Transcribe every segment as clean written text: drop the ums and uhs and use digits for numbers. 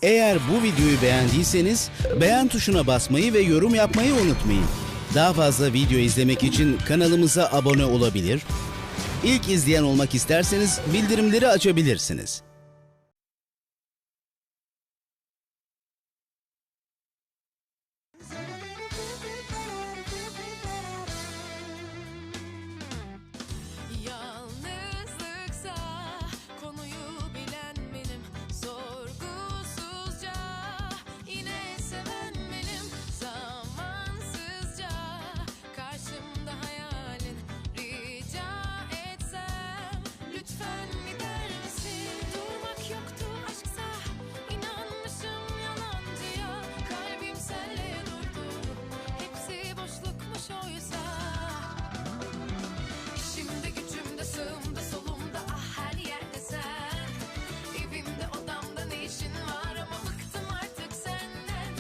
Eğer bu videoyu beğendiyseniz beğen tuşuna basmayı ve yorum yapmayı unutmayın. Daha fazla video izlemek için kanalımıza abone olabilir, İlk izleyen olmak isterseniz bildirimleri açabilirsiniz. Yalnızlıksa konuyu bilen benim, sorgusuzca yine seven benim, zamansızca karşımda hayalin, rica etsem lütfen gider misin? Durmak yoktu aşksa, inanmışım yalancıya, kalbim senle durdu, hepsi boşlukmuş oysa. İşimde gücümde sağımda solumda ah her yerde sen, evimde odamda ne işin var ama bıktım artık senden.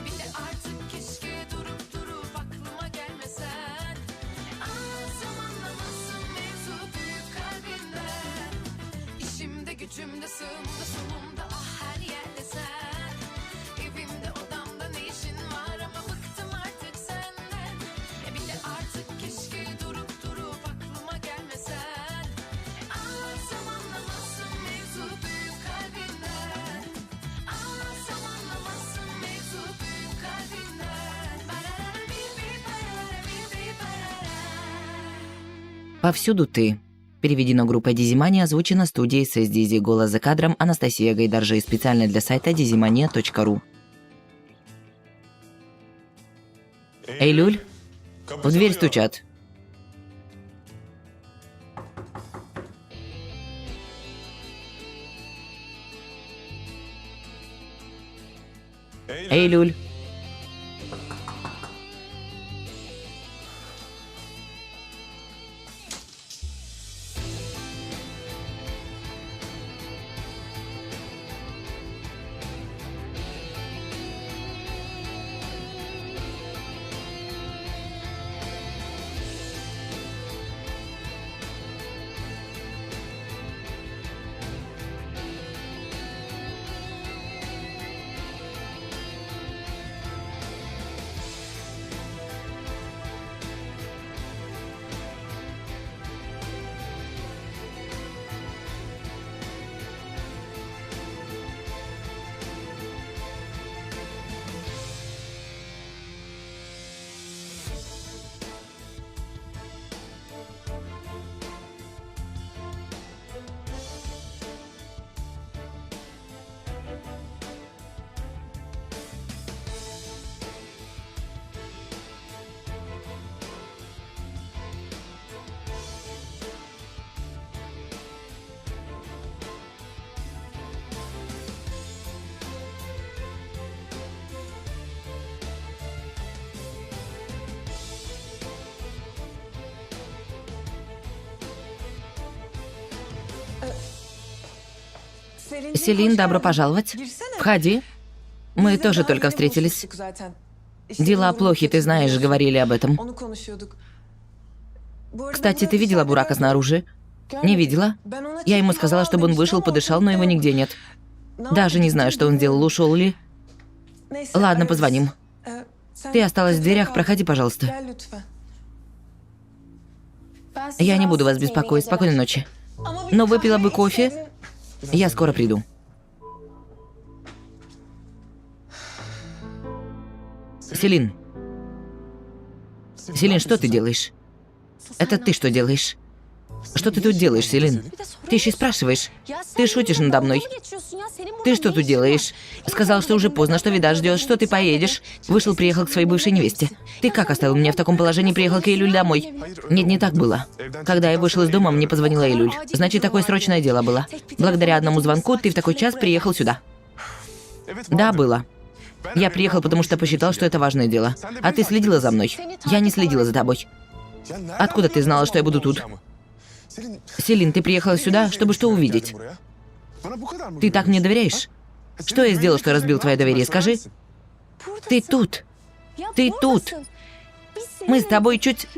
Bir de artık keşke durup aklıma gelmesen. Anlasam anlamazsın mevzu büyük kalbinden. İşimde gücümde sağımda solumda ah her yerde sen, evimde odamda ne işin var ama bıktım artık senden. Bir de artık keşke durup aklıma gelmesen. Anlatsam anlamazsın mevzu büyük kalbinden. Anlatsam anlamazsın mevzu büyük kalbinden. Barara bir barara. «Повсюду ты». Переведено группой Дизимания, озвучено студией «Сэс Дизи». Голос за кадром Анастасия Гайдаржи. Специально для сайта dizimania.ru. Эй, Люль, в дверь стучат. Эй, Люль. Селин, добро пожаловать. Входи. Мы тоже только встретились. Дела плохи, ты знаешь, говорили об этом. Кстати, ты видела Бурака снаружи? Не видела? Я ему сказала, чтобы он вышел, подышал, но его нигде нет. Даже не знаю, что он делал, ушел ли. Ладно, позвоним. Ты осталась в дверях, проходи, пожалуйста. Я не буду вас беспокоить, спокойной ночи. Но выпила бы кофе? Я скоро приду. Селин. Селин, что ты делаешь? Это ты что делаешь? Что ты тут делаешь, Селин? Ты еще и спрашиваешь. Ты шутишь надо мной. Ты что тут делаешь? Сказал, что уже поздно, что Вида ждет, что ты поедешь. Вышел, приехал к своей бывшей невесте. Ты как оставил меня в таком положении, приехал к Эйлюль домой? Нет, не так было. Когда я вышел из дома, мне позвонила Эйлюль. Значит, такое срочное дело было. Благодаря одному звонку ты в такой час приехал сюда. Да, было. Я приехал, потому что посчитал, что это важное дело. А ты следила за мной? Я не следила за тобой. Откуда ты знала, что я буду тут? Селин, ты приехала сюда, чтобы что увидеть? Ты так мне доверяешь? Что я сделал, что разбил твое доверие, скажи? Ты тут. Ты тут. Мы с тобой чуть...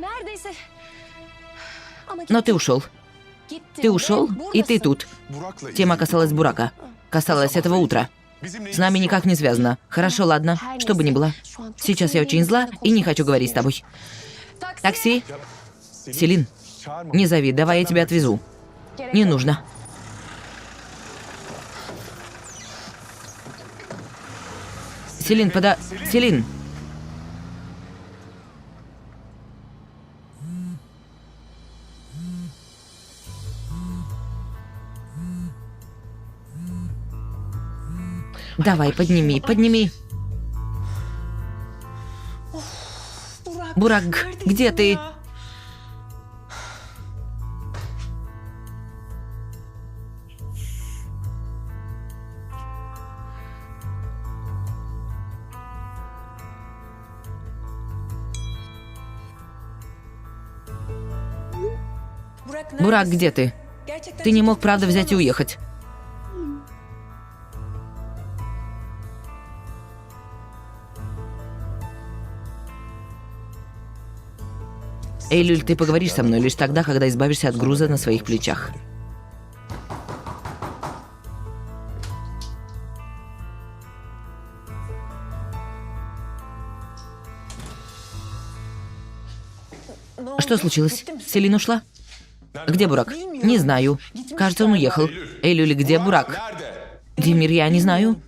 Но ты ушел. Ты ушел, и ты тут. Тема касалась Бурака. Касалась этого утра. С нами никак не связано. Хорошо, ладно, что бы ни было. Сейчас я очень зла и не хочу говорить с тобой. Такси? Селин, не зови, давай я тебя отвезу. Не нужно. Селин, Селин! Давай, подними. Бурак, где ты? Бурак, где ты? Ты не мог, правда, взять и уехать. Эйлюль, ты поговоришь со мной лишь тогда, когда избавишься от груза на своих плечах. Что случилось? Селин ушла? Где Бурак? Не знаю. Кажется, он уехал. Эйлюль, где Бурак? Димир, я не знаю.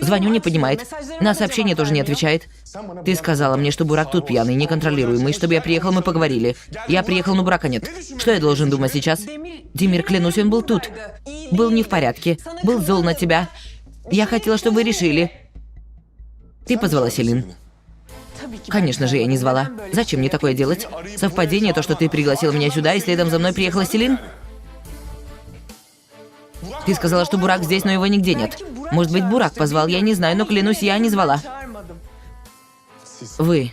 Звоню, не поднимает. На сообщение тоже не отвечает. Ты сказала мне, что Бурак тут пьяный, неконтролируемый, чтобы я приехал, мы поговорили. Я приехал, но Бурака нет. Что я должен думать сейчас? Димир, клянусь, он был тут. Был не в порядке. Был зол на тебя. Я хотела, чтобы вы решили. Ты позвала Селин? Конечно же, я не звала. Зачем мне такое делать? Совпадение то, что ты пригласила меня сюда, и следом за мной приехала Селин? Ты сказала, что Бурак здесь, но его нигде нет. Может быть, Бурак позвал, я не знаю, но клянусь, я не звала. Вы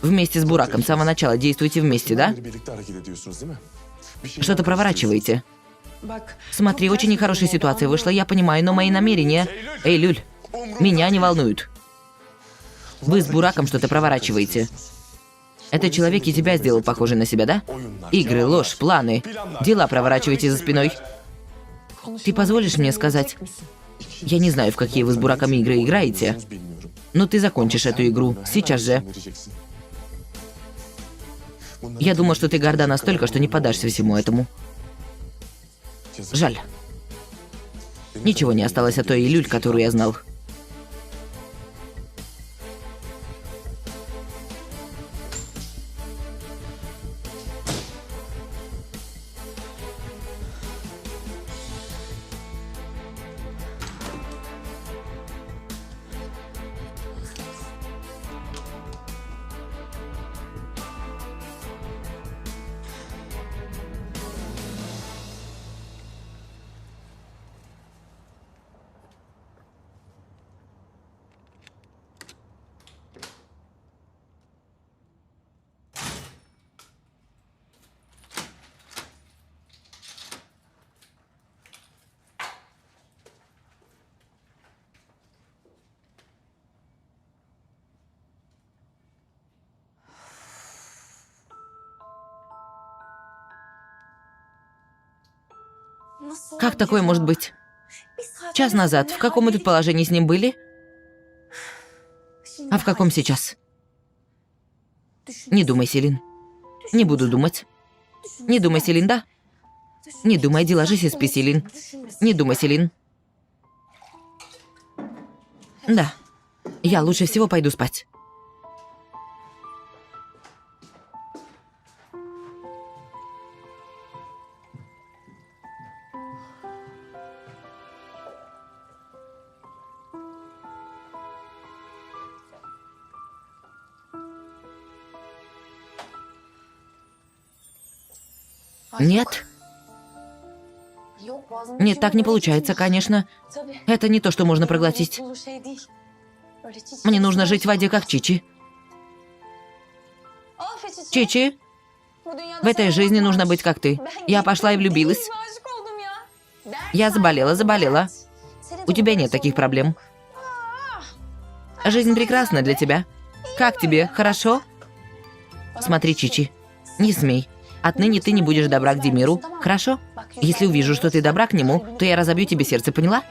вместе с Бураком с самого начала действуете вместе, да? Что-то проворачиваете. Смотри, очень нехорошая ситуация вышла, я понимаю, но мои намерения... Эйлюль, меня не волнуют. Вы с Бураком что-то проворачиваете. Этот человек и тебя сделал похожей на себя, да? Игры, ложь, планы. Дела проворачиваете за спиной. Ты позволишь мне сказать? Я не знаю, в какие вы с Бураком игры играете, но ты закончишь эту игру. Сейчас же. Я думал, что ты горда настолько, что не поддашься всему этому. Жаль. Ничего не осталось от той Эйлюль, которую я знал. Как такое может быть? Час назад в каком мы тут положении с ним были? А в каком сейчас? Не думай, Селин. Не буду думать. Не думай, Селин, да? Не думай, иди ложись и спи, Селин. Не думай, Селин. Да. Я лучше всего пойду спать. Нет? Нет, так не получается, конечно. Это не то, что можно проглотить. Мне нужно жить в воде, как Чичи. Чичи, в этой жизни нужно быть, как ты. Я пошла и влюбилась. Я заболела. У тебя нет таких проблем. Жизнь прекрасна для тебя. Как тебе, хорошо? Смотри, Чичи, не смей. Отныне ты не будешь добра к Димиру, хорошо? Если увижу, что ты добра к нему, то я разобью тебе сердце, поняла?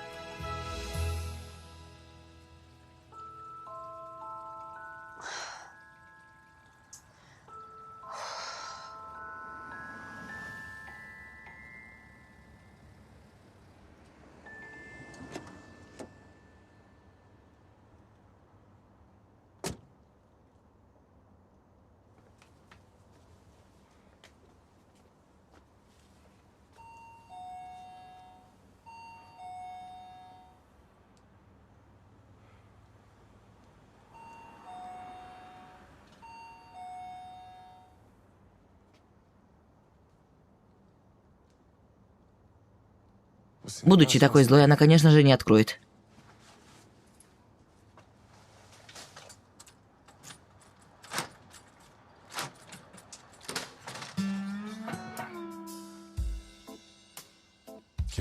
Будучи такой злой, она, конечно же, не откроет.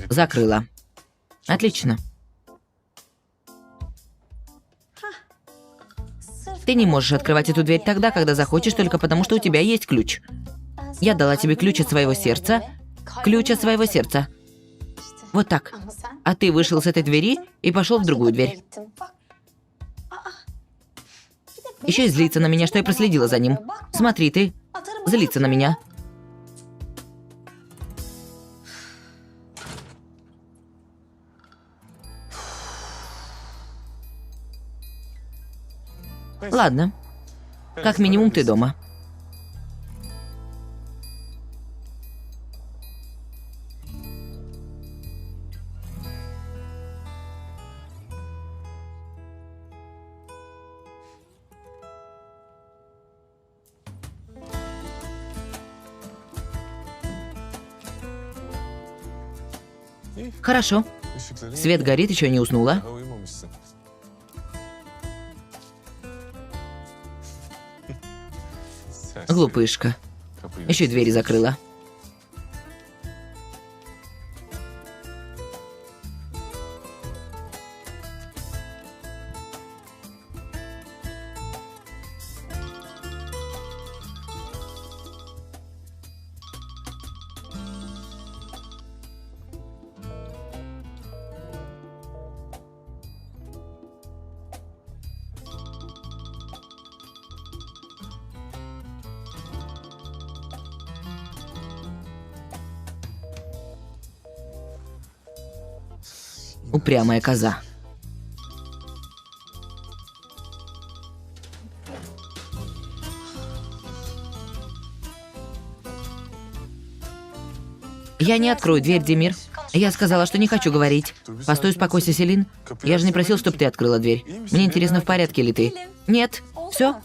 Закрыла. Отлично. Ты не можешь открывать эту дверь тогда, когда захочешь, только потому, что у тебя есть ключ. Я дала тебе ключ от своего сердца. Ключ от своего сердца. Вот так. А ты вышел с этой двери и пошел в другую дверь. Еще и злится на меня, что я проследила за ним. Смотри, ты. Злится на меня. Ладно. Как минимум ты дома. Хорошо. Свет горит, еще не уснула. Глупышка. Еще и двери закрыла. Упрямая коза. Я не открою дверь, Демир. Я сказала, что не хочу говорить. Постой, успокойся, Селин. Я же не просил, чтобы ты открыла дверь. Мне интересно, в порядке ли ты? Нет. Все?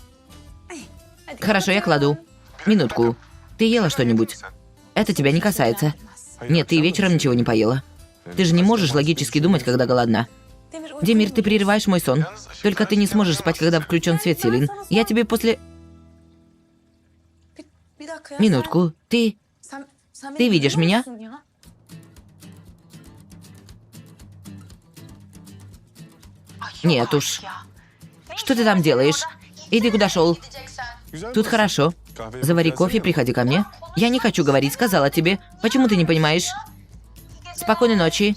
Хорошо, я кладу. Минутку. Ты ела что-нибудь? Это тебя не касается. Нет, ты вечером ничего не поела. Ты же не можешь логически думать, когда голодна. Демир, ты прерываешь мой сон. Только ты не сможешь спать, когда включен свет, Селин. Я тебе после... Минутку. Ты видишь меня? Нет уж. Что ты там делаешь? Иди, куда шел. Тут хорошо. Завари кофе, приходи ко мне. Я не хочу говорить, сказала тебе. Почему ты не понимаешь? Спокойной ночи.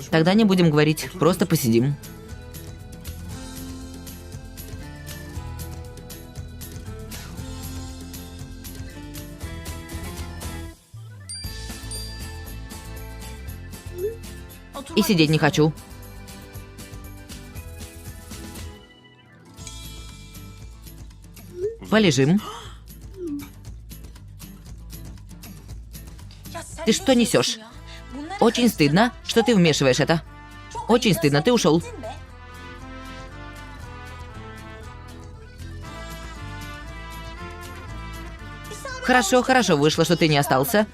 Тогда не будем говорить, просто посидим. И сидеть не хочу. Полежим. Ты что несешь? Очень стыдно, что ты вмешиваешь это. Очень стыдно, ты ушел. Хорошо, хорошо вышло, что ты не остался.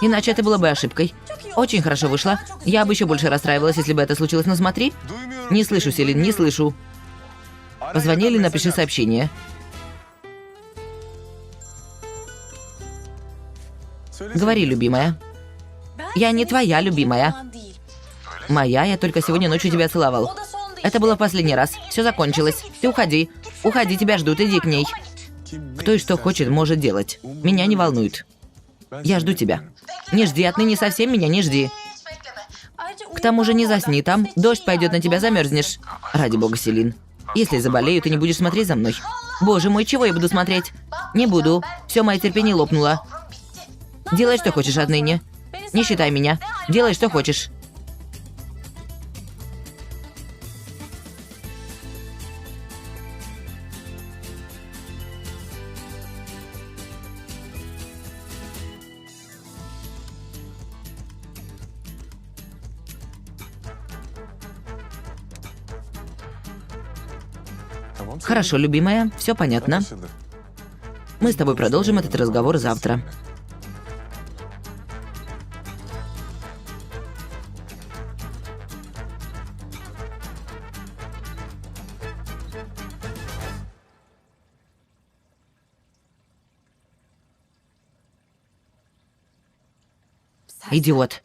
Иначе это было бы ошибкой. Очень хорошо вышло. Я бы еще больше расстраивалась, если бы это случилось, но смотри. Не слышу, Селин, не слышу. Позвони или напиши сообщение. Говори, любимая. Я не твоя любимая. Моя, я только сегодня ночью тебя целовал. Это было в последний раз. Все закончилось. Ты уходи. Уходи, тебя ждут, иди к ней. Кто и что хочет, может делать. Меня не волнует. Я жду тебя. Не жди, отныне совсем меня не жди. К тому же не засни там. Дождь пойдет на тебя, замерзнешь. Ради бога, Селин. Если заболею, ты не будешь смотреть за мной. Боже мой, чего я буду смотреть? Не буду. Все, мое терпение лопнуло. Делай, что хочешь отныне. Не считай меня. Делай, что хочешь. Хорошо, любимая, все понятно. Мы с тобой продолжим этот разговор завтра. Идиот.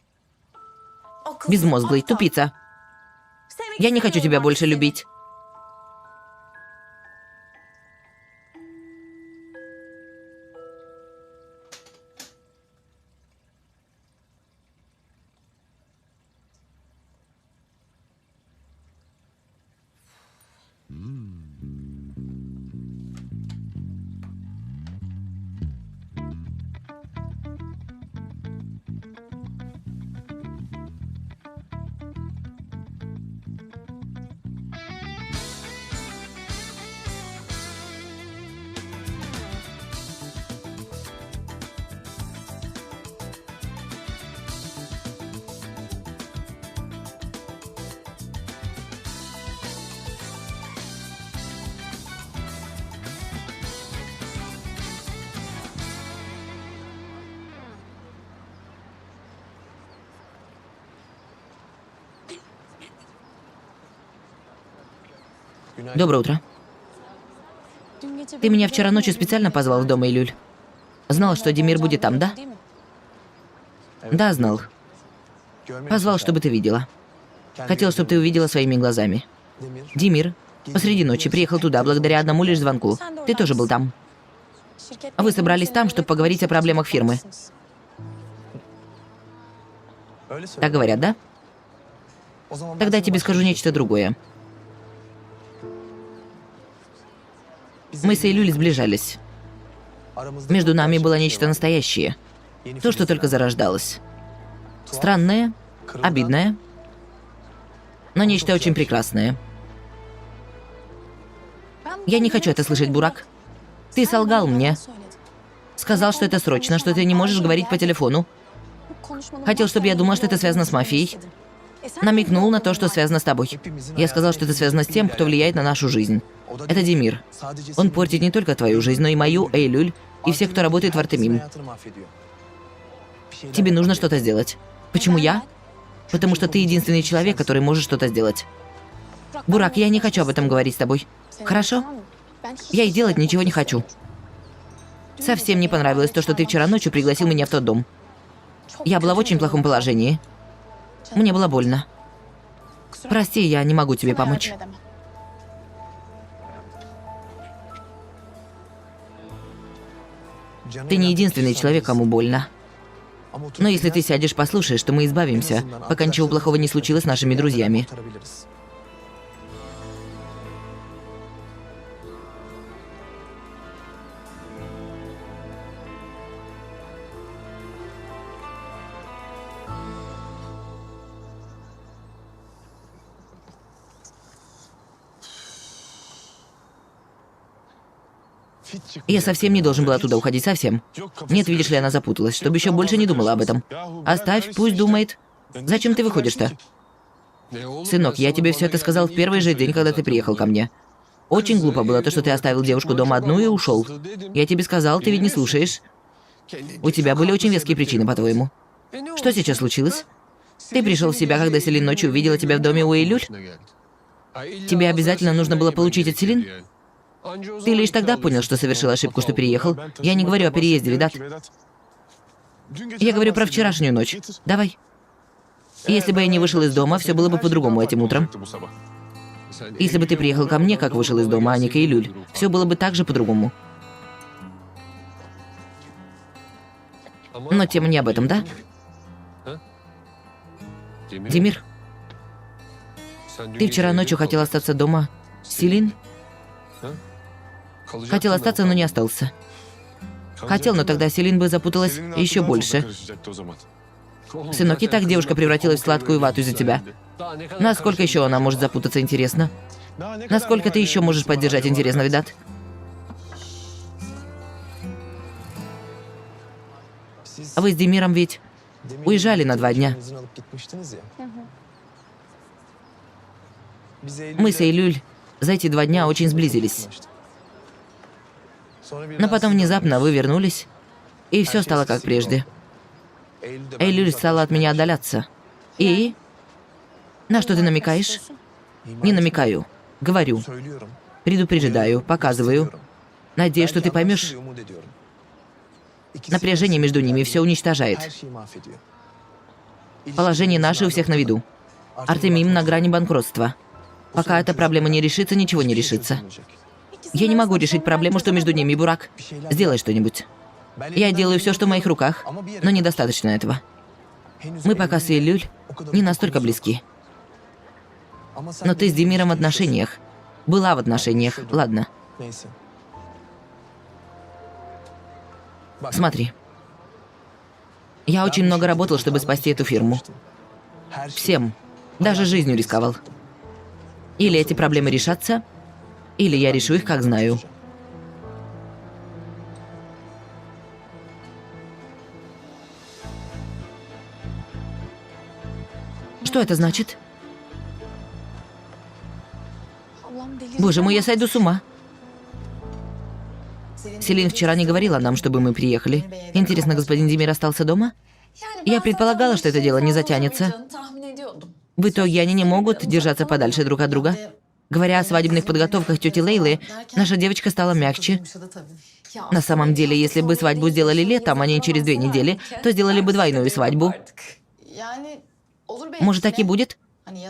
Безмозглый, тупица. Я не хочу тебя больше любить. Доброе утро. Ты меня вчера ночью специально позвал в дом, Эйлюль? Знал, что Демир будет там, да? Да, знал. Позвал, чтобы ты видела. Хотел, чтобы ты увидела своими глазами. Демир посреди ночи приехал туда благодаря одному лишь звонку. Ты тоже был там. Вы собрались там, чтобы поговорить о проблемах фирмы. Так говорят, да? Тогда я тебе скажу нечто другое. Мы с Эйлюль сближались. Между нами было нечто настоящее. То, что только зарождалось. Странное, обидное, но нечто очень прекрасное. Я не хочу это слышать, Бурак. Ты солгал мне. Сказал, что это срочно, что ты не можешь говорить по телефону. Хотел, чтобы я думала, что это связано с мафией. Намекнул на то, что связано с тобой. Я сказал, что это связано с тем, кто влияет на нашу жизнь. Это Демир. Он портит не только твою жизнь, но и мою, Эйлюль, и всех, кто работает в Артемим. Тебе нужно что-то сделать. Почему я? Потому что ты единственный человек, который может что-то сделать. Бурак, я не хочу об этом говорить с тобой. Хорошо? Я и делать ничего не хочу. Совсем не понравилось то, что ты вчера ночью пригласил меня в тот дом. Я была в очень плохом положении. Мне было больно. Прости, я не могу тебе помочь. Ты не единственный человек, кому больно. Но если ты сядешь, послушаешь, то мы избавимся, пока ничего плохого не случилось с нашими друзьями. Я совсем не должен был оттуда уходить, совсем. Нет, видишь ли, она запуталась, чтобы еще больше не думала об этом. Оставь, пусть думает. Зачем ты выходишь-то? Сынок, я тебе все это сказал в первый же день, когда ты приехал ко мне. Очень глупо было то, что ты оставил девушку дома одну и ушел. Я тебе сказал, ты ведь не слушаешь. У тебя были очень веские причины, по-твоему. Что сейчас случилось? Ты пришел в себя, когда Селин ночью увидела тебя в доме у Эйлюль? Тебе обязательно нужно было получить от Селин? Ты лишь тогда понял, что совершил ошибку, что переехал. Я не говорю о переезде, Ведат. Я говорю про вчерашнюю ночь. Давай. Если бы я не вышел из дома, все было бы по-другому этим утром. Если бы ты приехал ко мне, как вышел из дома, а не к Эйлюль, все было бы так же по-другому. Но тема не об этом, да? Демир, ты вчера ночью хотел остаться дома с Селин? Хотел остаться, но не остался. Хотел, но тогда Селин бы запуталась еще больше. Сынок, и так девушка превратилась в сладкую вату из-за тебя. Насколько еще она может запутаться, интересно? Насколько ты еще можешь поддержать, интересно, Ведат? А вы с Демиром ведь уезжали на 2 дня. Мы с Эйлюль За эти 2 дня очень сблизились. Но потом внезапно вы вернулись, и все стало как прежде. Эйлюль стала от меня отдаляться. И? На что ты намекаешь? Не намекаю. Говорю. Предупреждаю, показываю. Надеюсь, что ты поймешь. Напряжение между ними все уничтожает. Положение наше у всех на виду. Артемим на грани банкротства. Пока эта проблема не решится, ничего не решится. Я не могу решить проблему, что между ними, Бурак. Сделай что-нибудь. Я делаю все, что в моих руках, но недостаточно этого. Мы пока с Эйлюль не настолько близки. Но ты с Демиром в отношениях. Была в отношениях, ладно. Смотри. Я очень много работал, чтобы спасти эту фирму. Всем. Даже жизнью рисковал. Или эти проблемы решатся, или я решу их, как знаю. Что это значит? Боже мой, я сойду с ума. Селин вчера не говорила нам, чтобы мы приехали. Интересно, господин Демир остался дома? Я предполагала, что это дело не затянется. В итоге они не могут держаться подальше друг от друга. Говоря о свадебных подготовках тети Лейлы, наша девочка стала мягче. На самом деле, если бы свадьбу сделали летом, а не через 2 недели, то сделали бы двойную свадьбу. Может, так и будет?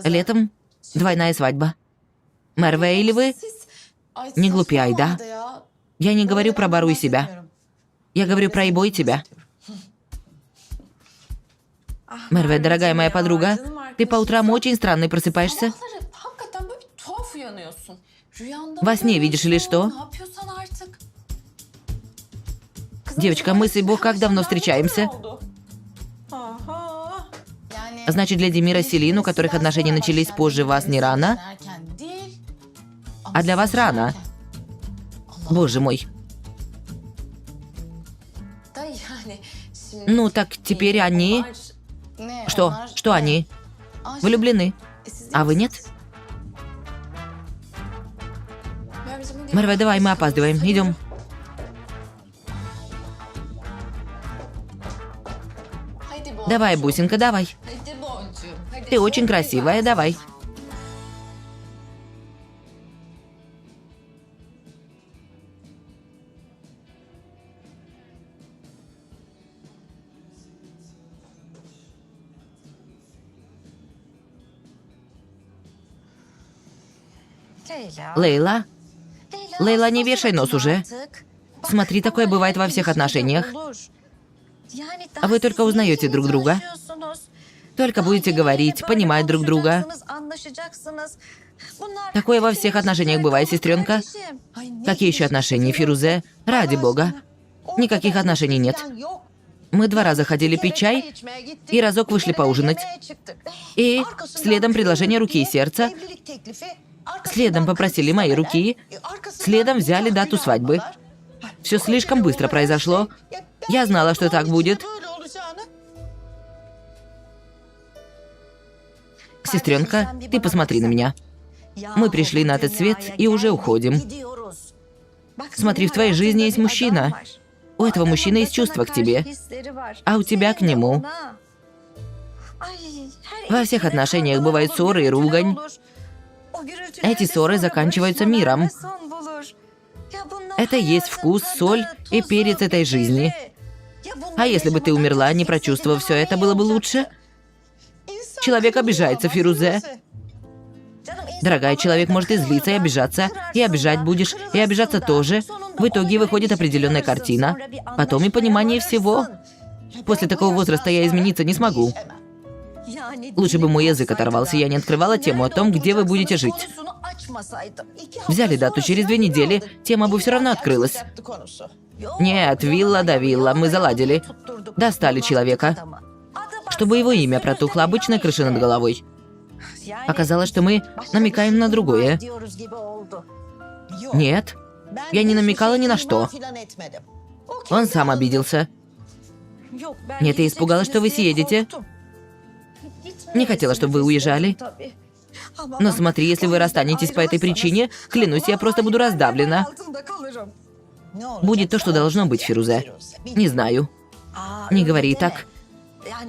Летом двойная свадьба. Мерве или вы? Не глупяй, да? Я не говорю про Бару и себя. Я говорю про Ибо и тебя. Мерве, дорогая моя подруга, ты по утрам очень странно просыпаешься. Во сне видишь или что? Девочка, мы с Ибо как давно встречаемся? Значит, для Демира с Селин, у которых отношения начались позже вас, не рано? А для вас рано? Боже мой. Ну, так теперь они... Что? Что они? Влюблены. А вы нет? Мерве, давай, мы опаздываем. Идем. Давай, бусинка, давай. Ты очень красивая, давай. Лейла? Лейла, не вешай нос уже. Смотри, такое бывает во всех отношениях. А вы только узнаете друг друга. Только будете говорить, понимать друг друга. Такое во всех отношениях бывает, сестренка. Какие еще отношения, Фирузе? Ради бога. Никаких отношений нет. Мы 2 раза ходили пить чай и разок вышли поужинать. И следом предложение руки и сердца. Следом попросили мои руки. Следом взяли дату свадьбы. Все слишком быстро произошло. Я знала, что так будет. Сестренка, ты посмотри на меня. Мы пришли на этот свет и уже уходим. Смотри, в твоей жизни есть мужчина. У этого мужчины есть чувства к тебе, а у тебя к нему. Во всех отношениях бывают ссоры и ругань. Эти ссоры заканчиваются миром. Это есть вкус, соль и перец этой жизни. А если бы ты умерла, не прочувствовав все это, было бы лучше? Человек обижается, Фирузе. Дорогая, человек может и злиться, и обижаться, и обижать будешь, и обижаться тоже. В итоге выходит определенная картина. Потом и понимание всего. После такого возраста я измениться не смогу. Лучше бы мой язык оторвался, я не открывала тему о том, где вы будете жить. Взяли дату через 2 недели, тема бы все равно открылась. Нет, вилла да вилла, мы заладили. Достали человека. Чтобы его имя протухло, обычная крыша над головой. Оказалось, что мы намекаем на другое. Нет, я не намекала ни на что. Он сам обиделся. Нет, я испугалась, что вы съедете. Не хотела, чтобы вы уезжали. Но смотри, если вы расстанетесь по этой причине, клянусь, я просто буду раздавлена. Будет то, что должно быть, Фирузе. Не знаю. Не говори так.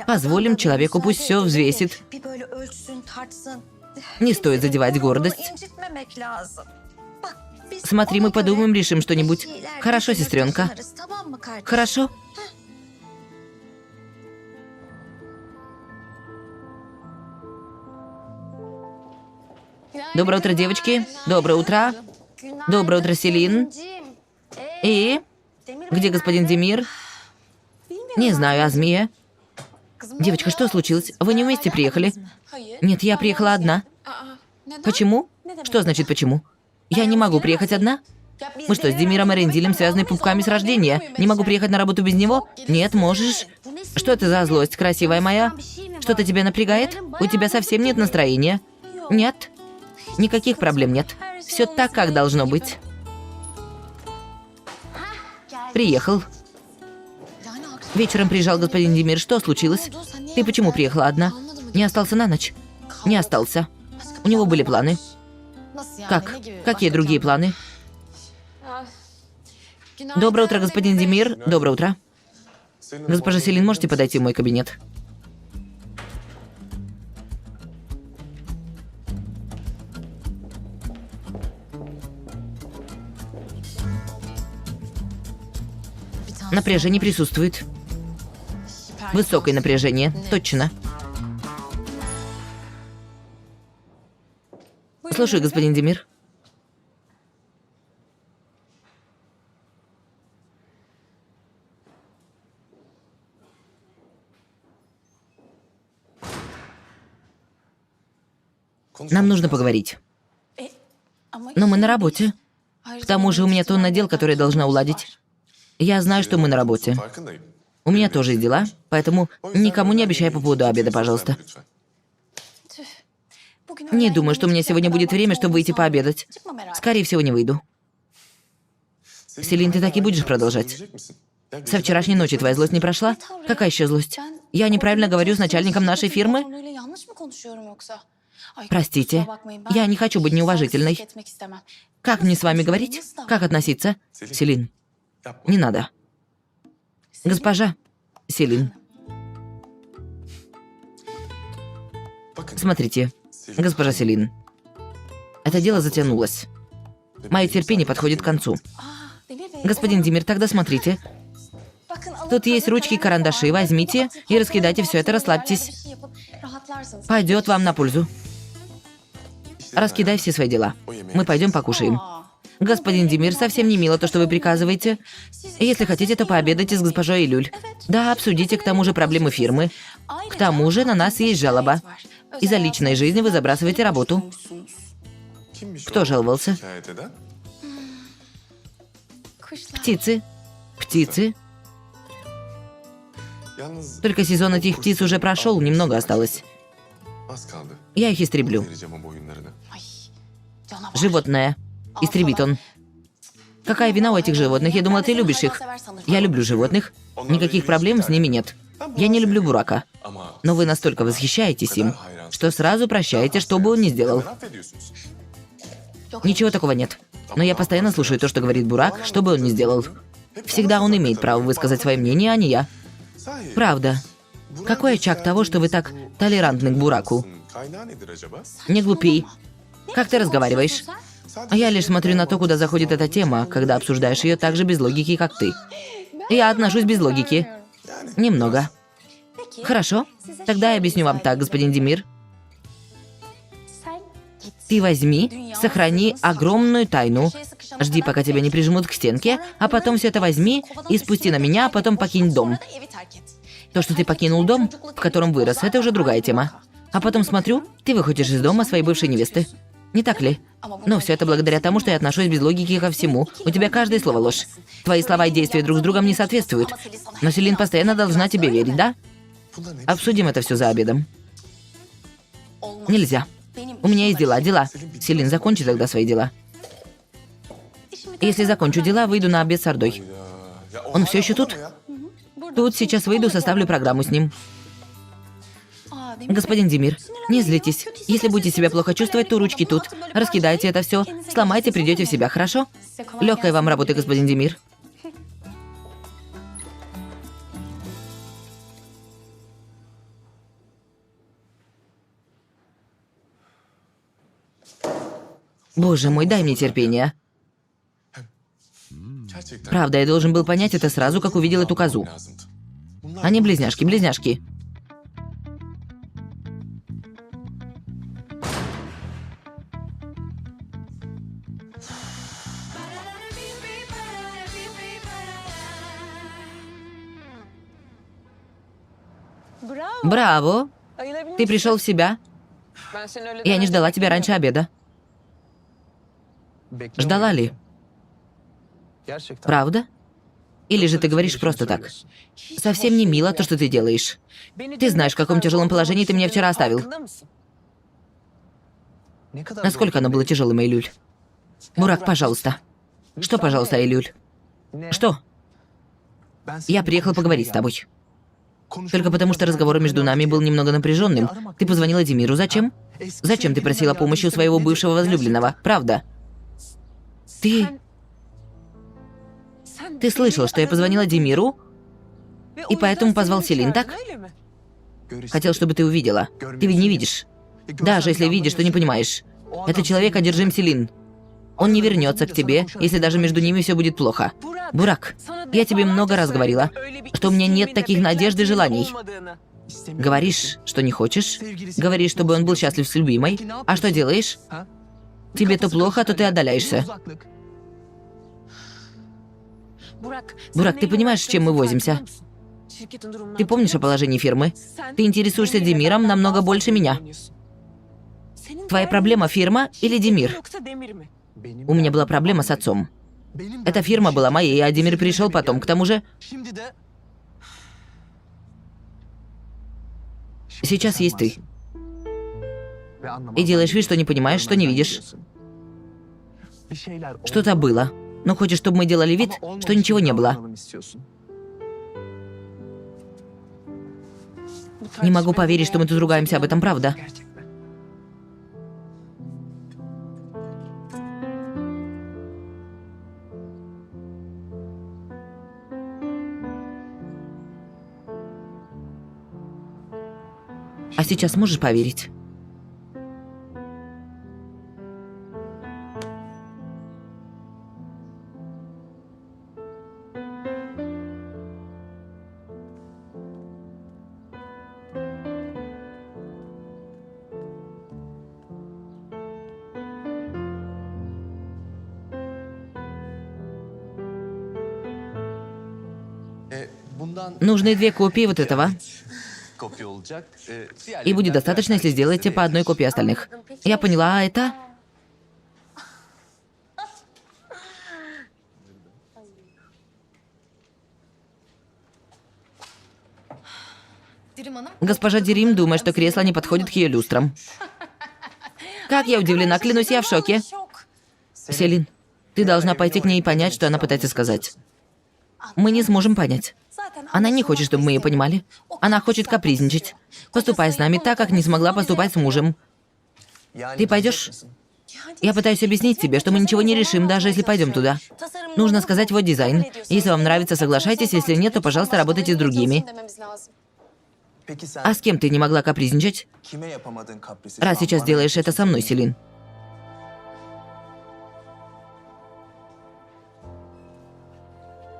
Позволим человеку, пусть все взвесит. Не стоит задевать гордость. Смотри, мы подумаем, решим что-нибудь. Хорошо, сестренка. Хорошо? Доброе утро, девочки. Доброе утро. Доброе утро, Селин. И? Где господин Демир? Не знаю, а змея? Девочка, что случилось? Вы не вместе приехали? Нет, я приехала одна. Почему? Что значит почему? Я не могу приехать одна? Мы что, с Демиром Эрендилем связаны пупками с рождения? Не могу приехать на работу без него? Нет, можешь. Что это за злость, красивая моя? Что-то тебя напрягает? У тебя совсем нет настроения? Нет. Никаких проблем нет. Все так, как должно быть. Приехал. Вечером приезжал господин Демир. Что случилось? Ты почему приехала одна? Не остался на ночь? Не остался. У него были планы. Как? Какие другие планы? Доброе утро, господин Демир. Доброе утро. Госпожа Селин, можете подойти в мой кабинет? Напряжение присутствует. Высокое напряжение, точно. Слушаю, господин Демир. Нам нужно поговорить. Но мы на работе. К тому же у меня тонна дел, которые я должна уладить. Я знаю, что мы на работе. У меня тоже есть дела, поэтому никому не обещай по поводу обеда, пожалуйста. Не думаю, что у меня сегодня будет время, чтобы выйти пообедать. Скорее всего, не выйду. Селин, ты так и будешь продолжать? Со вчерашней ночи твоя злость не прошла? Какая еще злость? Я неправильно говорю с начальником нашей фирмы? Простите, я не хочу быть неуважительной. Как мне с вами говорить? Как относиться? Селин, не надо. Госпожа Селин. Смотрите, госпожа Селин. Это дело затянулось. Мое терпение подходит к концу. Господин Демир, тогда смотрите. Тут есть ручки и карандаши. Возьмите и раскидайте все это, расслабьтесь. Пойдет вам на пользу. Раскидай все свои дела. Мы пойдем покушаем. Господин Демир, совсем не мило то, что вы приказываете. Если хотите, то пообедайте с госпожой Илюль. Да, обсудите к тому же проблемы фирмы. К тому же на нас есть жалоба. Из-за личной жизни вы забрасываете работу. Кто жаловался? Птицы. Птицы. Только сезон этих птиц уже прошел, немного осталось. Я их истреблю. Животное. Истребит он. Какая вина у этих животных? Я думала, ты любишь их. Я люблю животных. Никаких проблем с ними нет. Я не люблю Бурака. Но вы настолько восхищаетесь им, что сразу прощаете, что бы он ни сделал. Ничего такого нет. Но я постоянно слушаю то, что говорит Бурак, что бы он ни сделал. Всегда он имеет право высказать свое мнение, а не я. Правда. Какой очаг того, что вы так толерантны к Бураку? Не глупей. Как ты разговариваешь? А я лишь смотрю на то, куда заходит эта тема, когда обсуждаешь ее так же без логики, как ты. Я отношусь без логики. Немного. Хорошо. Тогда я объясню вам так, господин Демир. Ты возьми, сохрани огромную тайну. Жди, пока тебя не прижмут к стенке, а потом все это возьми и спусти на меня, а потом покинь дом. То, что ты покинул дом, в котором вырос, это уже другая тема. А потом смотрю, ты выходишь из дома своей бывшей невесты. Не так ли? Но все это благодаря тому, что я отношусь без логики ко всему. У тебя каждое слово ложь. Твои слова и действия друг с другом не соответствуют. Но Селин постоянно должна тебе верить, да? Обсудим это все за обедом. Нельзя. У меня есть дела. Селин, закончи тогда свои дела. Если закончу дела, выйду на обед с Ордой. Он все еще тут? Тут сейчас выйду, составлю программу с ним. Господин Демир, не злитесь. Если будете себя плохо чувствовать, то ручки тут. Раскидайте это все, сломайте, придете в себя, хорошо? Легкой вам работы, господин Демир. Боже мой, дай мне терпение. Правда, я должен был понять это сразу, как увидел эту козу. Они близняшки, близняшки. Браво! Ты пришел в себя. Я не ждала тебя раньше обеда. Ждала ли? Правда? Или же ты говоришь просто так? Совсем не мило то, что ты делаешь. Ты знаешь, в каком тяжелом положении ты меня вчера оставил. Насколько оно было тяжелым, Эйлюль? Бурак, пожалуйста. Что, пожалуйста, Эйлюль? Что? Я приехал поговорить с тобой. Только потому, что разговор между нами был немного напряженным. Ты позвонила Демиру. Зачем? Зачем ты просила помощи у своего бывшего возлюбленного? Правда? Ты слышал, что я позвонила Демиру? И поэтому позвал Селин, так? Хотел, чтобы ты увидела. Ты ведь не видишь. Даже если видишь, то не понимаешь. Этот человек одержим Селин. Он не вернется к тебе, если даже между ними все будет плохо. Бурак, я тебе много раз говорила, что у меня нет таких надежд и желаний. Говоришь, что не хочешь. Говоришь, чтобы он был счастлив с любимой. А что делаешь? Тебе то плохо, то ты отдаляешься. Бурак, ты понимаешь, с чем мы возимся? Ты помнишь о положении фирмы? Ты интересуешься Демиром намного больше меня. Твоя проблема фирма или Демир? У меня была проблема с отцом. Эта фирма была моей, а Демир пришел потом. К тому же... Сейчас есть ты. И делаешь вид, что не понимаешь, что не видишь. Что-то было. Но хочешь, чтобы мы делали вид, что ничего не было. Не могу поверить, что мы тут ругаемся об этом, правда? А сейчас можешь поверить? Нужны 2 копии вот этого. И будет достаточно, если сделаете по 1 копии остальных. Я поняла, а это... Госпожа Дерим думает, что кресло не подходит к ее люстрам. Как я удивлена, клянусь, я в шоке. Селин, ты должна пойти к ней и понять, что она пытается сказать. Мы не сможем понять. Она не хочет, чтобы мы ее понимали. Она хочет капризничать. Поступай с нами так, как не смогла поступать с мужем. Ты пойдешь? Я пытаюсь объяснить тебе, что мы ничего не решим, даже если пойдем туда. Нужно сказать вот дизайн. Если вам нравится, соглашайтесь, если нет, то, пожалуйста, работайте с другими. А с кем ты не могла капризничать? Раз сейчас делаешь это со мной, Селин.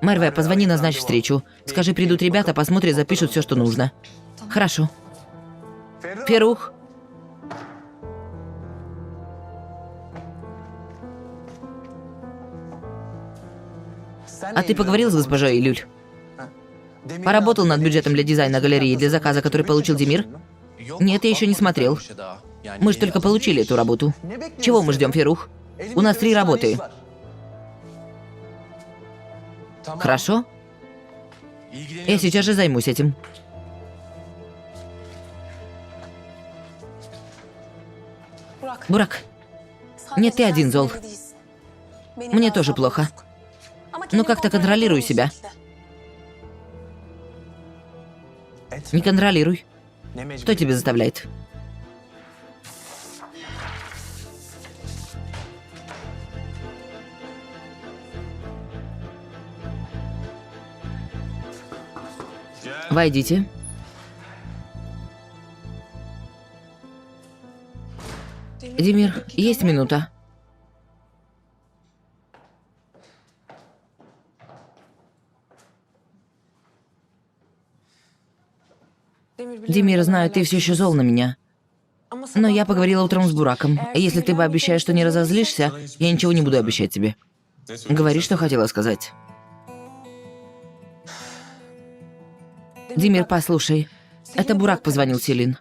Мерве, позвони, назначь встречу. Скажи, придут ребята, посмотрят, запишут все, что нужно. Хорошо. Ферух. А ты поговорил с госпожой Эйлюль? Поработал над бюджетом для дизайна галереи для заказа, который получил Демир? Нет, я еще не смотрел. Мы же только получили эту работу. Чего мы ждем, Ферух? У нас 3 работы. Хорошо? Я сейчас же займусь этим. Бурак, не ты один зол. Мне тоже плохо. Но как-то контролируй себя. Не контролируй. Кто тебя заставляет? Войдите. Демир, есть минута. Демир, знаю, ты все еще зол на меня. Но я поговорила утром с Бураком. Если ты пообещаешь, что не разозлишься, я ничего не буду обещать тебе. Говори, что хотела сказать. Демир, послушай. Это Бурак позвонил Селин.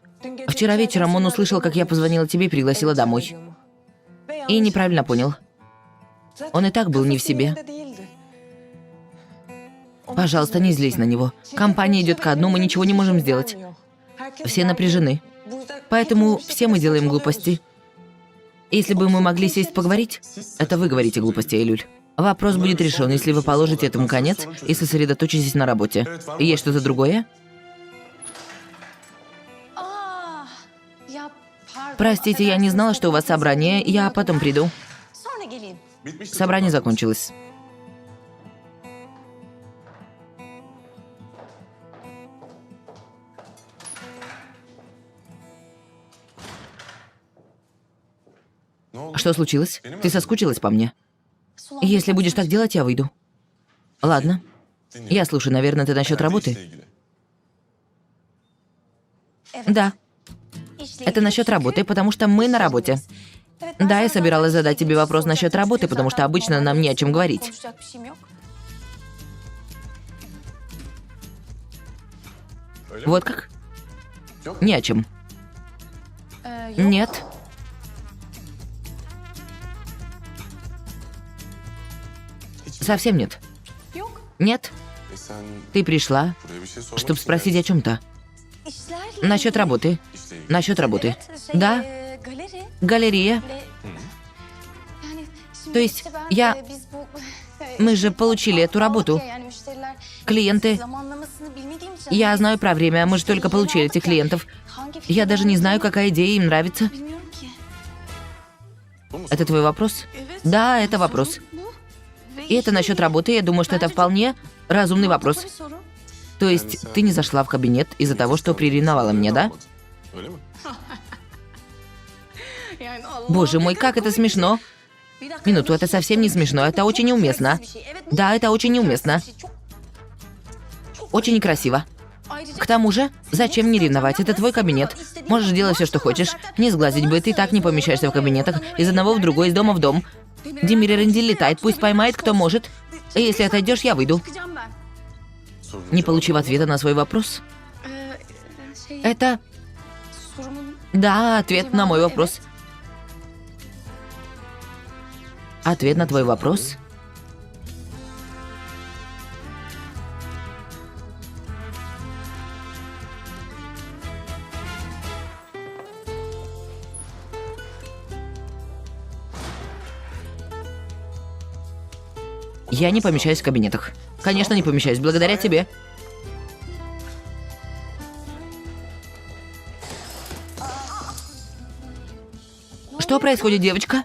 Вчера вечером он услышал, как я позвонила тебе и пригласила домой. И неправильно понял. Он и так был не в себе. Пожалуйста, не злись на него. Компания идет ко дну, мы ничего не можем сделать. Все напряжены. Поэтому все мы делаем глупости. Если бы мы могли сесть поговорить, это вы говорите глупости, Эйлюль. Вопрос будет решен, если вы положите этому конец и сосредоточитесь на работе. Есть что-то другое? Простите, я не знала, что у вас собрание. Я потом приду. Собрание закончилось. Что случилось? Ты соскучилась по мне? Если будешь так делать, я выйду. Ладно. Я слушаю, наверное, ты насчет работы? Да. Это насчет работы, потому что мы на работе. Да, я собиралась задать тебе вопрос насчет работы, потому что обычно нам не о чем говорить. Вот как? Не о чем. Нет. Совсем нет. Нет. Ты пришла, чтобы спросить о чем-то. Насчет работы. Насчет работы. Да. Галерея. То есть мы же получили эту работу. Клиенты. Я знаю про время, мы же только получили этих клиентов. Я даже не знаю, какая идея им нравится. Это твой вопрос? Да, это вопрос. И это насчет работы, я думаю, что это вполне разумный вопрос. То есть ты не зашла в кабинет из-за того, что приревновала меня, да? Боже мой, как это смешно. Минуту, это совсем не смешно, это очень неуместно. Да, это очень неуместно. Очень некрасиво. К тому же, зачем не ревновать? Это твой кабинет. Можешь делать все, что хочешь. Не сглазить бы, ты так не помещаешься в кабинетах. Из одного в другой, из дома в дом. Демир Эрендиль летает, пусть поймает, кто может. И если отойдешь, я выйду. Не получив ответа на свой вопрос. Это... Да, ответ на мой вопрос. Ответ на твой вопрос. Я не помещаюсь в кабинетах. Конечно, не помещаюсь, благодаря тебе. Что происходит, девочка?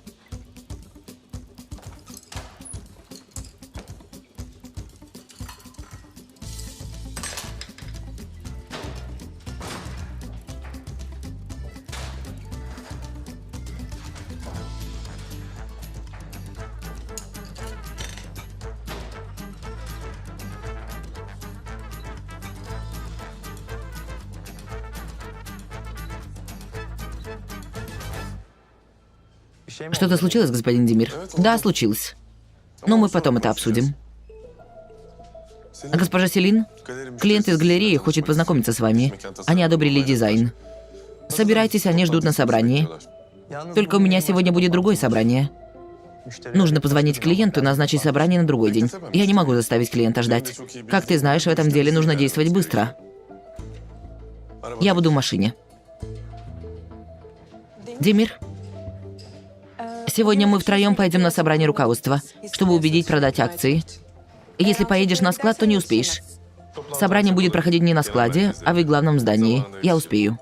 Что-то случилось, господин Демир? Да, случилось. Но мы потом это обсудим. Госпожа Селин, клиент из галереи хочет познакомиться с вами. Они одобрили дизайн. Собирайтесь, они ждут на собрании. Только у меня сегодня будет другое собрание. Нужно позвонить клиенту и назначить собрание на другой день. Я не могу заставить клиента ждать. Как ты знаешь, в этом деле нужно действовать быстро. Я буду в машине. Демир? Сегодня мы втроем пойдем на собрание руководства, чтобы убедить продать акции. Если поедешь на склад, то не успеешь. Собрание будет проходить не на складе, а в главном здании. Я успею.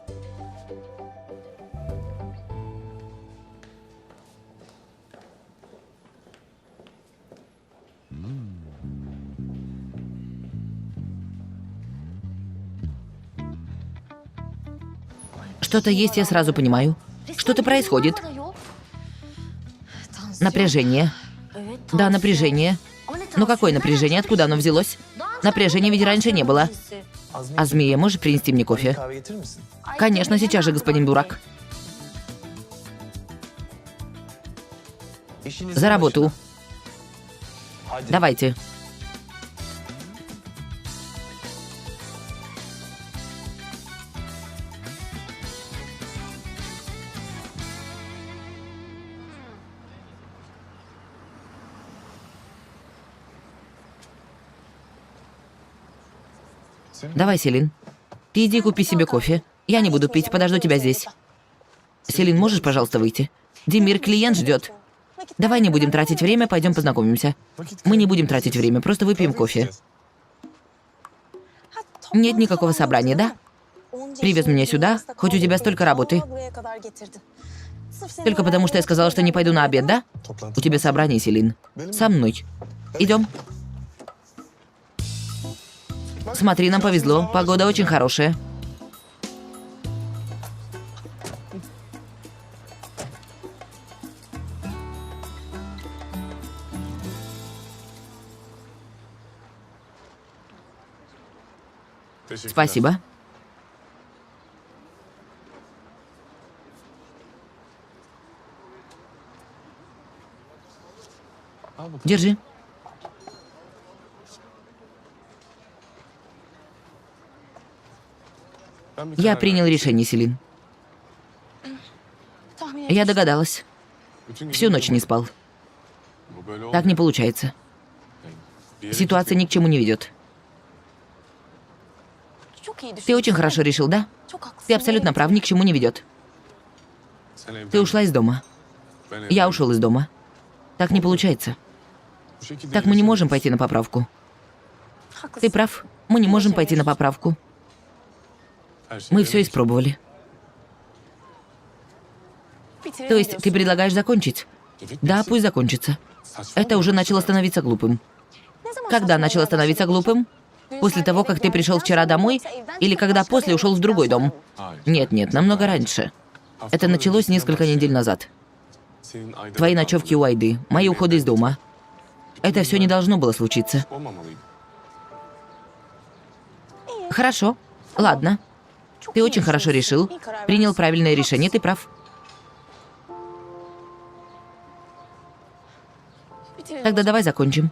Что-то есть, я сразу понимаю. Что-то происходит. Напряжение. Да, напряжение. Но какое напряжение? Откуда оно взялось? Напряжения ведь раньше не было. А змея, можешь принести мне кофе? Конечно, сейчас же, господин дурак. За работу. Давайте. Давай, Селин. Ты иди купи себе кофе. Я не буду пить, подожду тебя здесь. Селин, можешь, пожалуйста, выйти? Димир, клиент ждет. Давай не будем тратить время, пойдем познакомимся. Мы не будем тратить время, просто выпьем кофе. Нет никакого собрания, да? Привез меня сюда, хоть у тебя столько работы. Только потому, что я сказала, что не пойду на обед, да? У тебя собрание, Селин. Со мной. Идем. Смотри, нам повезло. Погода очень хорошая. Спасибо. Держи. Я принял решение, Селин. Я догадалась. Всю ночь не спал. Так не получается. Ситуация ни к чему не ведет. Ты очень хорошо решил, да? Ты абсолютно прав, ни к чему не ведет. Ты ушла из дома. Я ушел из дома. Так не получается. Так мы не можем пойти на поправку. Ты прав, мы не можем пойти на поправку. Мы все испробовали. То есть ты предлагаешь закончить? Да, пусть закончится. Это уже начало становиться глупым. Когда начало становиться глупым? После того, как ты пришел вчера домой? Или когда после ушел в другой дом? Нет, намного раньше. Это началось несколько недель назад. Твои ночевки у Айды, мои уходы из дома. Это все не должно было случиться. Хорошо. Ладно. Ты очень хорошо решил. Принял правильное решение, ты прав. Тогда давай закончим.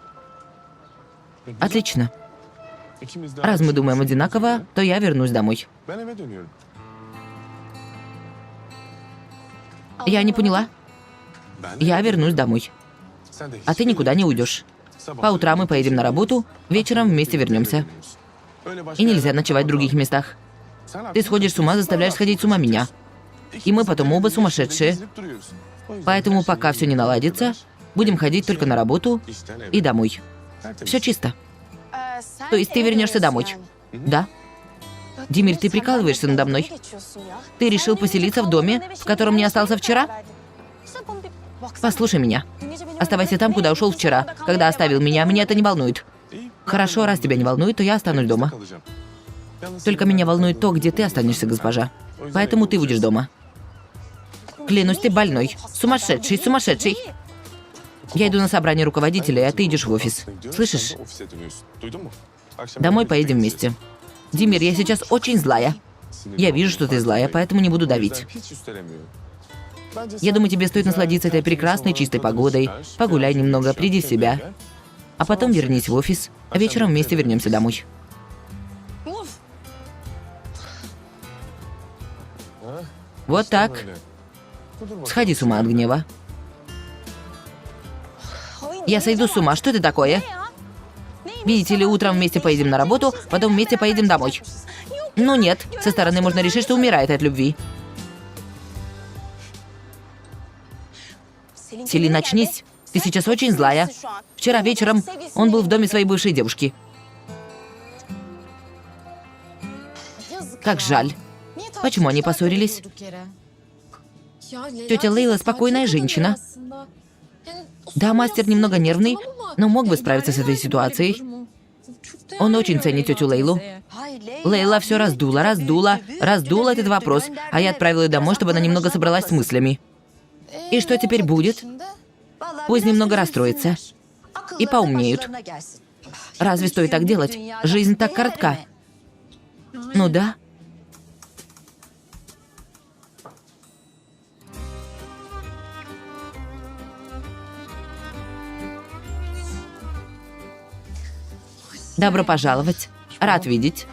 Отлично. Раз мы думаем одинаково, то я вернусь домой. Я не поняла. Я вернусь домой. А ты никуда не уйдешь. По утрам мы поедем на работу, вечером вместе вернемся. И нельзя ночевать в других местах. Ты сходишь с ума, заставляешь сходить с ума меня. И мы потом оба сумасшедшие. Поэтому пока все не наладится, будем ходить только на работу и домой. Все чисто. То есть ты вернешься домой? Да. Димир, ты прикалываешься надо мной? Ты решил поселиться в доме, в котором не остался вчера? Послушай меня. Оставайся там, куда ушел вчера. Когда оставил меня, меня это не волнует. Хорошо, раз тебя не волнует, то я останусь дома. Только меня волнует то, где ты останешься, госпожа. Поэтому ты будешь дома. Клянусь, ты больной. Сумасшедший, сумасшедший. Я иду на собрание руководителей, а ты идешь в офис. Слышишь? Домой поедем вместе. Димир, я сейчас очень злая. Я вижу, что ты злая, поэтому не буду давить. Я думаю, тебе стоит насладиться этой прекрасной чистой погодой. Погуляй немного, приди в себя. А потом вернись в офис, а вечером вместе вернемся домой. Вот так. Сходи с ума от гнева. Я сойду с ума. Что это такое? Видите ли, утром вместе поедем на работу, потом вместе поедем домой. Ну нет, со стороны можно решить, что умирает от любви. Селин, очнись. Ты сейчас очень злая. Вчера вечером он был в доме своей бывшей девушки. Как жаль. Почему они поссорились? Тетя Лейла спокойная женщина. Да, мастер немного нервный, но мог бы справиться с этой ситуацией. Он очень ценит тетю Лейлу. Лейла все раздула этот вопрос, а я отправила ее домой, чтобы она немного собралась с мыслями. И что теперь будет? Пусть немного расстроится. И поумнеют. Разве стоит так делать? Жизнь так коротка. Ну да. Добро пожаловать. Рад видеть.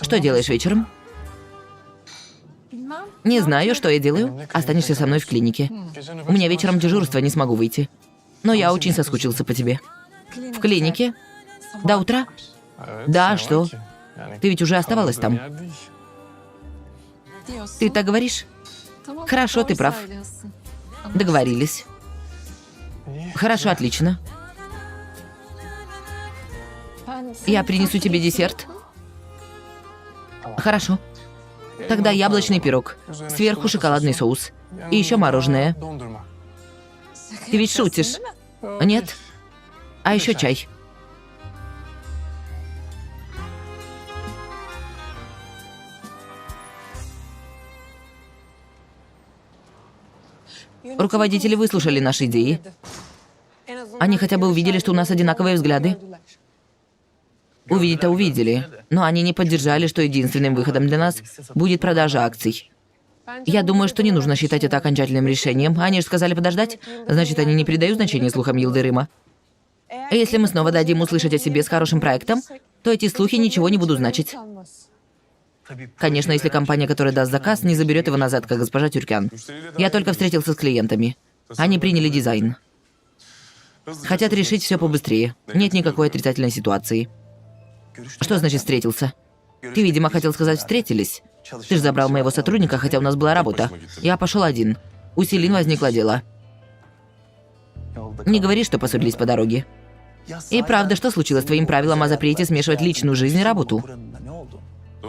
Что делаешь вечером? Не знаю, что я делаю. Останешься со мной в клинике. У меня вечером дежурство, не смогу выйти. Но я очень соскучился по тебе. В клинике? До утра? Да, что? Ты ведь уже оставалась там. Ты так говоришь? Хорошо, ты прав. Договорились. Хорошо, отлично. Я принесу тебе десерт. Хорошо. Тогда яблочный пирог. Сверху шоколадный соус. И еще мороженое. Ты ведь шутишь? Нет? А еще чай. Руководители выслушали наши идеи. Они хотя бы увидели, что у нас одинаковые взгляды. Увидеть-то увидели, но они не поддержали, что единственным выходом для нас будет продажа акций. Я думаю, что не нужно считать это окончательным решением. Они же сказали подождать, значит, они не придают значения слухам Йылдырыма. А если мы снова дадим услышать о себе с хорошим проектом, то эти слухи ничего не будут значить. Конечно, если компания, которая даст заказ, не заберет его назад, как госпожа Тюркян. Я только встретился с клиентами. Они приняли дизайн. Хотят решить все побыстрее. Нет никакой отрицательной ситуации. Что значит встретился? Ты, видимо, хотел сказать «встретились». Ты же забрал моего сотрудника, хотя у нас была работа. Я пошел один. У Селин возникло дело. Не говори, что поссорились по дороге. И правда, что случилось с твоим правилом о запрете смешивать личную жизнь и работу?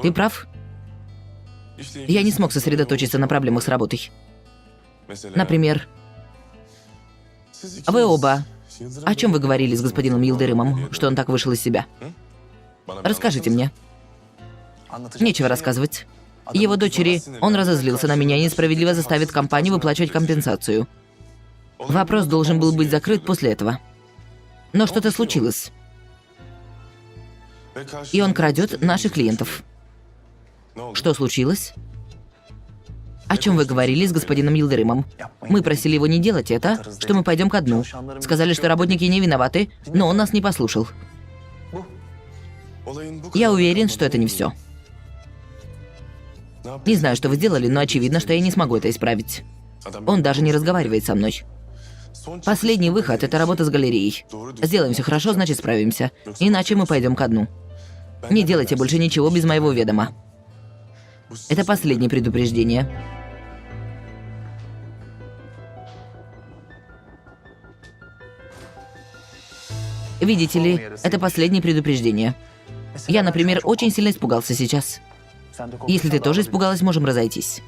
Ты прав. Я не смог сосредоточиться на проблемах с работой. Например, вы оба. О чем вы говорили с господином Йылдырымом, что он так вышел из себя? Расскажите мне. Нечего рассказывать. Его дочери, он разозлился на меня и несправедливо заставит компанию выплачивать компенсацию. Вопрос должен был быть закрыт после этого. Но что-то случилось. И он крадет наших клиентов. Что случилось? О чем вы говорили с господином Йылдырымом? Мы просили его не делать это, что мы пойдем ко дну. Сказали, что работники не виноваты, но он нас не послушал. Я уверен, что это не все. Не знаю, что вы сделали, но очевидно, что я не смогу это исправить. Он даже не разговаривает со мной. Последний выход – это работа с галереей. Сделаем все хорошо, значит справимся. Иначе мы пойдем ко дну. Не делайте больше ничего без моего ведома. Это последнее предупреждение. Видите ли, это последнее предупреждение. Я, например, очень сильно испугался сейчас. Если ты тоже испугалась, можем разойтись.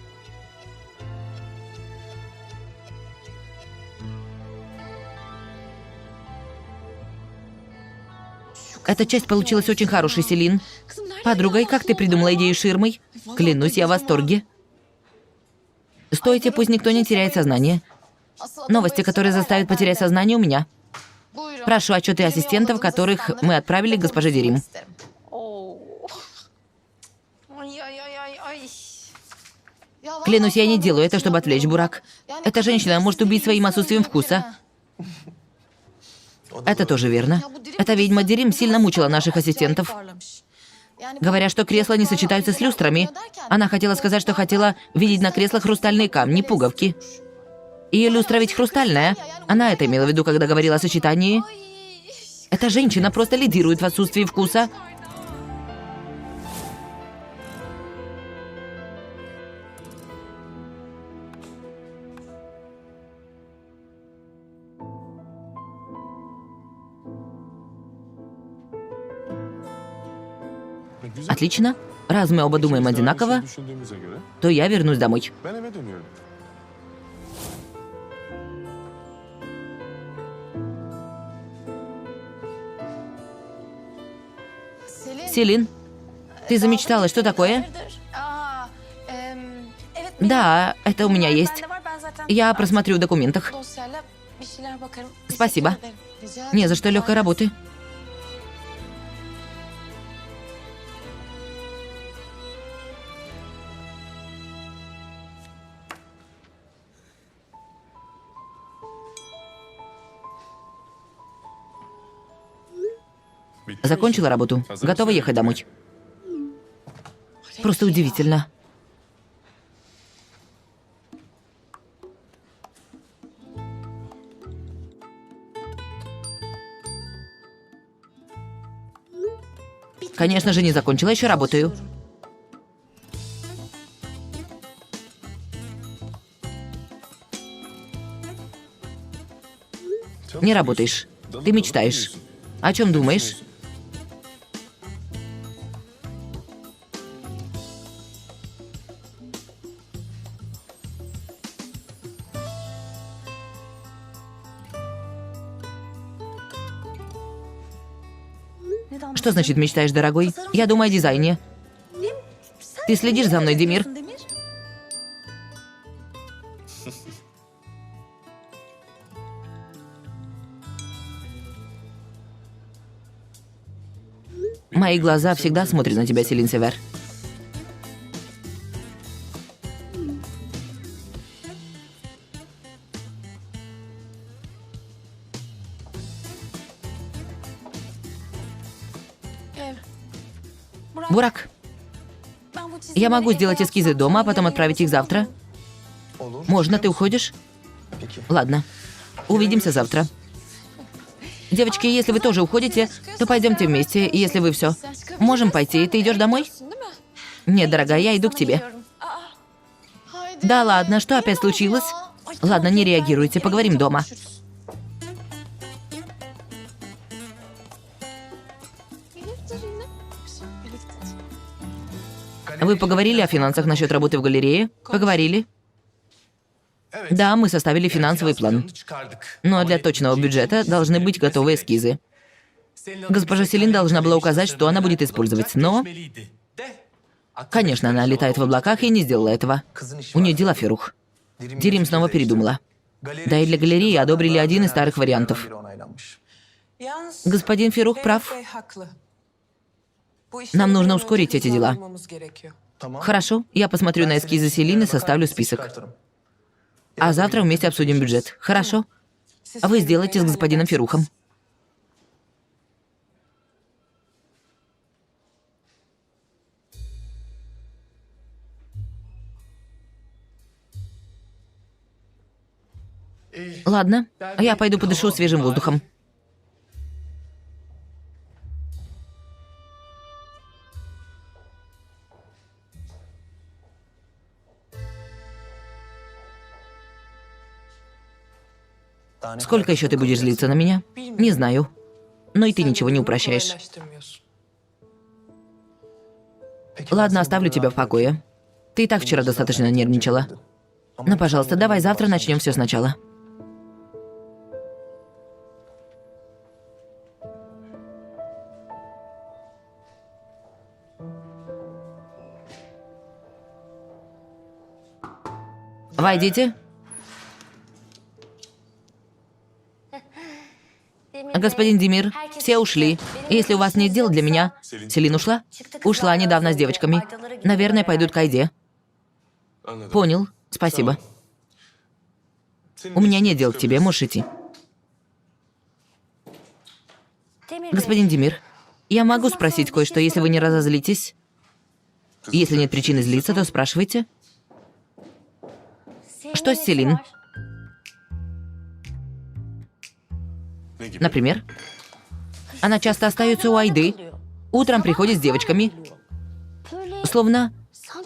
Эта часть получилась очень хорошей, Селин. Подруга, и как ты придумала идею ширмой? Клянусь, я в восторге. Стойте, пусть никто не теряет сознание. Новости, которые заставят потерять сознание, у меня. Прошу отчеты ассистентов, которых мы отправили к госпоже Дерим. Клянусь, я не делаю это, чтобы отвлечь Бурак. Эта женщина может убить своим отсутствием вкуса. Это тоже верно. Эта ведьма Дерим сильно мучила наших ассистентов. Говоря, что кресла не сочетаются с люстрами. Она хотела сказать, что хотела видеть на креслах хрустальные камни, пуговки. Ее люстра ведь хрустальная. Она это имела в виду, когда говорила о сочетании. Эта женщина просто лидирует в отсутствии вкуса. Отлично. Раз мы оба думаем одинаково, то я вернусь домой. Ben eve dönüyorum. Селин, ты замечтала, что такое? Да, это у меня есть. Я просмотрю в документах. Спасибо. Не за что, легкой работы. Закончила работу. Готова ехать домой. Просто удивительно. Конечно же, не закончила, еще работаю. Не работаешь. Ты мечтаешь. О чем думаешь? Что значит мечтаешь, дорогой? Я думаю о дизайне. Ты следишь за мной, Демир? Мои глаза всегда смотрят на тебя, Селин Север. Бурак, я могу сделать эскизы дома, а потом отправить их завтра. Можно, ты уходишь? Ладно. Увидимся завтра. Девочки, если вы тоже уходите, то пойдемте вместе, если вы все. Можем пойти. Ты идешь домой? Нет, дорогая, я иду к тебе. Да ладно, что опять случилось? Ладно, не реагируйте, поговорим дома. Вы поговорили о финансах насчет работы в галерее? Поговорили? Да, мы составили финансовый план. Но для точного бюджета должны быть готовы эскизы. Госпожа Селин должна была указать, что она будет использовать, но... Конечно, она летает в облаках и не сделала этого. У нее дела, Ферух. Дирим снова передумала. Да и для галереи одобрили один из старых вариантов. Господин Ферух прав. Нам нужно ускорить эти дела. Хорошо, я посмотрю на эскизы Селины и составлю список. А завтра вместе обсудим бюджет. Хорошо? А вы сделайте с господином Ферухом. Ладно, я пойду подышу свежим воздухом. Сколько еще ты будешь злиться на меня? Не знаю. Но и ты ничего не упрощаешь. Ладно, оставлю тебя в покое. Ты и так вчера достаточно нервничала. Но, пожалуйста, давай завтра начнем все сначала. Войдите. Господин Демир, все ушли. Если у вас нет дел для меня... Селин ушла? Ушла недавно с девочками. Наверное, пойдут к Айде. Понял. Спасибо. У меня нет дел к тебе, можешь идти. Господин Демир, я могу спросить кое-что, если вы не разозлитесь? Если нет причины злиться, то спрашивайте. Что с Селин? Например? Она часто остается у Айды. Утром приходит с девочками. Словно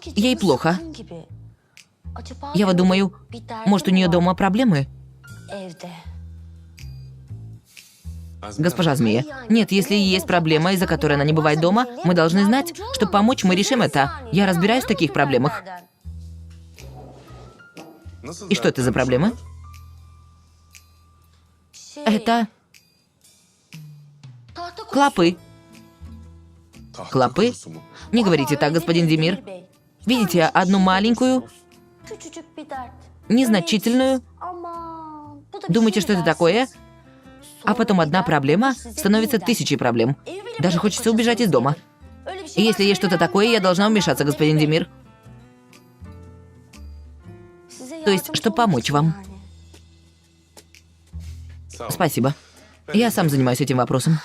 ей плохо. Я вот думаю, может, у нее дома проблемы? Госпожа Змея. Нет, если есть проблема, из-за которой она не бывает дома, мы должны знать, чтобы помочь, мы решим это. Я разбираюсь в таких проблемах. И что это за проблема? Это клопы. Клопы? Не говорите так, господин Демир. Видите одну маленькую, незначительную? Думаете, что это такое? А потом одна проблема становится тысячей проблем. Даже хочется убежать из дома. И если есть что-то такое, я должна вмешаться, господин Демир. То есть, чтобы помочь вам. Спасибо. Я сам занимаюсь этим вопросом.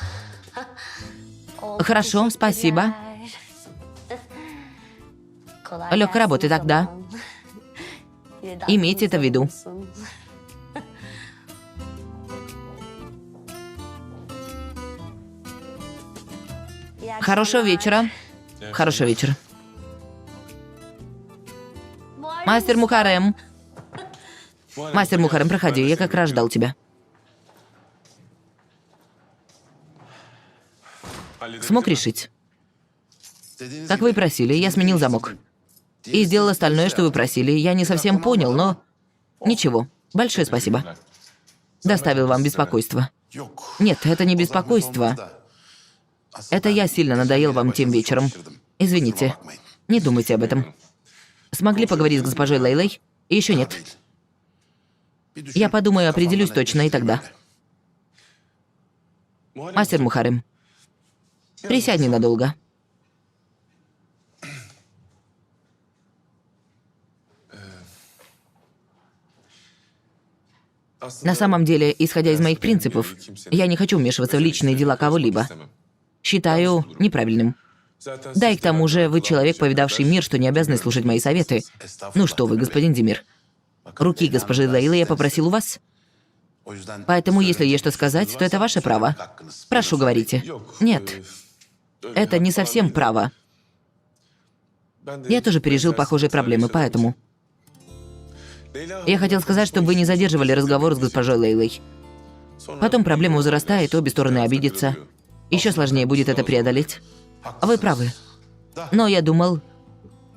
Хорошо, спасибо. Легкой работы тогда. Имейте это в виду. Хорошего вечера. Хорошего вечера. Мастер Мухарем. Мастер Мухарем, проходи, я как раз ждал тебя. Смог решить? Как вы и просили, я сменил замок. И сделал остальное, что вы просили. Я не совсем понял, но... Ничего. Большое спасибо. Доставил вам беспокойство. Нет, это не беспокойство. Это я сильно надоел вам тем вечером. Извините. Не думайте об этом. Смогли поговорить с госпожой Лейлой? Еще нет. Я подумаю, определюсь точно, и тогда. Мастер Мухарем, присядь ненадолго. На самом деле, исходя из моих принципов, я не хочу вмешиваться в личные дела кого-либо. Считаю неправильным. Да и к тому же, вы человек, повидавший мир, что не обязаны слушать мои советы. Ну что вы, господин Демир. Руки госпожи Лейлы я попросил у вас. Поэтому, если есть что сказать, то это ваше право. Прошу, говорите. Нет, это не совсем право. Я тоже пережил похожие проблемы, поэтому... Я хотел сказать, чтобы вы не задерживали разговор с госпожой Лейлой. Потом проблема возрастает, обе стороны обидятся. Еще сложнее будет это преодолеть. Вы правы. Но я думал,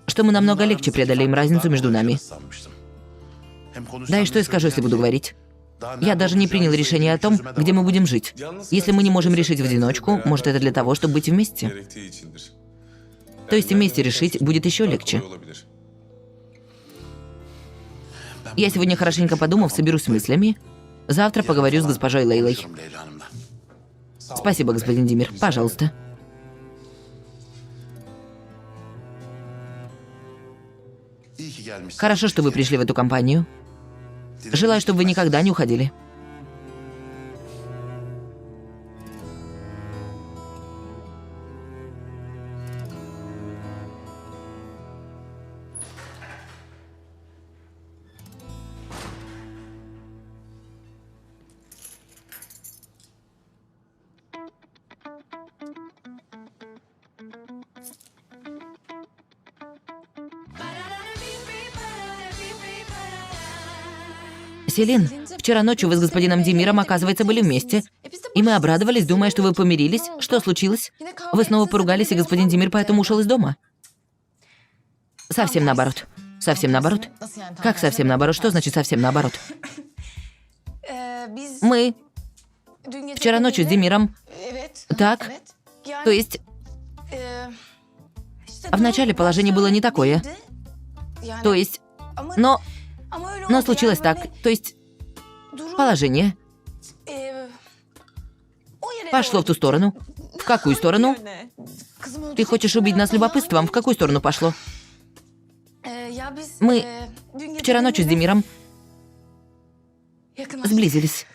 что мы намного легче преодолеем разницу между нами. Да и что я скажу, если буду говорить? Я даже не принял решение о том, где мы будем жить. Если мы не можем решить в одиночку, может, это для того, чтобы быть вместе? То есть вместе решить будет еще легче. Я сегодня, хорошенько подумав, соберусь с мыслями. Завтра поговорю с госпожой Лейлой. Спасибо, господин Демир. Пожалуйста. Хорошо, что вы пришли в эту компанию. Желаю, чтобы вы никогда не уходили. Селин, вчера ночью вы с господином Демиром, оказывается, были вместе. И мы обрадовались, думая, что вы помирились. Что случилось? Вы снова поругались, и господин Демир поэтому ушел из дома? Совсем наоборот. Совсем наоборот? Как совсем наоборот? Что значит совсем наоборот? Мы вчера ночью с Демиром... Так? То есть... А вначале положение было не такое. То есть... Но случилось так. То есть... Положение... Пошло в ту сторону. В какую сторону? Ты хочешь убить нас любопытством? В какую сторону пошло? Мы вчера ночью с Демиром сблизились.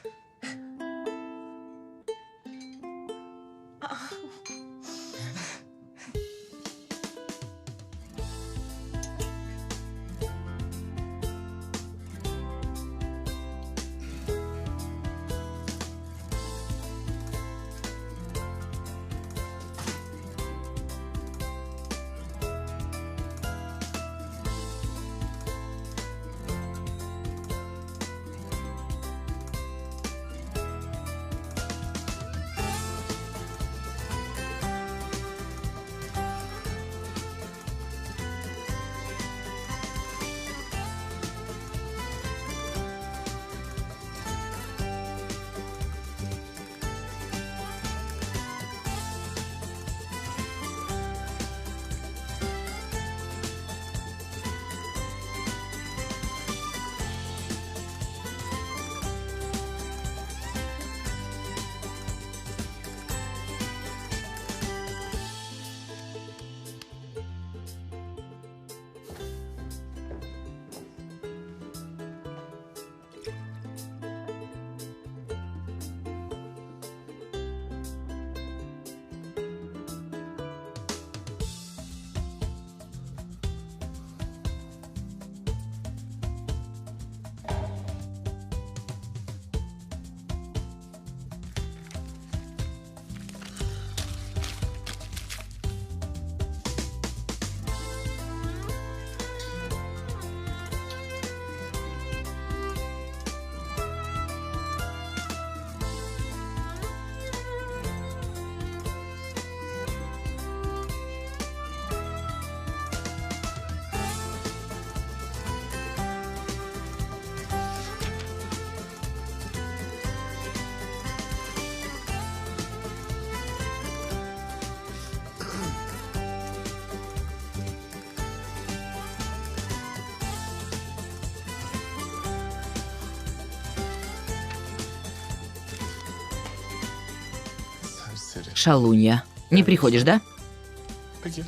Шалунья. Не приходишь, да?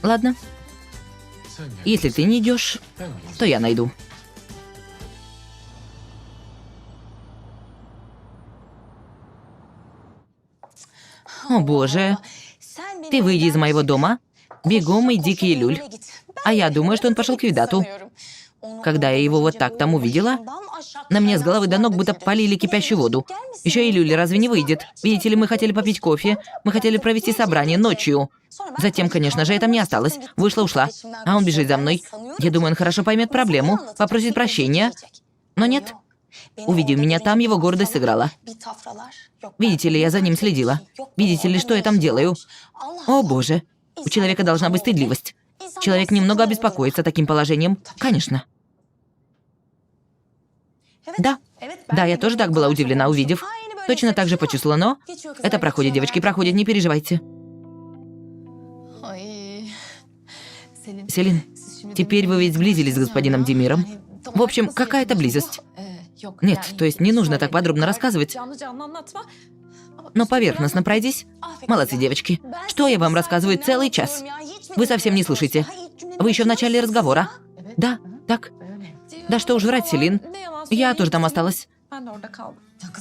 Ладно. Если ты не идешь, то я найду. О боже. Ты выйди из моего дома. Бегом иди к Ейлюль. А я думаю, что он пошел к Видату. Когда я его вот так там увидела, на мне с головы до ног будто полили кипящую воду. Еще и Люли разве не выйдет? Видите ли, мы хотели попить кофе, мы хотели провести собрание ночью. Затем, конечно же, я там не осталась. Вышла-ушла. А он бежит за мной. Я думаю, он хорошо поймет проблему, попросит прощения. Но нет. Увидев меня там, его гордость сыграла. Видите ли, я за ним следила. Видите ли, что я там делаю? О, боже. У человека должна быть стыдливость. Человек немного обеспокоится таким положением. Конечно. Да. Да, я тоже так была удивлена, увидев. Точно так же почувствовала, но... Это проходит, девочки, проходит, не переживайте. Селин, теперь вы ведь сблизились с господином Демиром. В общем, какая-то близость. Нет, то есть не нужно так подробно рассказывать. Но поверхностно пройдись. Молодцы, девочки. Что я вам рассказываю целый час? Вы совсем не слушаете. Вы еще в начале разговора. Да, так. Да что уж врать, Селин. Я тоже там осталась.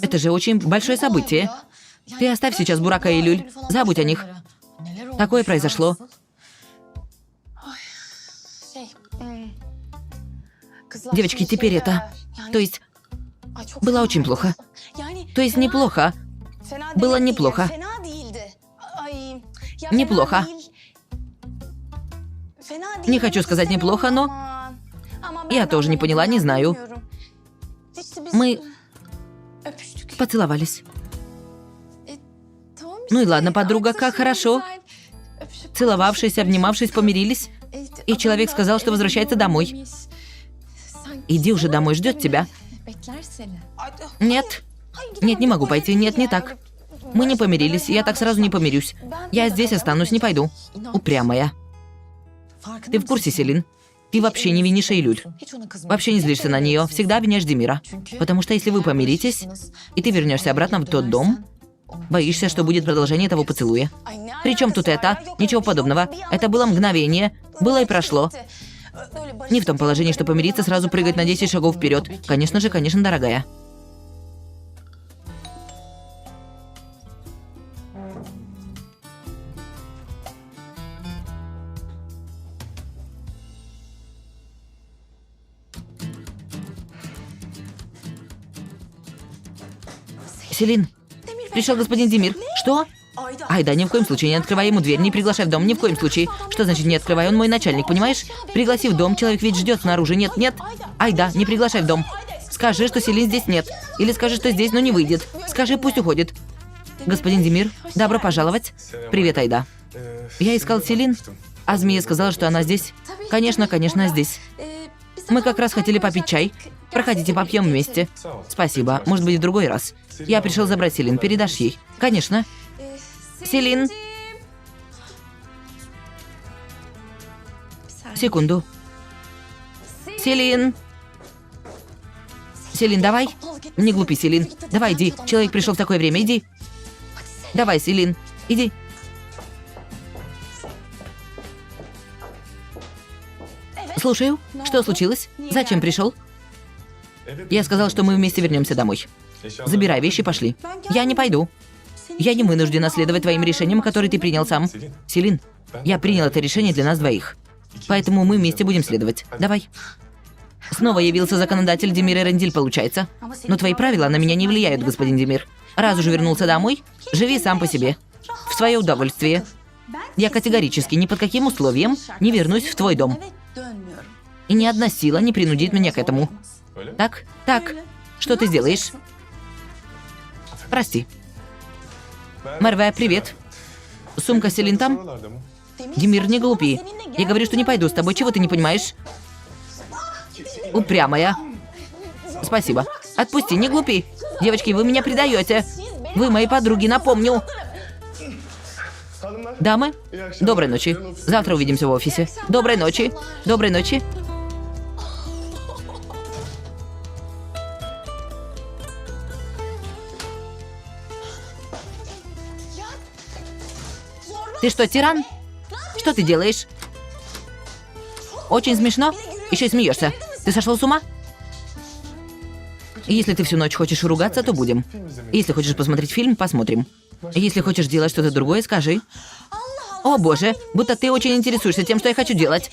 Это же очень большое событие. Ты оставь сейчас Бурака и Люль. Забудь о них. Такое произошло. Девочки, теперь это... То есть... Было очень плохо. То есть неплохо. Было неплохо. Неплохо. Не хочу сказать неплохо, но... Я тоже не поняла, не знаю. Мы поцеловались. Ну и ладно, подруга, как хорошо. Целовавшись, обнимавшись, помирились. И человек сказал, что возвращается домой. Иди уже домой, ждет тебя. Нет. Нет, не могу пойти. Нет, не так. Мы не помирились, я так сразу не помирюсь. Я здесь останусь, не пойду. Упрямая. Ты в курсе, Селин? Ты вообще не винишь Ейлюль. Вообще не злишься на нее, всегда обвиняешь Демира. Потому что если вы помиритесь, и ты вернешься обратно в тот дом, боишься, что будет продолжение этого поцелуя. Причем тут это? Ничего подобного. Это было мгновение. Было и прошло. Не в том положении, что помириться, сразу прыгать на 10 шагов вперед. Конечно же, конечно, дорогая. Селин, пришел господин Демир. Что? Айда, ни в коем случае не открывай ему дверь, не приглашай в дом, ни в коем случае. Что значит не открывай? Он мой начальник, понимаешь? Пригласи в дом, человек ведь ждет снаружи. Нет, нет. Айда, не приглашай в дом. Скажи, что Селин здесь нет. Или скажи, что здесь, но не выйдет. Скажи, пусть уходит. Господин Демир, добро пожаловать. Привет, Айда. Я искал Селин, а Змея сказала, что она здесь. Конечно, конечно, здесь. Мы как раз хотели попить чай. Проходите, попьем вместе. Спасибо, может быть, в другой раз. Я пришел забрать Селин, передашь ей? Конечно. Селин. Секунду. Селин. Селин, давай. Не глупи, Селин. Давай, иди. Человек пришел в такое время, иди. Давай, Селин, иди. Слушаю. Что случилось? Зачем пришел? Я сказал, что мы вместе вернемся домой. Забирай вещи, пошли. Я не пойду. Я не вынуждена следовать твоим решениям, которые ты принял сам. Селин, я принял это решение для нас двоих. Поэтому мы вместе будем следовать. Давай. Снова явился законодатель Демир Эрендиль, получается. Но твои правила на меня не влияют, господин Демир. Раз уже вернулся домой, живи сам по себе. В свое удовольствие. Я категорически ни под каким условием не вернусь в твой дом. И ни одна сила не принудит меня к этому. Так, так. Что ты сделаешь? Прости. Мерве, привет. Сумка Селин там? Демир, не глупи. Я говорю, что не пойду с тобой. Чего ты не понимаешь? Упрямая. Спасибо. Отпусти, не глупи. Девочки, вы меня предаете. Вы мои подруги, напомню. Дамы, доброй ночи. Завтра увидимся в офисе. Доброй ночи. Доброй ночи. Ты что, тиран? Что ты делаешь? Очень смешно. Еще и смеешься. Ты сошел с ума? Если ты всю ночь хочешь ругаться, то будем. Если хочешь посмотреть фильм, посмотрим. Если хочешь делать что-то другое, скажи. О боже, будто ты очень интересуешься тем, что я хочу делать.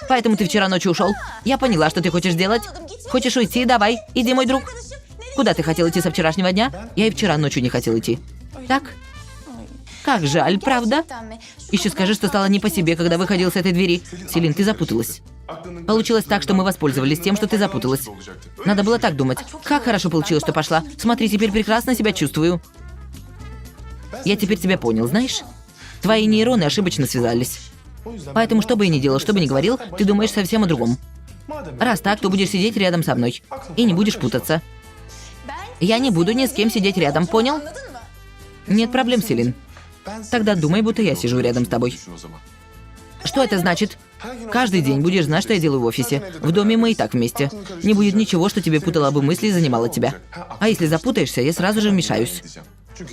Поэтому ты вчера ночью ушел. Я поняла, что ты хочешь делать. Хочешь уйти? Давай, иди, мой друг. Куда ты хотел идти со вчерашнего дня? Я и вчера ночью не хотел идти. Так? Как жаль, правда? Еще скажи, что стало не по себе, когда выходил с этой двери. Селин, ты запуталась. Получилось так, что мы воспользовались тем, что ты запуталась. Надо было так думать. Как хорошо получилось, что пошла. Смотри, теперь прекрасно себя чувствую. Я теперь тебя понял, знаешь? Твои нейроны ошибочно связались. Поэтому, что бы я ни делал, что бы ни говорил, ты думаешь совсем о другом. Раз так, то будешь сидеть рядом со мной. И не будешь путаться. Я не буду ни с кем сидеть рядом, понял? Нет проблем, Селин. Тогда думай, будто я сижу рядом с тобой. Что это значит? Каждый день будешь знать, что я делаю в офисе. В доме мы и так вместе. Не будет ничего, что тебе путало бы мысли и занимало тебя. А если запутаешься, я сразу же вмешаюсь.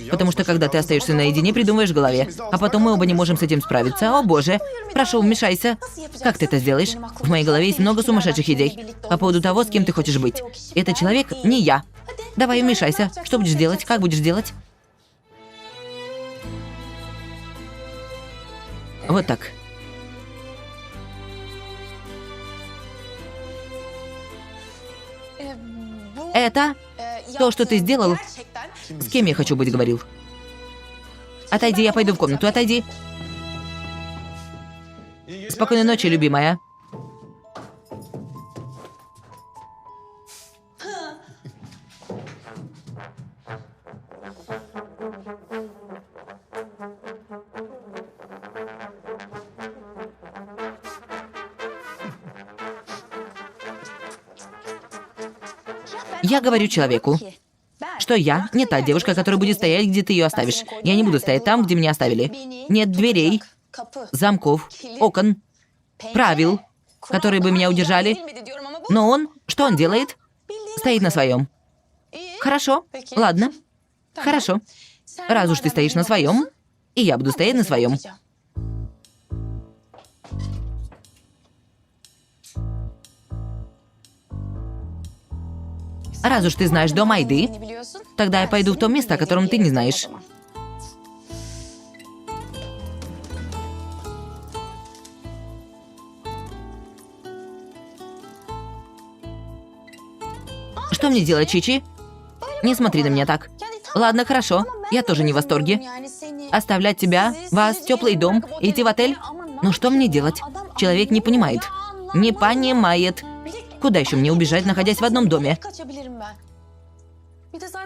Потому что когда ты остаешься наедине, придумываешь в голове. А потом мы оба не можем с этим справиться. О боже. Прошу, вмешайся. Как ты это сделаешь? В моей голове есть много сумасшедших идей. По поводу того, с кем ты хочешь быть. Этот человек не я. Давай вмешайся. Что будешь делать? Как будешь делать? Вот так. Это то, что ты сделал? С кем я хочу быть, говорил? Отойди, я пойду в комнату, отойди. Спокойной ночи, любимая. Я говорю человеку, что я не та девушка, которая будет стоять, где ты ее оставишь. Я не буду стоять там, где меня оставили. Нет дверей, замков, окон, правил, которые бы меня удержали. Но он, что он делает? Стоит на своем. Хорошо, ладно, хорошо. Раз уж ты стоишь на своем, и я буду стоять на своем. Раз уж ты знаешь дом Айды, тогда я пойду в то место, о котором ты не знаешь. Что мне делать, Чичи? Не смотри на меня так. Ладно, хорошо. Я тоже не в восторге. Оставлять тебя, вас, теплый дом, идти в отель? Ну что мне делать? Человек не понимает. Не понимает. Куда еще мне убежать, находясь в одном доме?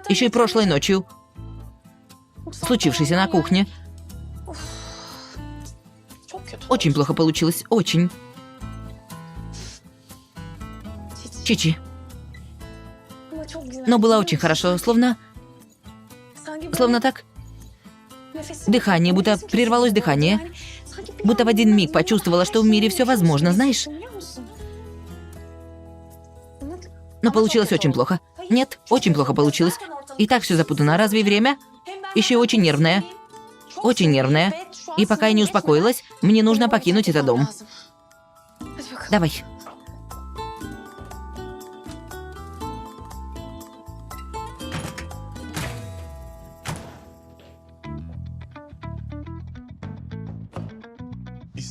Еще и прошлой ночью. Случившейся на кухне. Очень плохо получилось, очень. Чичи. Но было очень хорошо, словно так. Дыхание, будто прервалось дыхание. Будто в один миг почувствовала, что в мире все возможно, знаешь? Но получилось очень плохо. Нет, очень плохо получилось. И так все запутано. Разве время? Еще и очень нервное. Очень нервное. И пока я не успокоилась, мне нужно покинуть этот дом. Давай.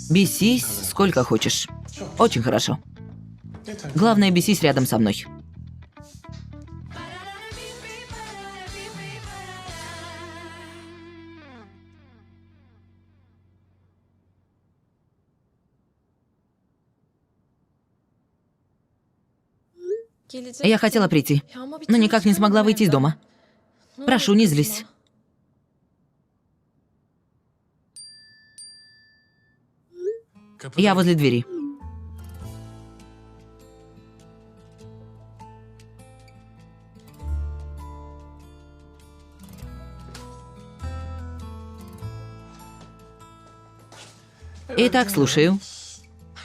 Бесись сколько хочешь. Очень хорошо. Главное, бесись рядом со мной. Я хотела прийти, но никак не смогла выйти из дома. Прошу, не злись. Я возле двери. Итак, слушаю.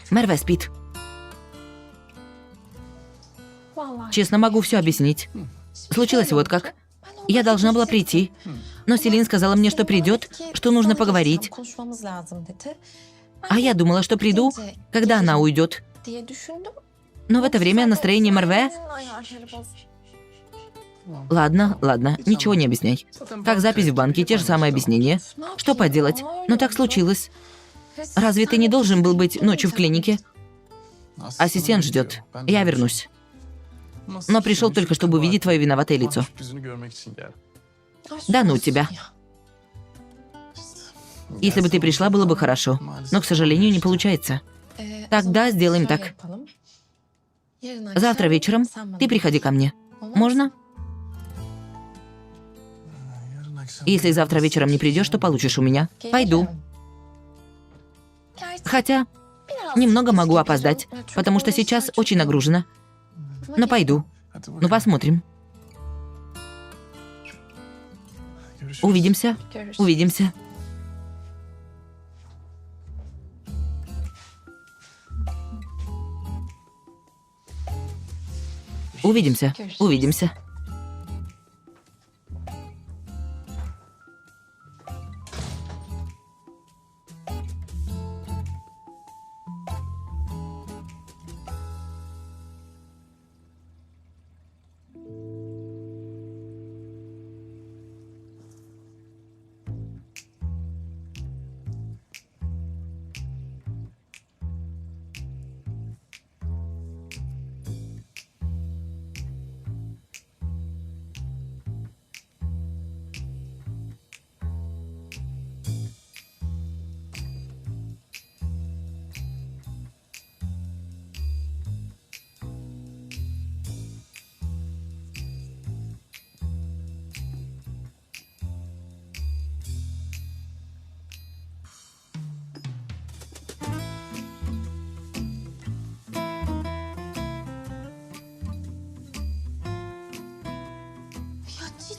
Мерве спит. Честно, могу все объяснить. Случилось вот как. Я должна была прийти. Но Селин сказала мне, что придет, что нужно поговорить. А я думала, что приду, когда она уйдет. Но в это время настроение Мерве... Ладно, ничего не объясняй. Как запись в банке, те же самые объяснения. Что поделать? Но так случилось. Разве ты не должен был быть ночью в клинике? Ассистент ждет. Я вернусь. Но пришел только, чтобы увидеть твое виноватое лицо. Да ну тебя. Если бы ты пришла, было бы хорошо. Но, к сожалению, не получается. Тогда сделаем так. Завтра вечером ты приходи ко мне. Можно? Если завтра вечером не придешь, то получишь у меня. Пойду. Хотя немного могу опоздать, потому что сейчас очень нагружена. Но пойду. Ну, посмотрим. Увидимся. Увидимся. Увидимся. Увидимся.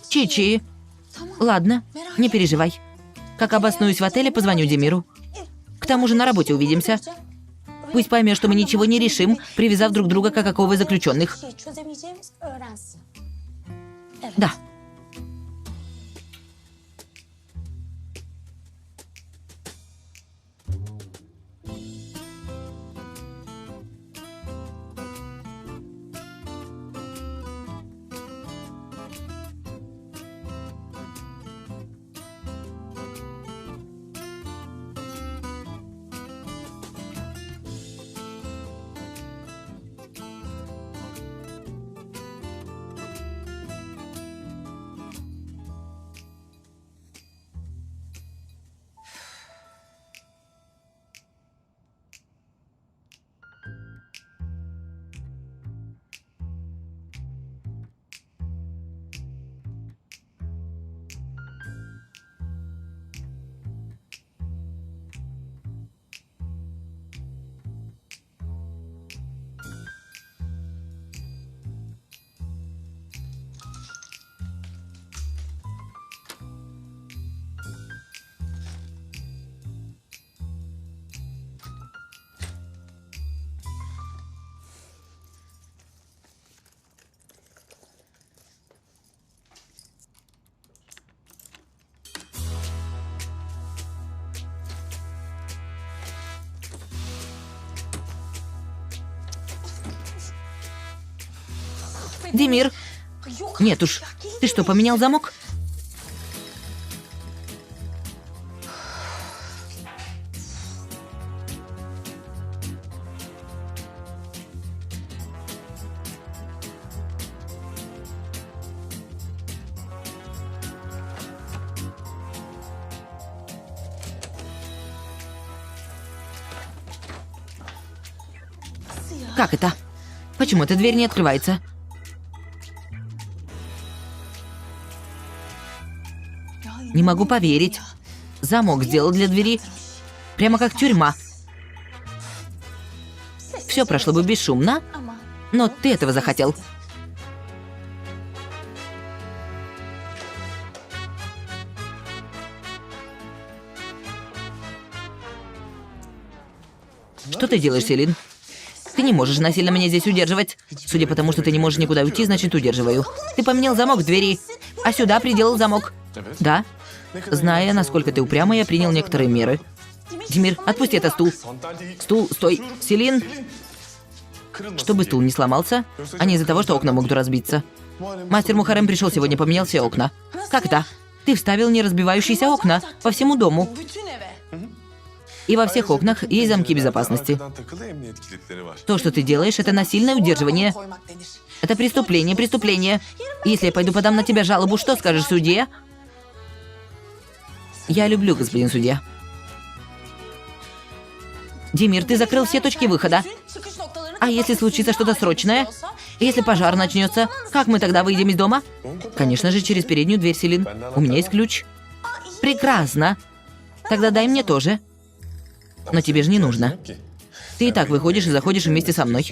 Чичи. Ладно, не переживай. Как обоснуюсь в отеле, позвоню Демиру. К тому же на работе увидимся. Пусть поймет, что мы ничего не решим, привязав друг друга как оковы заключенных. Да. Демир. Нет уж. Ты что, поменял замок? Как это? Почему эта дверь не открывается? Не могу поверить. Замок сделал для двери прямо как тюрьма. Все прошло бы бесшумно, но ты этого захотел. Что ты делаешь, Селин? Ты не можешь насильно меня здесь удерживать. Судя по тому, что ты не можешь никуда уйти, значит, удерживаю. Ты поменял замок в двери, а сюда приделал замок. Да. Зная, насколько ты упряма, я принял некоторые меры. Димир, отпусти этот стул. Стул, стой. Селин. Чтобы стул не сломался, а не из-за того, что окна могут разбиться. Мастер Мухарем пришел сегодня, поменял все окна. Как это? Ты вставил неразбивающиеся окна по всему дому. И во всех окнах есть замки безопасности. То, что ты делаешь, это насильное удерживание. Это преступление, преступление. Если я пойду подам на тебя жалобу, что скажешь судье? Я люблю, господин судья. Димир, ты закрыл все точки выхода. А если случится что-то срочное? Если пожар начнется, как мы тогда выйдем из дома? Конечно же, через переднюю дверь, Селин. У меня есть ключ. Прекрасно. Тогда дай мне тоже. Но тебе же не нужно. Ты и так выходишь и заходишь вместе со мной.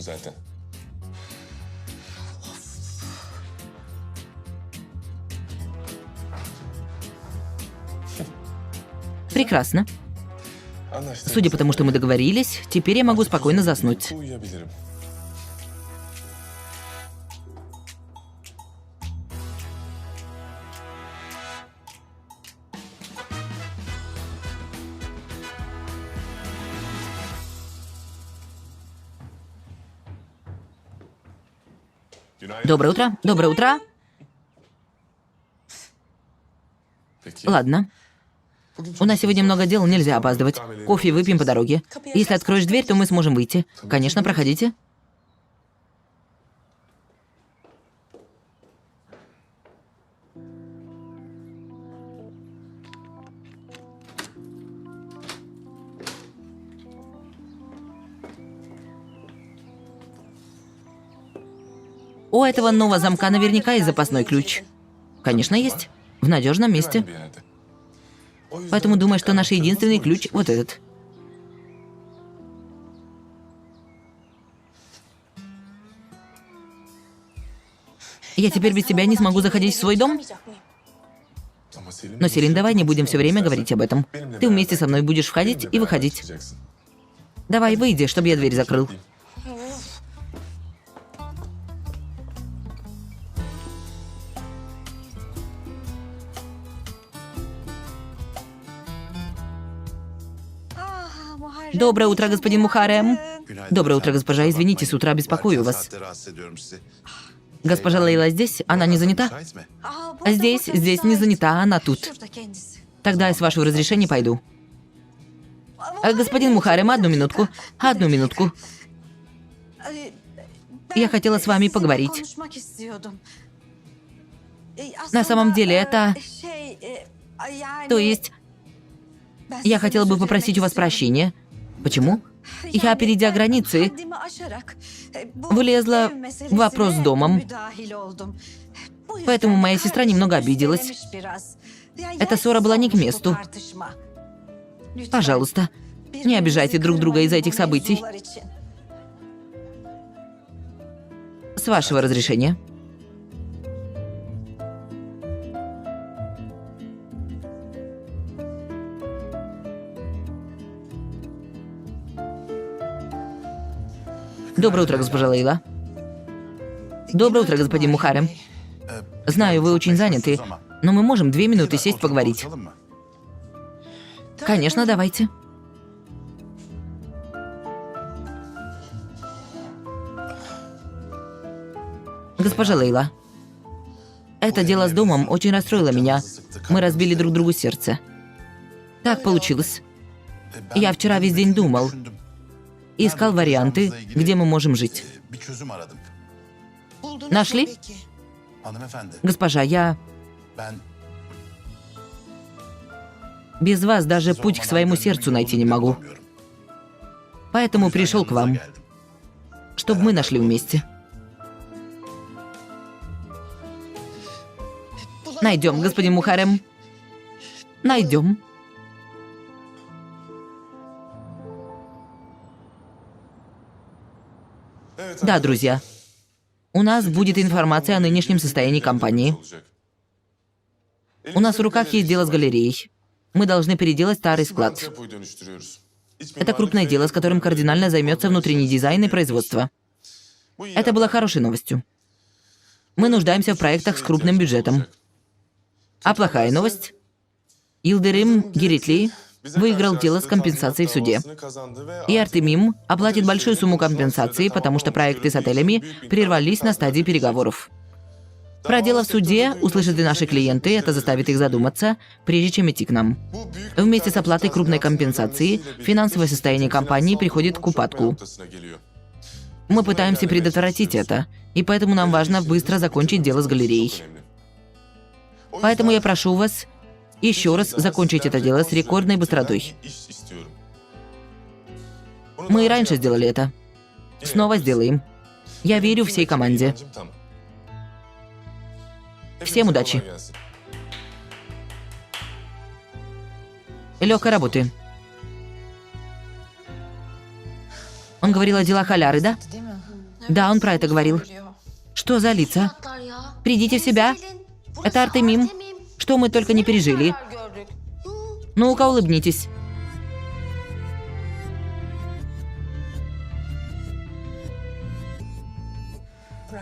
Прекрасно. Судя по тому, что мы договорились, теперь я могу спокойно заснуть. Доброе утро. Доброе утро. Ладно. У нас сегодня много дел, нельзя опаздывать. Кофе выпьем по дороге. Если откроешь дверь, то мы сможем выйти. Конечно, проходите. У этого нового замка наверняка есть запасной ключ. Конечно, есть. В надежном месте. Поэтому думаю, что наш единственный ключ вот этот. Я теперь без тебя не смогу заходить в свой дом? Но, Селин, давай не будем все время говорить об этом. Ты вместе со мной будешь входить и выходить. Давай, выйди, чтобы я дверь закрыл. Доброе утро, господин Мухарем. Доброе утро, госпожа. Извините, с утра беспокою вас. Госпожа Лейла здесь? Она не занята? Здесь не занята, она тут. Тогда я с вашего разрешения пойду. Господин Мухарем, одну минутку. Одну минутку. Я хотела с вами поговорить. На самом деле это... То есть... Я хотела бы попросить у вас прощения. Почему? Я, перейдя границы, влезла в вопрос с домом. Поэтому моя сестра немного обиделась. Эта ссора была не к месту. Пожалуйста, не обижайте друг друга из-за этих событий. С вашего разрешения. Доброе утро, госпожа Лейла. Доброе утро, господин Мухарем. Знаю, вы очень заняты, но мы можем 2 минуты сесть поговорить. Конечно, давайте. Госпожа Лейла, это дело с домом очень расстроило меня. Мы разбили друг другу сердце. Так получилось. Я вчера весь день думал. Искал варианты, где мы можем жить. Нашли? Госпожа, я... Без вас даже путь к своему сердцу найти не могу. Поэтому пришел к вам, чтобы мы нашли вместе. Найдем, господин Мухарем. Найдем. Да, друзья. У нас будет информация о нынешнем состоянии компании. У нас в руках есть дело с галереей. Мы должны переделать старый склад. Это крупное дело, с которым кардинально займется внутренний дизайн и производство. Это было хорошей новостью. Мы нуждаемся в проектах с крупным бюджетом. А плохая новость? Илдерим Гиритли выиграл дело с компенсацией в суде. И Артемим оплатит большую сумму компенсации, потому что проекты с отелями прервались на стадии переговоров. Про дело в суде услышат и наши клиенты, это заставит их задуматься, прежде чем идти к нам. Вместе с оплатой крупной компенсации финансовое состояние компании приходит к упадку. Мы пытаемся предотвратить это, и поэтому нам важно быстро закончить дело с галереей. Поэтому я прошу вас еще раз закончить это дело с рекордной быстротой. Мы и раньше сделали это. Снова сделаем. Я верю всей команде. Всем удачи. Легкой работы. Он говорил о делах Аляры, да? Да, он про это говорил. Что за лица? Придите в себя. Это Артемим. Что мы только не пережили. Ну-ка, улыбнитесь.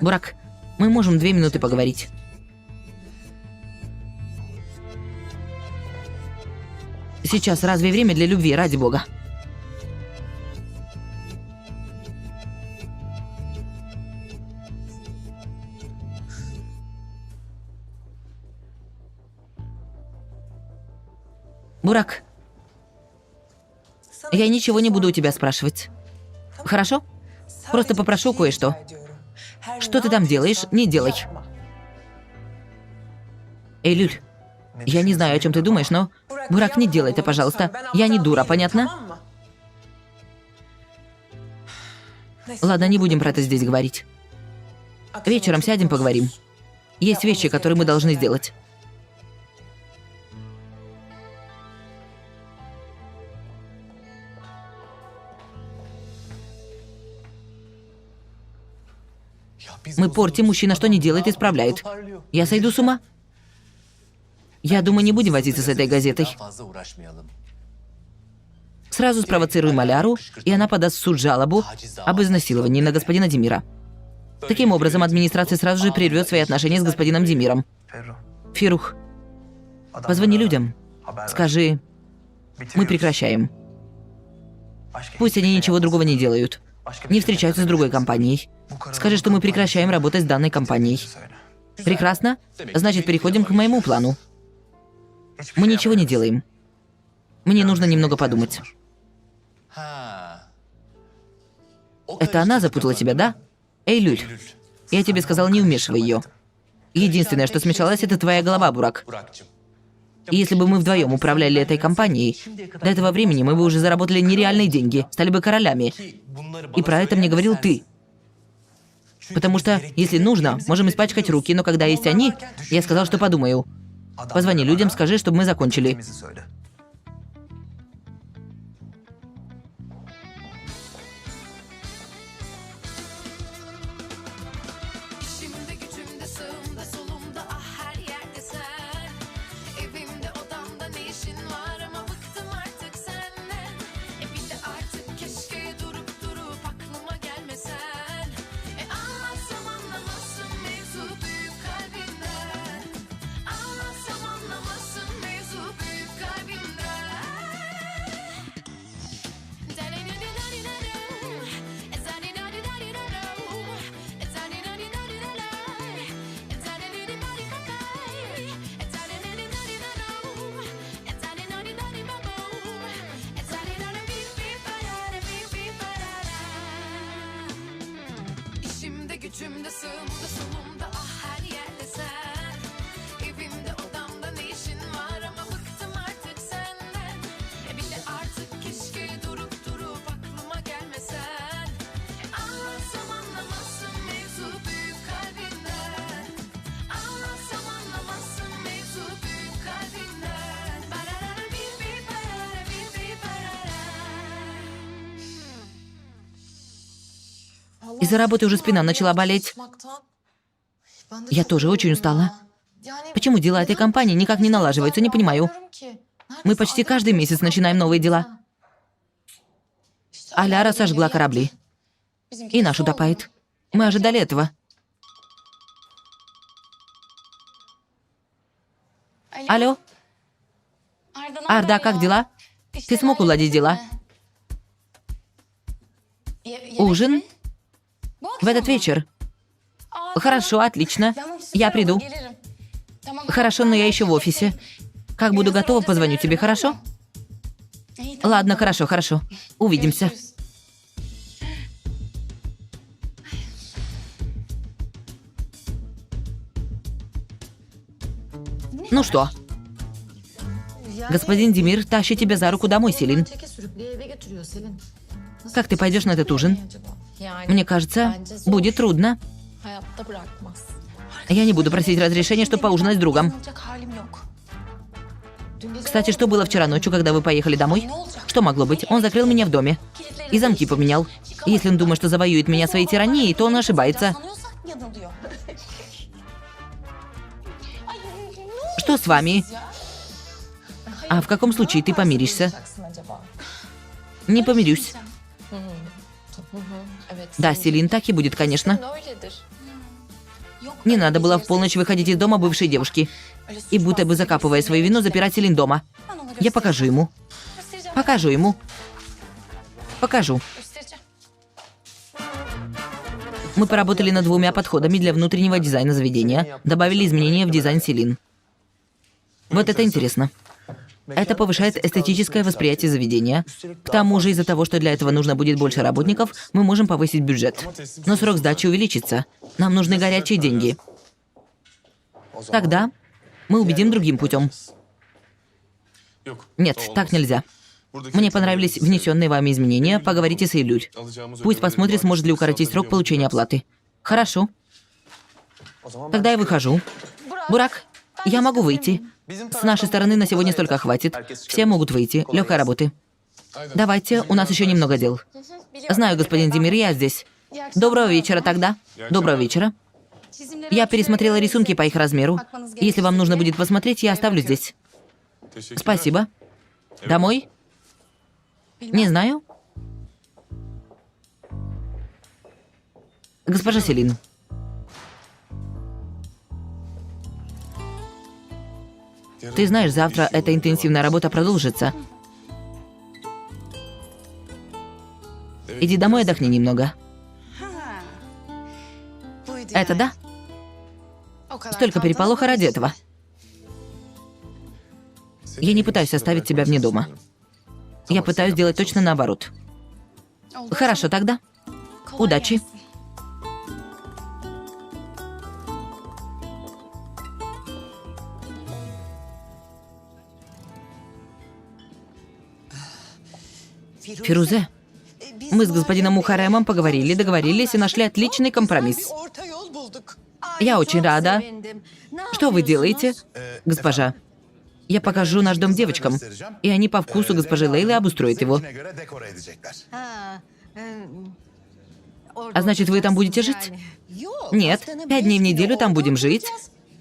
Бурак, мы можем 2 минуты поговорить. Сейчас разве время для любви, ради бога? Бурак, я ничего не буду у тебя спрашивать. Хорошо? Просто попрошу кое-что. Что ты там делаешь, не делай. Эй, Люль, я не знаю, о чем ты думаешь, но... Бурак, не делай это, пожалуйста. Я не дура, понятно? Ладно, не будем про это здесь говорить. Вечером сядем, поговорим. Есть вещи, которые мы должны сделать. Мы портим, мужчина что не делает, исправляет. Я сойду с ума? Я думаю, не будем возиться с этой газетой. Сразу спровоцируем Аляру, и она подаст в суд жалобу об изнасиловании на господина Демира. Таким образом, администрация сразу же прервет свои отношения с господином Демиром. Фирух, позвони людям. Скажи, мы прекращаем. Пусть они ничего другого не делают. Не встречаются с другой компанией. Скажи, что мы прекращаем работать с данной компанией. Прекрасно. Значит, переходим к моему плану. Мы ничего не делаем. Мне нужно немного подумать. Это она запутала тебя, да? Эй, Люль, я тебе сказал, не вмешивай ее. Единственное, что смешалось, это твоя голова, Бурак. И если бы мы вдвоем управляли этой компанией, до этого времени мы бы уже заработали нереальные деньги, стали бы королями. И про это мне говорил ты. Потому что, если нужно, можем испачкать руки, но когда есть они, я сказал, что подумаю. Позвони людям, скажи, чтобы мы закончили. İşimde gücümde sağımda solumda ah her yerde sen. Evimde odamda ne işin var ama bıktım artık senden. Bir de artık keşke durup aklıma gelmesen. Anlatsam anlamazsın mevzu büyük kalbinden. Anlatsam anlamazsın mevzu büyük kalbinden. İşimde gücümde sağımda solumda ah her yerde sen. Evimde odamda ne işin var ama bıktım artık senden. Bir de artık keşke durup aklıma gelmesen. Anlatsam anlamazsın mevzu büyük kalbinden. Anlatsam anlamazsın mevzu büyük kalbinden. Barara bir barara bir barara. Из-за работы уже спина начала болеть. Я тоже очень устала. Почему дела этой компании никак не налаживаются, не понимаю. Мы почти каждый месяц начинаем новые дела. А Ляра сожгла корабли. И наш утопает. Мы ожидали этого. Алло, Арда, как дела? Ты смог уладить дела? Ужин? В этот вечер? Хорошо, отлично. Я приду. Хорошо, но я еще в офисе. Как буду готова, позвоню тебе, хорошо? Ладно, хорошо, хорошо. Увидимся. Ну что? Господин Демир тащит тебя за руку домой, Селин. Как ты пойдешь на этот ужин? Мне кажется, будет трудно. Я не буду просить разрешения, чтобы поужинать с другом. Кстати, что было вчера ночью, когда вы поехали домой? Что могло быть? Он закрыл меня в доме. И замки поменял. Если он думает, что завоюет меня своей тиранией, то он ошибается. Что с вами? А в каком случае ты помиришься? Не помирюсь. Да, Селин, так и будет, конечно. Не надо было в полночь выходить из дома бывшей девушки. И будто бы закапывая свою вину, запирать Селин дома. Я покажу ему. Покажу ему. Покажу. Мы поработали над 2 подходами для внутреннего дизайна заведения. Добавили изменения в дизайн Селин. Вот это интересно. Это повышает эстетическое восприятие заведения. К тому же, из-за того, что для этого нужно будет больше работников, мы можем повысить бюджет. Но срок сдачи увеличится. Нам нужны горячие деньги. Тогда мы убедим другим путем. Нет, так нельзя. Мне понравились внесенные вами изменения. Поговорите с Илюль. Пусть посмотрит, сможет ли укоротить срок получения оплаты. Хорошо. Тогда я выхожу. Бурак, я могу выйти. С нашей стороны на сегодня столько хватит. Все могут выйти. Легкой работы. Давайте, у нас еще немного дел. Знаю, господин Демир, я здесь. Доброго вечера тогда. Доброго вечера. Я пересмотрела рисунки по их размеру. Если вам нужно будет посмотреть, я оставлю здесь. Спасибо. Домой? Не знаю. Госпожа Селин. Ты знаешь, завтра эта интенсивная работа продолжится. Иди домой, отдохни немного. Это да? Столько переполоха ради этого. Я не пытаюсь оставить тебя вне дома. Я пытаюсь сделать точно наоборот. Хорошо тогда. Удачи. Фирузе, мы с господином Мухаремом поговорили, договорились и нашли отличный компромисс. Я очень рада. Что вы делаете, госпожа? Я покажу наш дом девочкам, и они по вкусу госпожи Лейлы обустроят его. А значит, вы там будете жить? Нет, 5 дней в неделю там будем жить,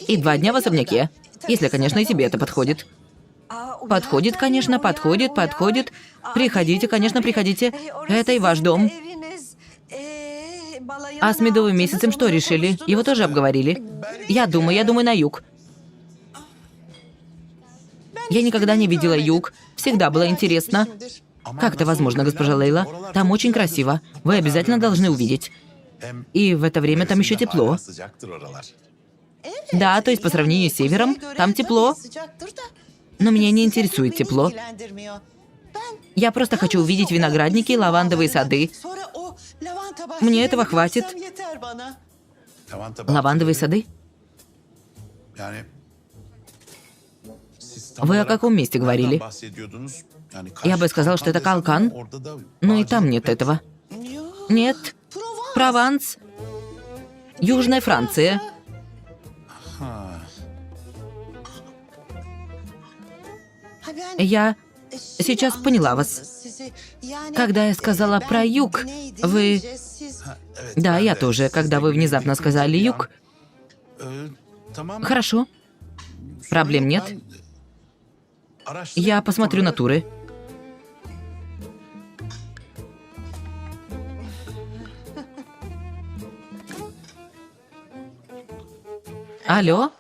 и 2 дня в особняке. Если, конечно, и тебе это подходит. Подходит, конечно, подходит. Приходите, конечно, приходите. Это и ваш дом. А с медовым месяцем что решили? Его тоже обговорили? Я думаю на юг. Я никогда не видела юг. Всегда было интересно. Как это возможно, госпожа Лейла? Там очень красиво. Вы обязательно должны увидеть. И в это время там еще тепло. Да, то есть по сравнению с севером, там тепло. Но меня не интересует тепло. Я просто хочу увидеть виноградники и лавандовые сады. Мне этого хватит. Лавандовые сады? Вы о каком месте говорили? Я бы сказал, что это Калкан. Но и там нет этого. Нет. Прованс. Южная Франция. Я сейчас поняла вас. Когда я сказала про юг, вы... Да, я тоже, когда вы внезапно сказали юг. Хорошо. Проблем нет. Я посмотрю на туры. Алло?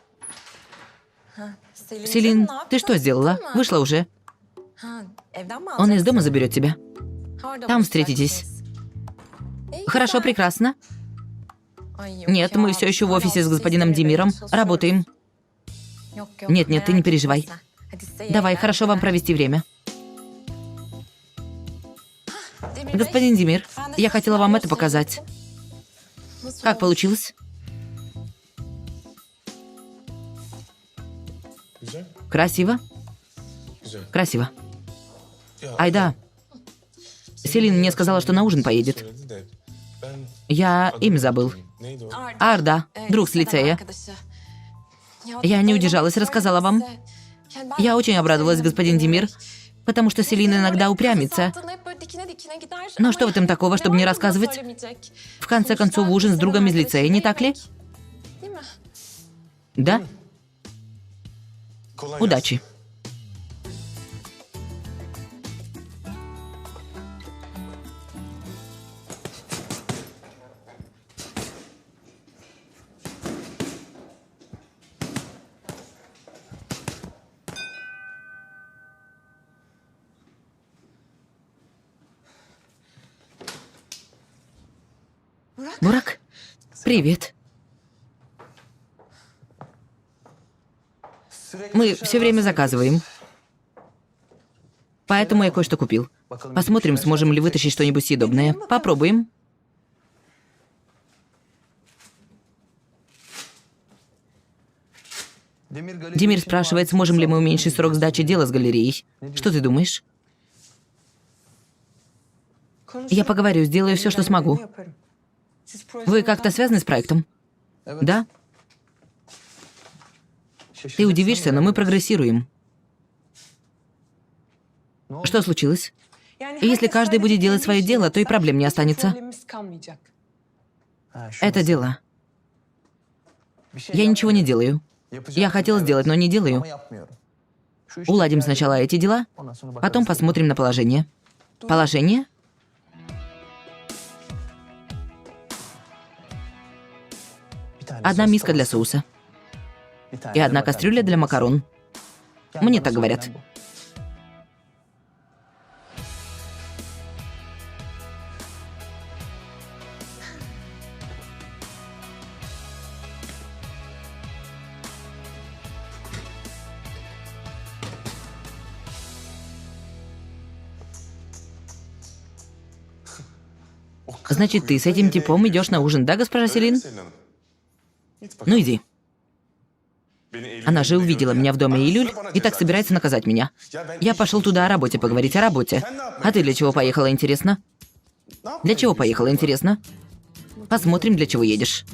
Селин, ты что сделала? Вышла уже. Он из дома заберет тебя. Там встретитесь. Хорошо, прекрасно. Нет, мы все еще в офисе с господином Демиром. Работаем. Нет, ты не переживай. Давай, хорошо вам провести время. Господин Демир, я хотела вам это показать. Как получилось? Красиво? Красиво. Айда. Селин мне сказала, что на ужин поедет. Я имя забыл. Арда, друг с лицея. Я не удержалась, рассказала вам. Я очень обрадовалась, господин Демир, потому что Селин иногда упрямится. Но что в этом такого, чтобы не рассказывать? В конце концов, ужин с другом из лицея, не так ли? Да? Удачи. Бурак, привет. Мы все время заказываем. Поэтому я кое-что купил. Посмотрим, сможем ли вытащить что-нибудь съедобное. Попробуем. Демир спрашивает, сможем ли мы уменьшить срок сдачи дела с галереей. Что ты думаешь? Я поговорю, сделаю все, что смогу. Вы как-то связаны с проектом? Да? Ты удивишься, но мы прогрессируем. Что случилось? Если каждый будет делать свое дело, то и проблем не останется. Это дело. Я ничего не делаю. Я хотел сделать, но не делаю. Уладим сначала эти дела, потом посмотрим на положение. Положение? Одна миска для соуса. И одна кастрюля для макарон. Мне так говорят. Значит, ты с этим типом идешь на ужин, да, госпожа Селин? Ну иди. Она же увидела меня в доме Илюль и так собирается наказать меня. Я пошел туда о работе поговорить, о работе. А ты для чего поехала, интересно? Для чего поехала, интересно? Посмотрим, для чего едешь.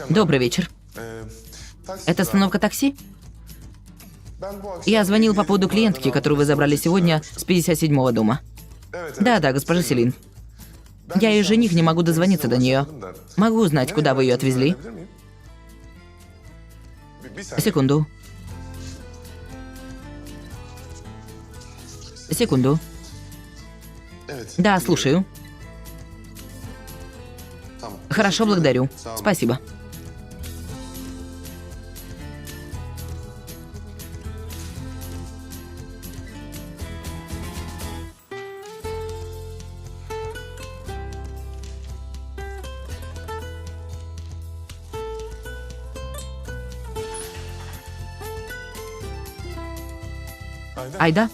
Добрый вечер. Это остановка такси? Я звонил по поводу клиентки, которую вы забрали сегодня с 57-го дома. Да, госпожа Селин. Я и жених не могу дозвониться до нее. Могу узнать, куда вы ее отвезли? Секунду. Секунду. Да, слушаю. Хорошо, благодарю. Спасибо. Айда?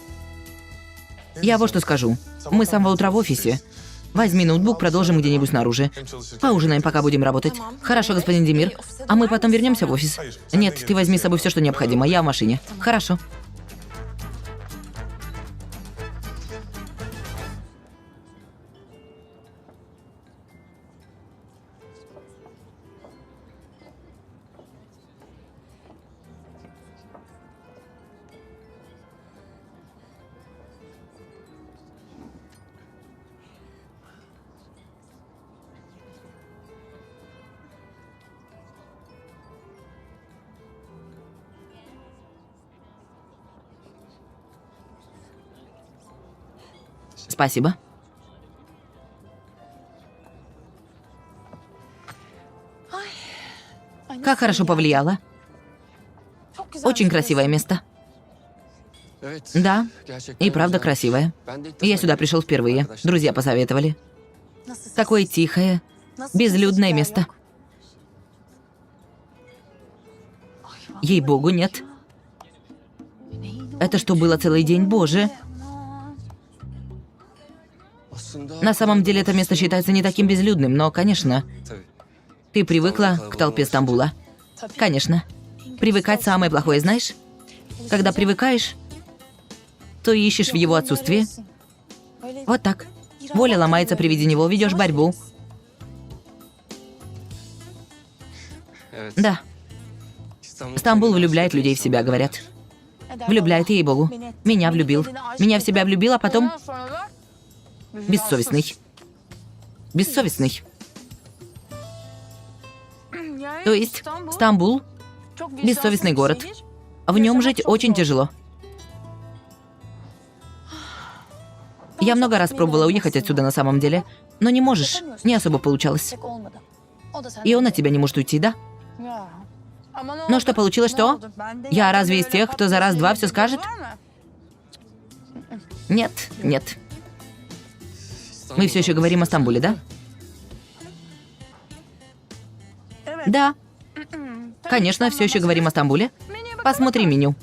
Я вот что скажу. Мы с самого утра в офисе. Возьми ноутбук, продолжим где-нибудь снаружи. Поужинаем, пока будем работать. Хорошо, господин Демир. А мы потом вернемся в офис? Нет, ты возьми с собой все, что необходимо. Я в машине. Хорошо. Спасибо. Как хорошо повлияло. Очень красивое место. Да, и правда красивое. Я сюда пришел впервые. Друзья посоветовали. Такое тихое, безлюдное место. Ей-богу, нет. Это что, было целый день, боже? На самом деле это место считается не таким безлюдным, но, конечно, ты привыкла к толпе Стамбула. Конечно. Привыкать самое плохое, знаешь? Когда привыкаешь, то ищешь в его отсутствии. Вот так. Воля ломается при виде него, ведешь борьбу. Да. Стамбул влюбляет людей в себя, говорят. Влюбляет, ей-богу. Меня влюбил. Меня в себя влюбил, а потом... Бессовестный. Бессовестный. То есть Стамбул — бессовестный город. В нем жить очень тяжело. Я много раз пробовала уехать отсюда на самом деле, но не можешь, не особо получалось. И он от тебя не может уйти, да? Но что получилось, что? Я разве из тех, кто за раз-два все скажет? Нет, нет. Мы все еще говорим о Стамбуле, да? Да. Конечно, все еще говорим о Стамбуле. Посмотрим меню.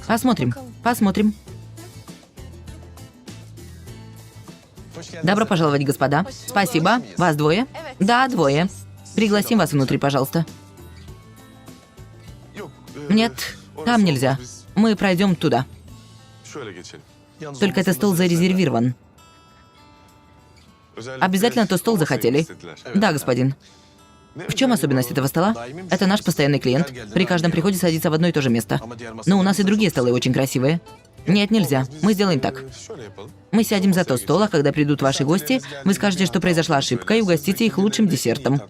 Посмотрим, посмотрим. Добро пожаловать, господа. Спасибо. Вас двое? Да, двое. Пригласим вас внутрь, пожалуйста. Нет, там нельзя. Мы пройдем туда. Только этот стол зарезервирован. Обязательно тот стол захотели? Да, господин. В чем особенность этого стола? Это наш постоянный клиент. При каждом приходе садится в одно и то же место. Но у нас и другие столы очень красивые. Нет, нельзя. Мы сделаем так. Мы сядем за тот стол, а когда придут ваши гости, вы скажете, что произошла ошибка, и угостите их лучшим десертом.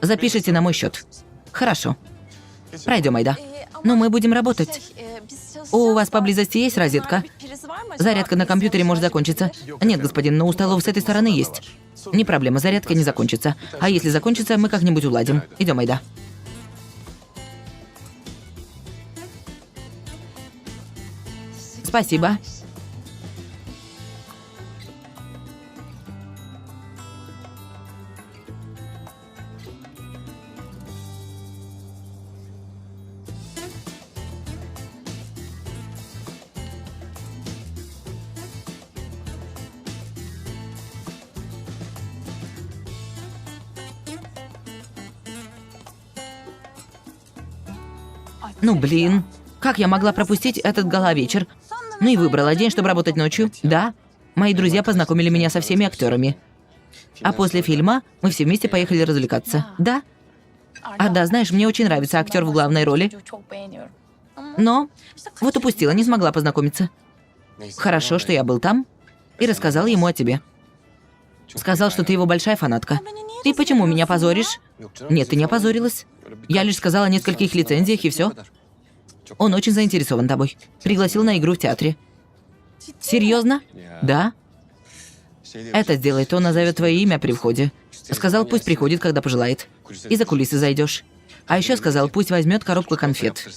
Запишите на мой счет. Хорошо. Пройдем, Айда. Но мы будем работать. У вас поблизости есть розетка? Зарядка на компьютере может закончиться. Нет, господин, но у столов с этой стороны есть. Не проблема, зарядка не закончится. А если закончится, мы как-нибудь уладим. Идем, Айда. Спасибо. Ну, блин. Как я могла пропустить этот гала-вечер? Ну и выбрала день, чтобы работать ночью. Да. Мои друзья познакомили меня со всеми актерами. А после фильма мы все вместе поехали развлекаться. Да. А да, знаешь, мне очень нравится актер в главной роли. Но вот упустила, не смогла познакомиться. Хорошо, что я был там и рассказал ему о тебе. Сказал, что ты его большая фанатка. Ты почему меня позоришь? Нет, ты не опозорилась. Я лишь сказала о нескольких лицензиях и все. Он очень заинтересован тобой. Пригласил на игру в театре. Серьезно? Да. Это сделает, он назовет твое имя при входе. Сказал, пусть приходит, когда пожелает. И за кулисы зайдешь. А еще сказал, пусть возьмет коробку конфет.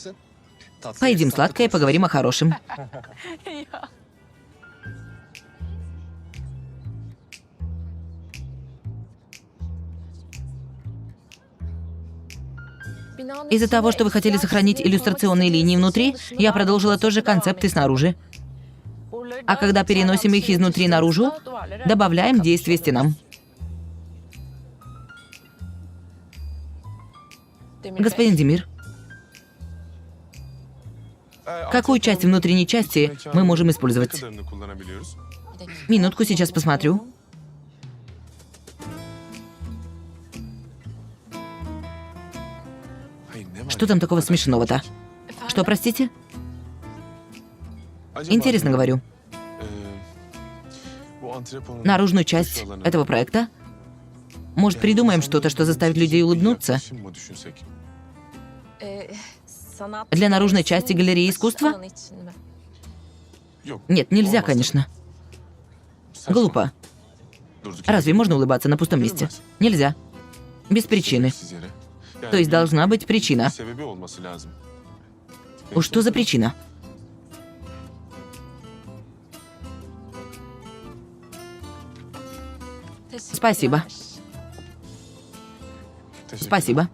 Поедим сладкое и поговорим о хорошем. Из-за того, что вы хотели сохранить иллюстрационные линии внутри, я продолжила тот же концепт и снаружи. А когда переносим их изнутри наружу, добавляем действие стенам. Господин Демир, какую часть внутренней части мы можем использовать? Минутку, сейчас посмотрю. Что там такого смешного-то? Что, простите? Интересно говорю. Наружную часть этого проекта? Может, придумаем что-то, что заставит людей улыбнуться? Для наружной части галереи искусства? Нет, нельзя, конечно. Глупо. Разве можно улыбаться на пустом месте? Нельзя. Без причины. То есть должна быть причина. Что за причина? Спасибо. Спасибо.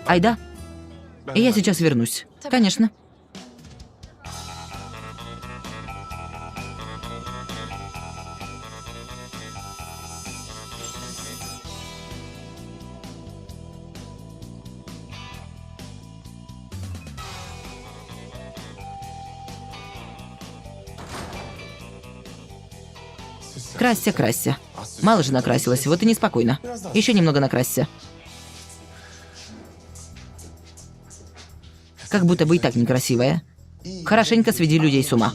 Айда, я сейчас вернусь. Конечно. Красься, красься. Мало же накрасилась, вот и неспокойно. Еще немного накрасься. Как будто бы и так некрасивая. Хорошенько сведи людей с ума.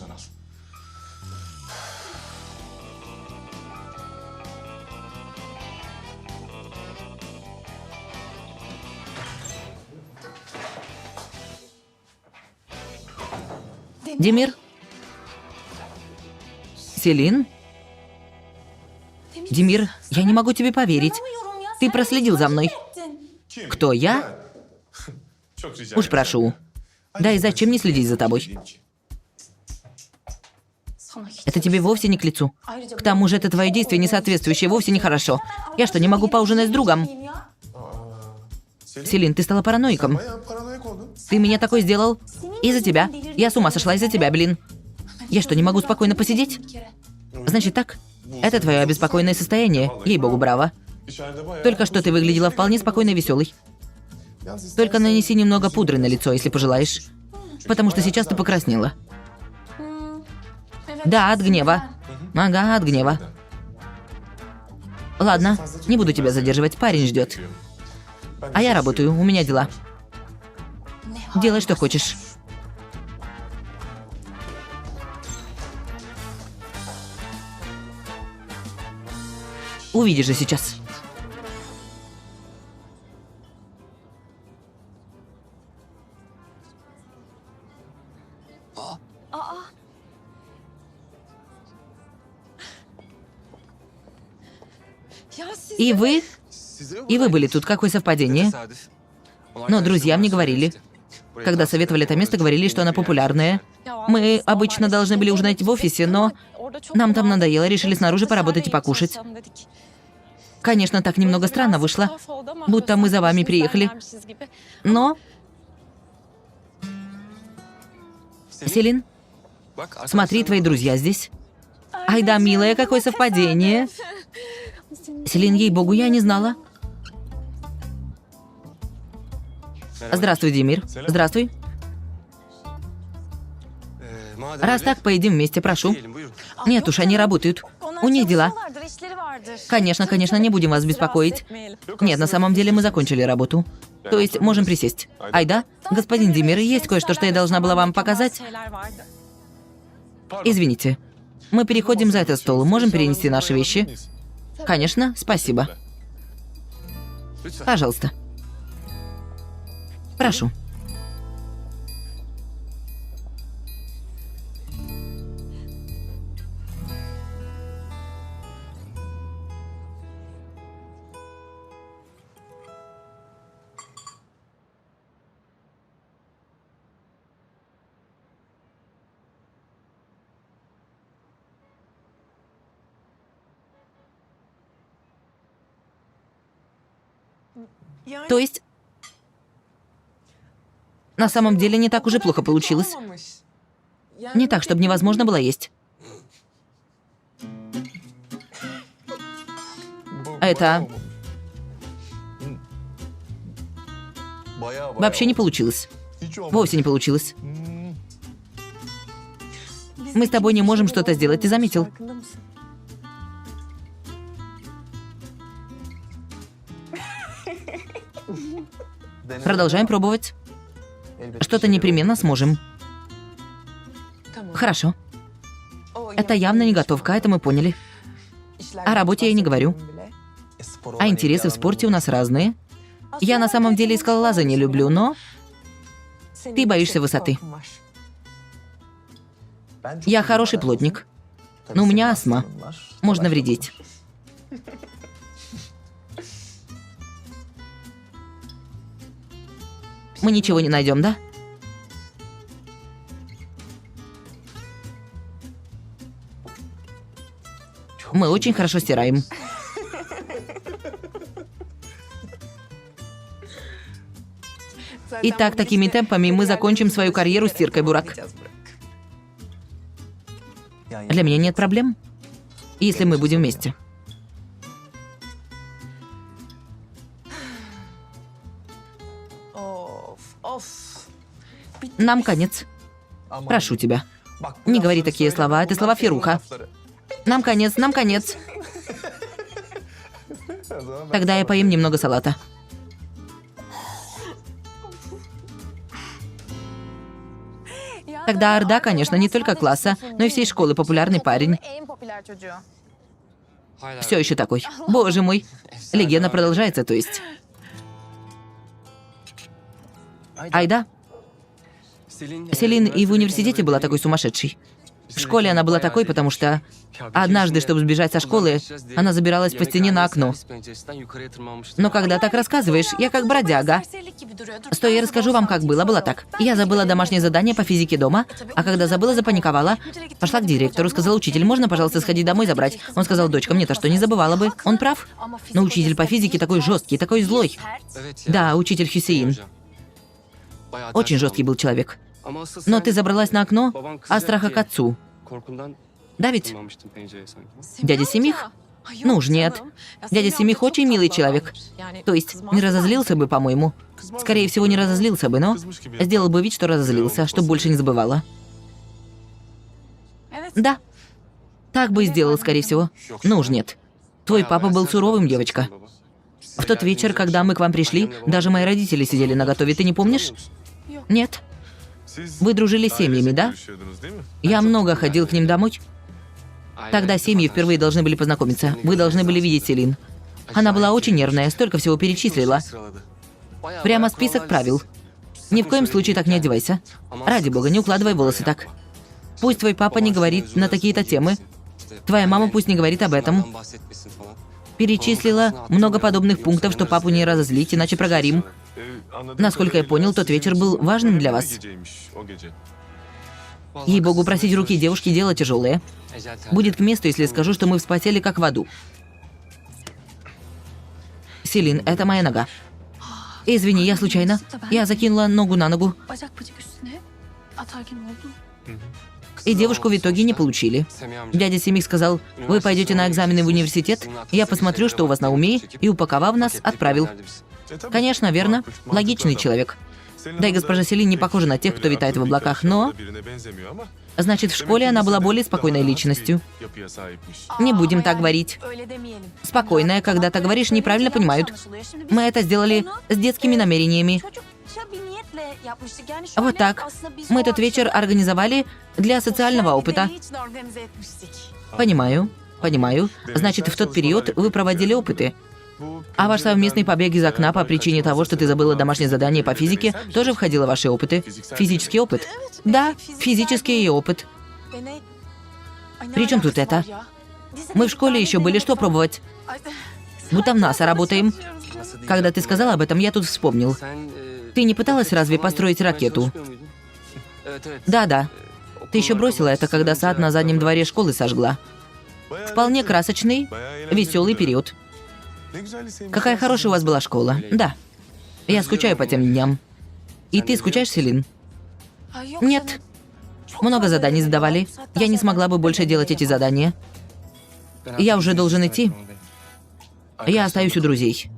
Демир? Селин? Демир, я не могу тебе поверить. Ты проследил за мной. Кто, я? Уж прошу. Да и зачем мне следить за тобой? Это тебе вовсе не к лицу. К тому же это твое действие несоответствующее, вовсе нехорошо. Я что, не могу поужинать с другом? Селин, ты стала параноиком. Ты меня такой сделал? Из-за тебя. Я с ума сошла из-за тебя, блин. Я что, не могу спокойно посидеть? Значит так? Это твое обеспокоенное состояние. Ей-богу, браво. Только что ты выглядела вполне спокойной и веселой. Только нанеси немного пудры на лицо, если пожелаешь. Потому что сейчас ты покраснела. Да, от гнева. Ага, от гнева. Ладно, не буду тебя задерживать, парень ждет. А я работаю, у меня дела. Делай, что хочешь. Увидишь же сейчас. И вы были тут. Какое совпадение? Но друзья мне говорили. Когда советовали это место, говорили, что оно популярное. Мы обычно должны были ужинать в офисе, но нам там надоело, решили снаружи поработать и покушать. Конечно, так немного странно вышло, будто мы за вами приехали. Но... Селин, смотри, твои друзья здесь. Ай да, милая, какое совпадение. Селин, ей-богу, я не знала. Здравствуй, Демир. Здравствуй. Раз так, поедим вместе, прошу. Нет уж, они работают. У них дела. Конечно, конечно, не будем вас беспокоить. Нет, на самом деле мы закончили работу. То есть можем присесть. Айда, господин Демир, есть кое-что, что я должна была вам показать. Извините. Мы переходим за этот стол. Можем перенести наши вещи? Конечно, спасибо. Пожалуйста. Прошу. То есть, на самом деле не так уж и плохо получилось. Не так, чтобы невозможно было есть. Это... Вообще не получилось. Вовсе не получилось. Мы с тобой не можем что-то сделать, ты заметил? Продолжаем пробовать. Что-то непременно сможем. Хорошо. Это явно не готовка, это мы поняли. О работе я не говорю. А интересы в спорте у нас разные. Я на самом деле и скалолазание люблю, но... Ты боишься высоты. Я хороший плотник, но у меня астма. Можно вредить. Мы ничего не найдем, да? Мы очень хорошо стираем. Итак, такими темпами мы закончим свою карьеру стиркой, Бурак. Для меня нет проблем, если мы будем вместе. Нам конец. Прошу тебя. Не говори такие слова, это слова Феруха. Нам конец, нам конец. Тогда я поем немного салата. Тогда Арда, конечно, не только класса, но и всей школы популярный парень. Все еще такой. Боже мой. Легенда продолжается, то есть. Айда. Селин и в университете была такой сумасшедшей. В школе она была такой, потому что однажды, чтобы сбежать со школы, она забиралась по стене на окно. Но когда так рассказываешь, я как бродяга. Стой, я расскажу вам, как было. Было так. Я забыла домашнее задание по физике дома, а когда забыла, запаниковала. Пошла к директору, сказала: учитель, можно, пожалуйста, сходить домой забрать? Он сказал: дочка, мне-то что, не забывала бы? Он прав. Но учитель по физике такой жесткий, такой злой. Да, учитель Хюсеин. Очень жесткий был человек. Но ты забралась на окно, а страха к отцу. Да ведь? Дядя Семих? Ну уж нет. Дядя Семих очень милый человек. То есть, не разозлился бы, по-моему. Скорее всего, не разозлился бы, но сделал бы вид, что разозлился, чтобы больше не забывала. Да. Так бы и сделал, скорее всего. Ну уж нет. Твой папа был суровым, девочка. В тот вечер, когда мы к вам пришли, даже мои родители сидели наготове, ты не помнишь? Нет. Вы дружили с семьями, да? Я много ходил к ним домой. Тогда семьи впервые должны были познакомиться. Вы должны были видеть Селин. Она была очень нервная, столько всего перечислила. Прямо список правил. Ни в коем случае так не одевайся. Ради бога, не укладывай волосы так. Пусть твой папа не говорит на такие-то темы. Твоя мама пусть не говорит об этом. Перечислила много подобных пунктов, что папу не разозлить, иначе прогорим. Насколько я понял, тот вечер был важным для вас. Ей-богу, просить руки девушки — дело тяжелое. Будет к месту, если скажу, что мы вспотели как в аду. Селин, это моя нога. Извини, я случайно. Я закинула ногу на ногу. И девушку в итоге не получили. Дядя Семих сказал: вы пойдете на экзамены в университет, я посмотрю, что у вас на уме, и, упаковав нас, отправил. Конечно, верно. Логичный человек. Да и госпожа Селин не похожа на тех, кто витает в облаках, но... Значит, в школе она была более спокойной личностью. Не будем так говорить. Спокойная, когда так говоришь, неправильно понимают. Мы это сделали с детскими намерениями. Вот так. Мы тот вечер организовали для социального опыта. Понимаю, понимаю. Значит, в тот период вы проводили опыты. А ваш совместный побег из окна по причине того, что ты забыла домашнее задание по физике, тоже входило в ваши опыты? Физический опыт? Да, физический опыт. При чем тут это? Мы в школе еще были, что пробовать? Будто в НАСА работаем. Когда ты сказала об этом, я тут вспомнил. Ты не пыталась разве построить ракету? Да-да. Ты еще бросила это, когда сад на заднем дворе школы сожгла. Вполне красочный, веселый период. Какая хорошая у вас была школа. Да. Я скучаю по тем дням. И ты скучаешь, Селин? Нет. Много заданий задавали. Я не смогла бы больше делать эти задания. Я уже должен идти. Я остаюсь у друзей.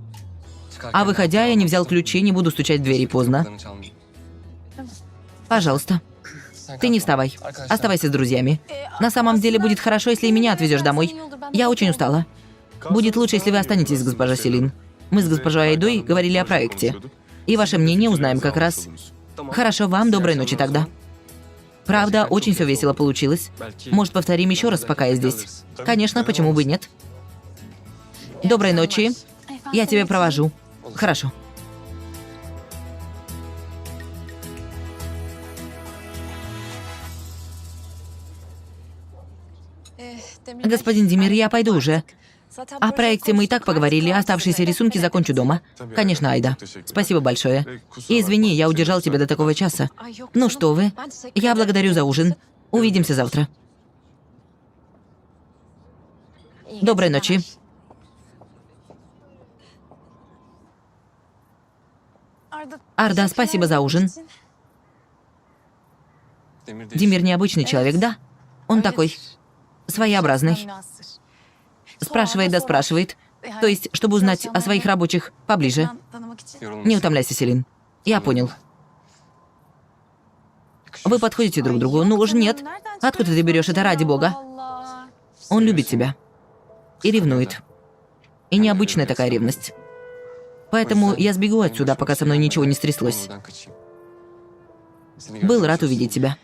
А выходя, я не взял ключи, не буду стучать в двери поздно. Пожалуйста. Ты не вставай. Оставайся с друзьями. На самом деле будет хорошо, если и меня отвезешь домой. Я очень устала. Будет лучше, если вы останетесь, госпожа Селин. Мы с госпожой Айдой говорили о проекте. И ваше мнение узнаем как раз. Хорошо, вам доброй ночи тогда. Правда, очень все весело получилось. Может, повторим еще раз, пока я здесь? Конечно, почему бы и нет. Доброй ночи. Я тебя провожу. Хорошо. Господин Демир, я пойду уже. О проекте мы и так поговорили, оставшиеся рисунки закончу дома. Конечно, Айда. Спасибо большое. И извини, я удержал тебя до такого часа. Ну что вы, я благодарю за ужин. Увидимся завтра. Доброй ночи. Арда, спасибо за ужин. Демир необычный человек, да? Он такой своеобразный. Спрашивает да спрашивает. То есть, чтобы узнать о своих рабочих поближе. Не утомляйся, Селин. Я понял. Вы подходите друг к другу? Ну уж нет. Откуда ты берешь это, ради бога? Он любит тебя. И ревнует. И необычная такая ревность. Поэтому я сбегу отсюда, пока со мной ничего не стряслось. Был рад увидеть тебя.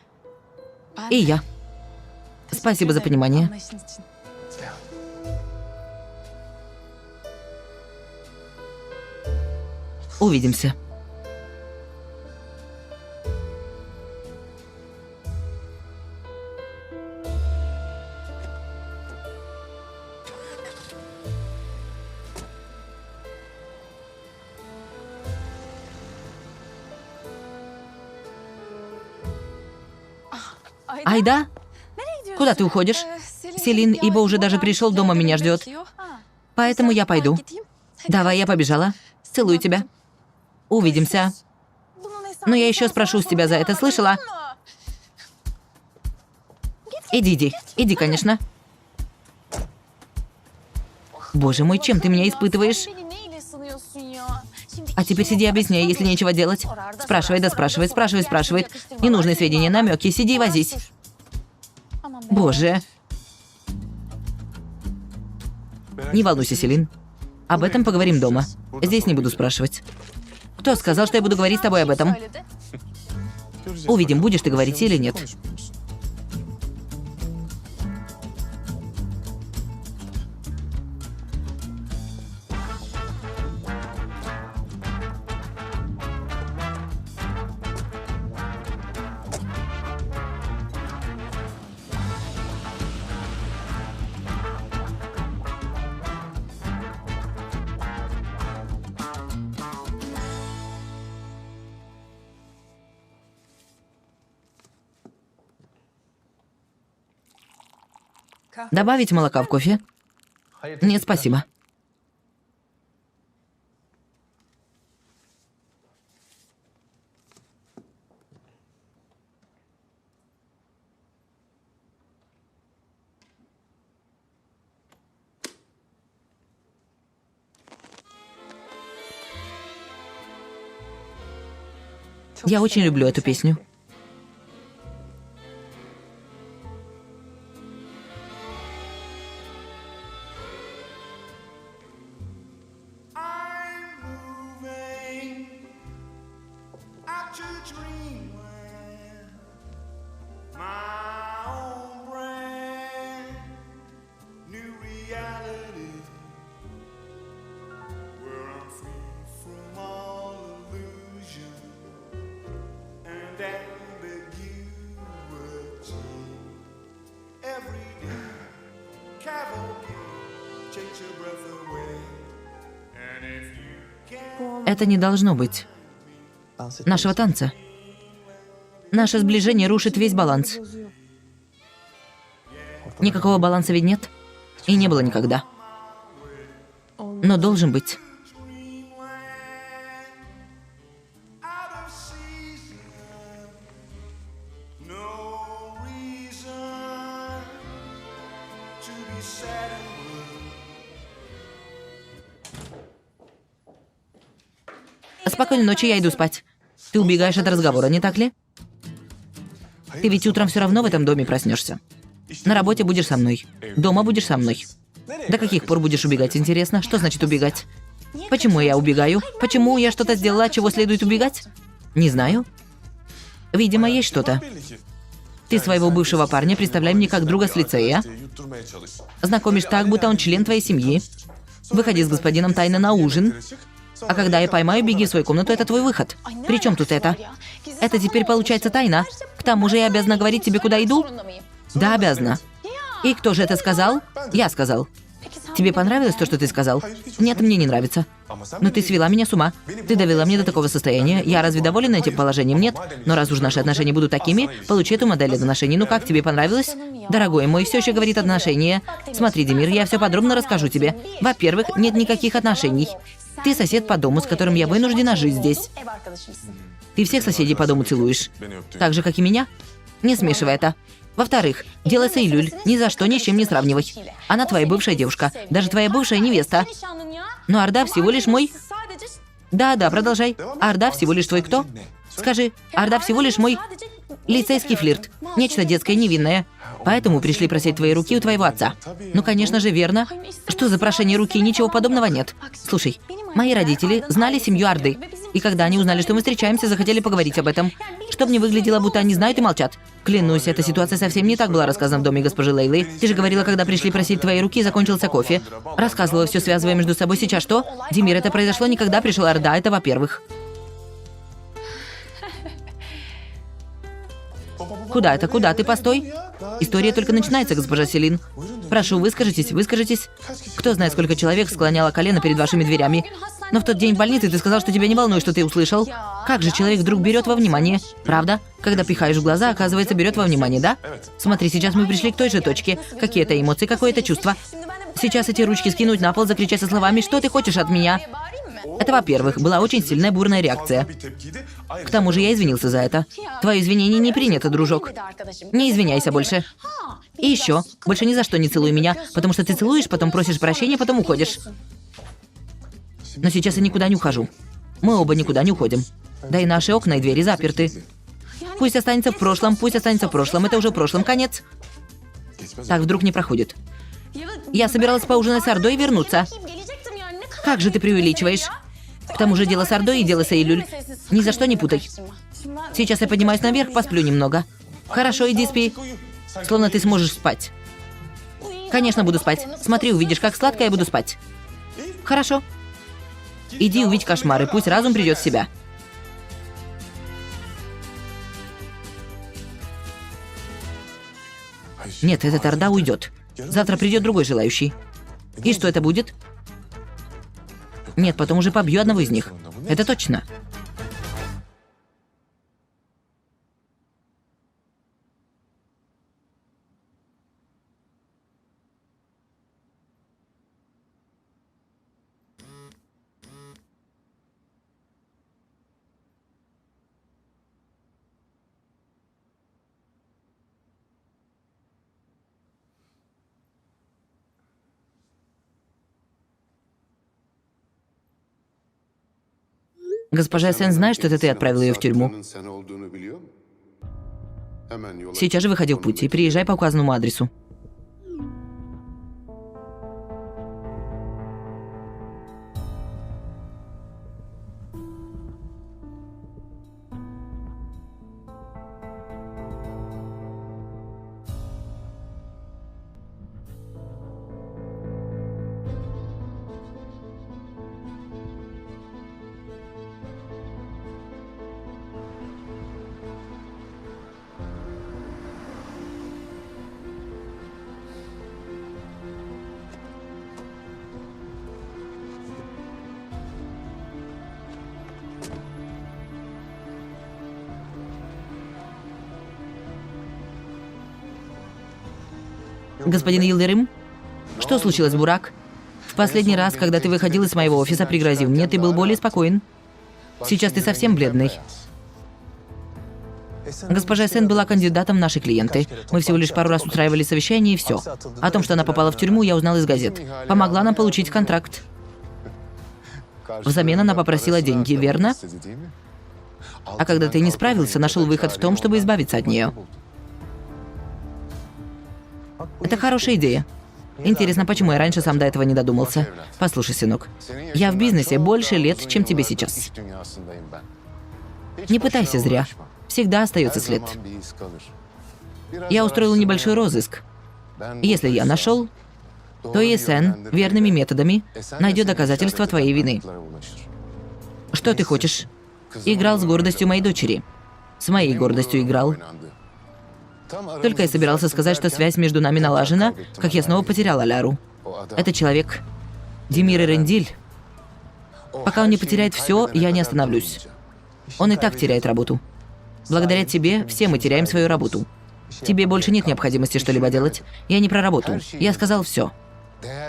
И я. Спасибо за понимание. Увидимся. Айда? Куда ты уходишь? Селин, ибо уже даже пришел, дома меня ждет. Поэтому я пойду. Давай, я побежала. Целую тебя. Увидимся. Но я еще спрошу с тебя за это, слышала? Иди, конечно. Боже мой, чем ты меня испытываешь? А теперь сиди и объясняй, если нечего делать. Спрашивай, да спрашивай. Ненужные сведения, намеки, сиди и возись. Боже. Не волнуйся, Селин. Об этом поговорим дома. Здесь не буду спрашивать. Кто сказал, что я буду говорить с тобой об этом? Увидим, будешь ты говорить или нет. Добавить молока в кофе? Нет, спасибо. Я очень люблю эту песню. Это не должно быть нашего танца. Наше сближение рушит весь баланс. Никакого баланса ведь нет. И не было никогда. Но должен быть. Спокойной ночи, я иду спать. Ты убегаешь от разговора, не так ли? Ты ведь утром все равно в этом доме проснешься. На работе будешь со мной. Дома будешь со мной. До каких пор будешь убегать, интересно? Что значит убегать? Почему я убегаю? Почему я что-то сделала, от чего следует убегать? Не знаю. Видимо, есть что-то. Ты своего бывшего парня представляй мне как друга с лицея. Знакомишь так, будто он член твоей семьи. Выходи с господином тайно на ужин. А когда я поймаю, беги в свою комнату, это твой выход. При чем тут это? Это теперь получается тайна. К тому же я обязана говорить тебе, куда иду? Да, обязана. И кто же это сказал? Я сказал. Тебе понравилось то, что ты сказал? Нет, мне не нравится. Но ты свела меня с ума. Ты довела меня до такого состояния. Я разве доволен этим положением? Нет. Но раз уж наши отношения будут такими, получи эту модель отношений. Ну как, тебе понравилось? Дорогой мой, все еще говорит отношения. Смотри, Демир, я все подробно расскажу тебе. Во-первых, нет никаких отношений. Ты сосед по дому, с которым я вынуждена жить здесь. Ты всех соседей по дому целуешь. Так же, как и меня? Не смешивай это. Во-вторых, дело с Эйлюль ни за что ни с чем не сравнивай. Она твоя бывшая девушка, даже твоя бывшая невеста. Но Арда всего лишь мой... Да, продолжай. Арда всего лишь твой кто? Скажи, Арда всего лишь мой... лицейский флирт. Нечто детское, невинное. Поэтому пришли просить твоей руки у твоего отца. Ну, конечно же, верно. Что за прошение руки? Ничего подобного нет. Слушай, мои родители знали семью Арды. И когда они узнали, что мы встречаемся, захотели поговорить об этом. Чтоб не выглядело, будто они знают и молчат. Клянусь, эта ситуация совсем не так была рассказана в доме госпожи Лейлы. Ты же говорила, когда пришли просить твоей руки, закончился кофе. Рассказывала все, связывая между собой. Сейчас что? Демир, это произошло не когда пришел Арда, это во-первых. Куда это? Куда ты? Постой. История только начинается, госпожа Селин. Прошу, выскажитесь. Кто знает, сколько человек склоняло колено перед вашими дверями. Но в тот день в больнице ты сказал, что тебя не волнует, что ты услышал. Как же человек вдруг берет во внимание? Правда? Когда пихаешь в глаза, оказывается, берет во внимание, да? Смотри, сейчас мы пришли к той же точке. Какие-то эмоции, какое-то чувство. Сейчас эти ручки скинуть на пол, закричать со словами «Что ты хочешь от меня?» Это, во-первых, была очень сильная бурная реакция. К тому же я извинился за это. Твое извинение не принято, дружок. Не извиняйся больше. И еще, больше ни за что не целуй меня, потому что ты целуешь, потом просишь прощения, потом уходишь. Но сейчас я никуда не ухожу. Мы оба никуда не уходим. Да и наши окна и двери заперты. Пусть останется в прошлом, это уже в прошлом, конец. Так вдруг не проходит. Я собиралась поужинать с Ардой и вернуться. Как же ты преувеличиваешь? К тому же дело с Ардой и дело с Эйлюль. Ни за что не путай. Сейчас я поднимаюсь наверх, посплю немного. Хорошо, иди спи. Словно ты сможешь спать. Конечно, буду спать. Смотри, увидишь, как сладко я буду спать. Хорошо. Иди увидь кошмары, пусть разум придет в себя. Нет, этот Арда уйдет. Завтра придет другой желающий. И что это будет? Нет, потом уже побью одного из них. Это точно. Госпожа Сен знает, что это ты отправил ее в тюрьму. Сейчас же выходи в путь и приезжай по указанному адресу. Господин Йылдырым, что случилось, Бурак? В последний раз, когда ты выходил из моего офиса, пригрозив мне, ты был более спокоен. Сейчас ты совсем бледный. Госпожа Сен была кандидатом в наши клиенты. Мы всего лишь пару раз устраивали совещание и все. О том, что она попала в тюрьму, я узнал из газет. Помогла нам получить контракт. Взамен она попросила деньги, верно? А когда ты не справился, нашел выход в том, чтобы избавиться от нее. Это хорошая идея. Интересно, почему я раньше сам до этого не додумался? Послушай, сынок, я в бизнесе больше лет, чем тебе сейчас. Не пытайся зря. Всегда остается след. Я устроил небольшой розыск. Если я нашел, то ЕСН верными методами найдет доказательства твоей вины. Что ты хочешь? Играл с гордостью моей дочери. С моей гордостью играл. Только я собирался сказать, что связь между нами налажена, как я снова потерял Аляру. Это человек Демир Эрендиль. Пока он не потеряет все, я не остановлюсь. Он и так теряет работу. Благодаря тебе все мы теряем свою работу. Тебе больше нет необходимости что-либо делать. Я не про работу. Я сказал все.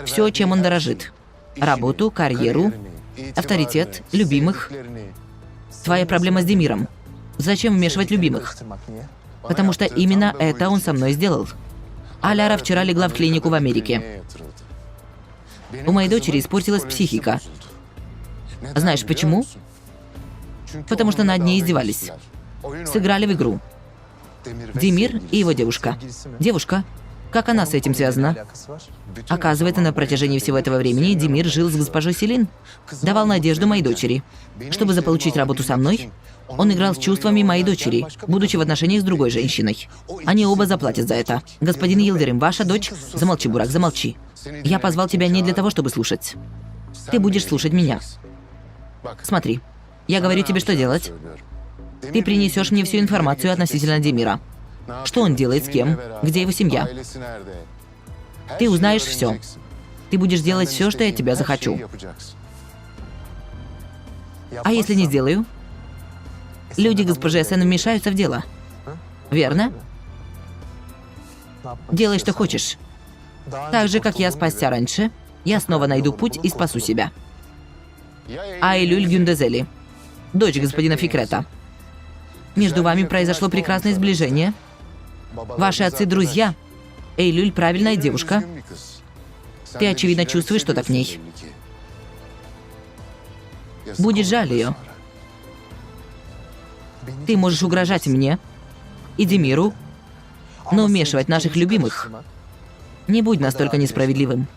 Все, чем он дорожит. Работу, карьеру, авторитет, любимых. Твоя проблема с Демиром. Зачем вмешивать любимых? Потому что именно это он со мной сделал. Аляра вчера легла в клинику в Америке. У моей дочери испортилась психика. Знаешь почему? Потому что над ней издевались. Сыграли в игру. Демир и его девушка. Девушка? Как она с этим связана? Оказывается, на протяжении всего этого времени Демир жил с госпожой Селин. Давал надежду моей дочери. Чтобы заполучить работу со мной, он играл с чувствами моей дочери, будучи в отношениях с другой женщиной. Они оба заплатят за это. Господин Йылдырым, ваша дочь... Замолчи, Бурак, замолчи. Я позвал тебя не для того, чтобы слушать. Ты будешь слушать меня. Смотри, я говорю тебе, что делать. Ты принесешь мне всю информацию относительно Демира. Что он делает, с кем, где его семья. Ты узнаешь все. Ты будешь делать все, что я от тебя захочу. А если не сделаю? Люди госпожи Эссен вмешаются в дело. Верно? Делай, что хочешь. Так же, как я спасся раньше, я снова найду путь и спасу себя. Айлюль Гюндезели, дочь господина Фикрета. Между вами произошло прекрасное сближение. Ваши отцы друзья. Эйлюль правильная девушка. Ты, очевидно, чувствуешь что-то к ней. Будет жаль ее. Ты можешь угрожать мне и Демиру, но вмешивать наших любимых. Не будь настолько несправедливым.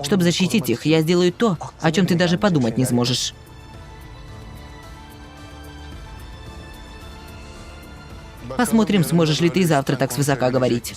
Чтобы защитить их, я сделаю то, о чем ты даже подумать не сможешь. Посмотрим, сможешь ли ты завтра так свысока говорить.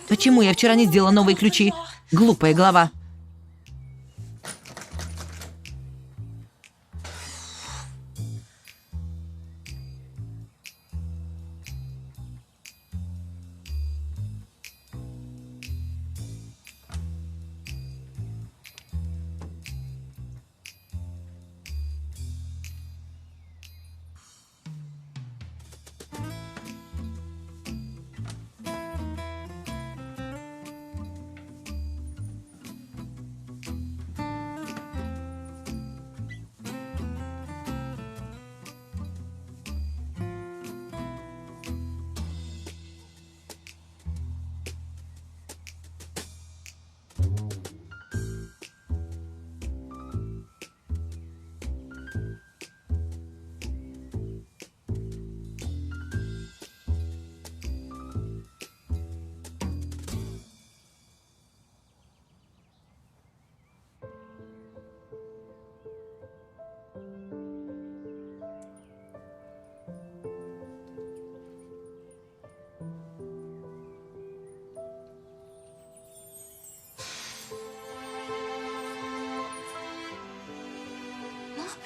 Почему я вчера не сделала новые ключи? Глупая голова.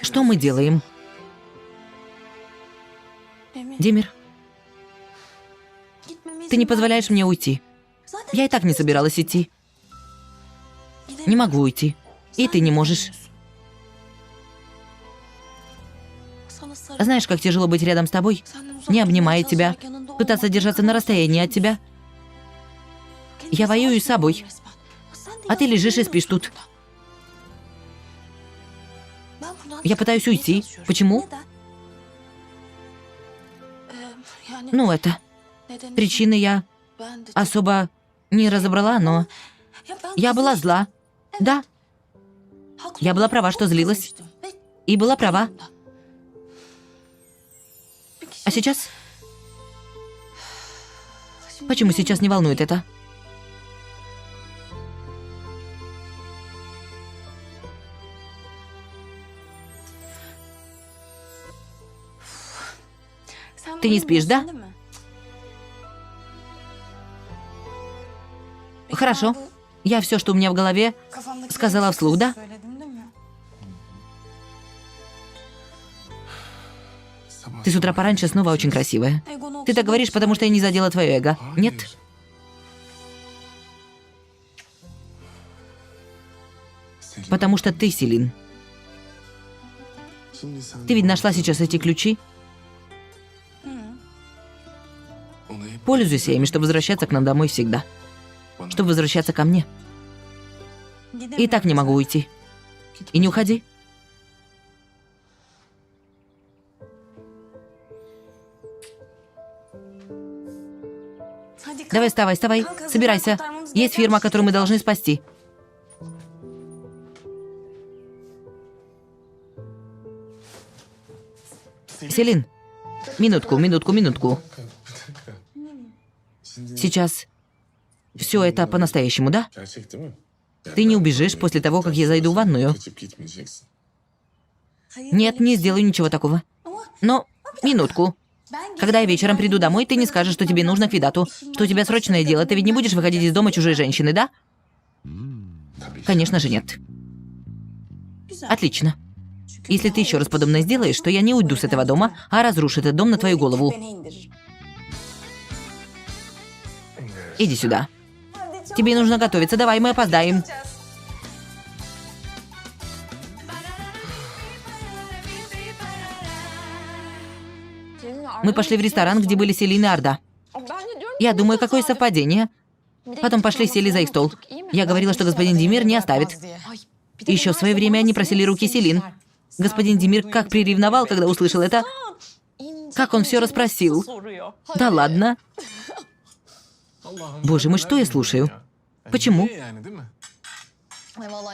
Что мы делаем? Демир, ты не позволяешь мне уйти. Я и так не собиралась идти. Не могу уйти. И ты не можешь. Знаешь, как тяжело быть рядом с тобой, не обнимая тебя, пытаться держаться на расстоянии от тебя. Я воюю с собой, а ты лежишь и спишь тут. Я пытаюсь уйти. Почему? Ну, это... Причины я особо не разобрала, но... Я была зла. Да. Я была права, что злилась. И была права. сейчас? Почему сейчас не волнует это? Ты не спишь, да? Хорошо. Я все, что у меня в голове, сказала вслух, да? Ты с утра пораньше снова очень красивая. Ты так говоришь, потому что я не задела твое эго. Нет? Потому что ты, Селин. Ты ведь нашла сейчас эти ключи? Пользуйся ими, чтобы возвращаться к нам домой всегда. Чтобы возвращаться ко мне. И так не могу уйти. И не уходи. Давай, вставай, вставай. Собирайся. Есть фирма, которую мы должны спасти. Селин, минутку. Сейчас все это по-настоящему, да? Ты не убежишь после того, как я зайду в ванную? Нет, не сделаю ничего такого. Но минутку. Когда я вечером приду домой, ты не скажешь, что тебе нужно к Видату, что у тебя срочное дело. Ты ведь не будешь выходить из дома чужой женщины, да? Конечно же нет. Отлично. Если ты еще раз подобное сделаешь, то я не уйду с этого дома, а разрушу этот дом на твою голову. Иди сюда. Тебе нужно готовиться. Давай, мы опоздаем. Мы пошли в ресторан, где были Селин и Арда. Я думаю, какое совпадение. Потом пошли, сели за их стол. Я говорила, что господин Демир не оставит. Еще в свое время они просили руки Селин. Господин Демир как приревновал, когда услышал это. Как он все расспросил. Да ладно. Боже мой, что я слушаю? Почему?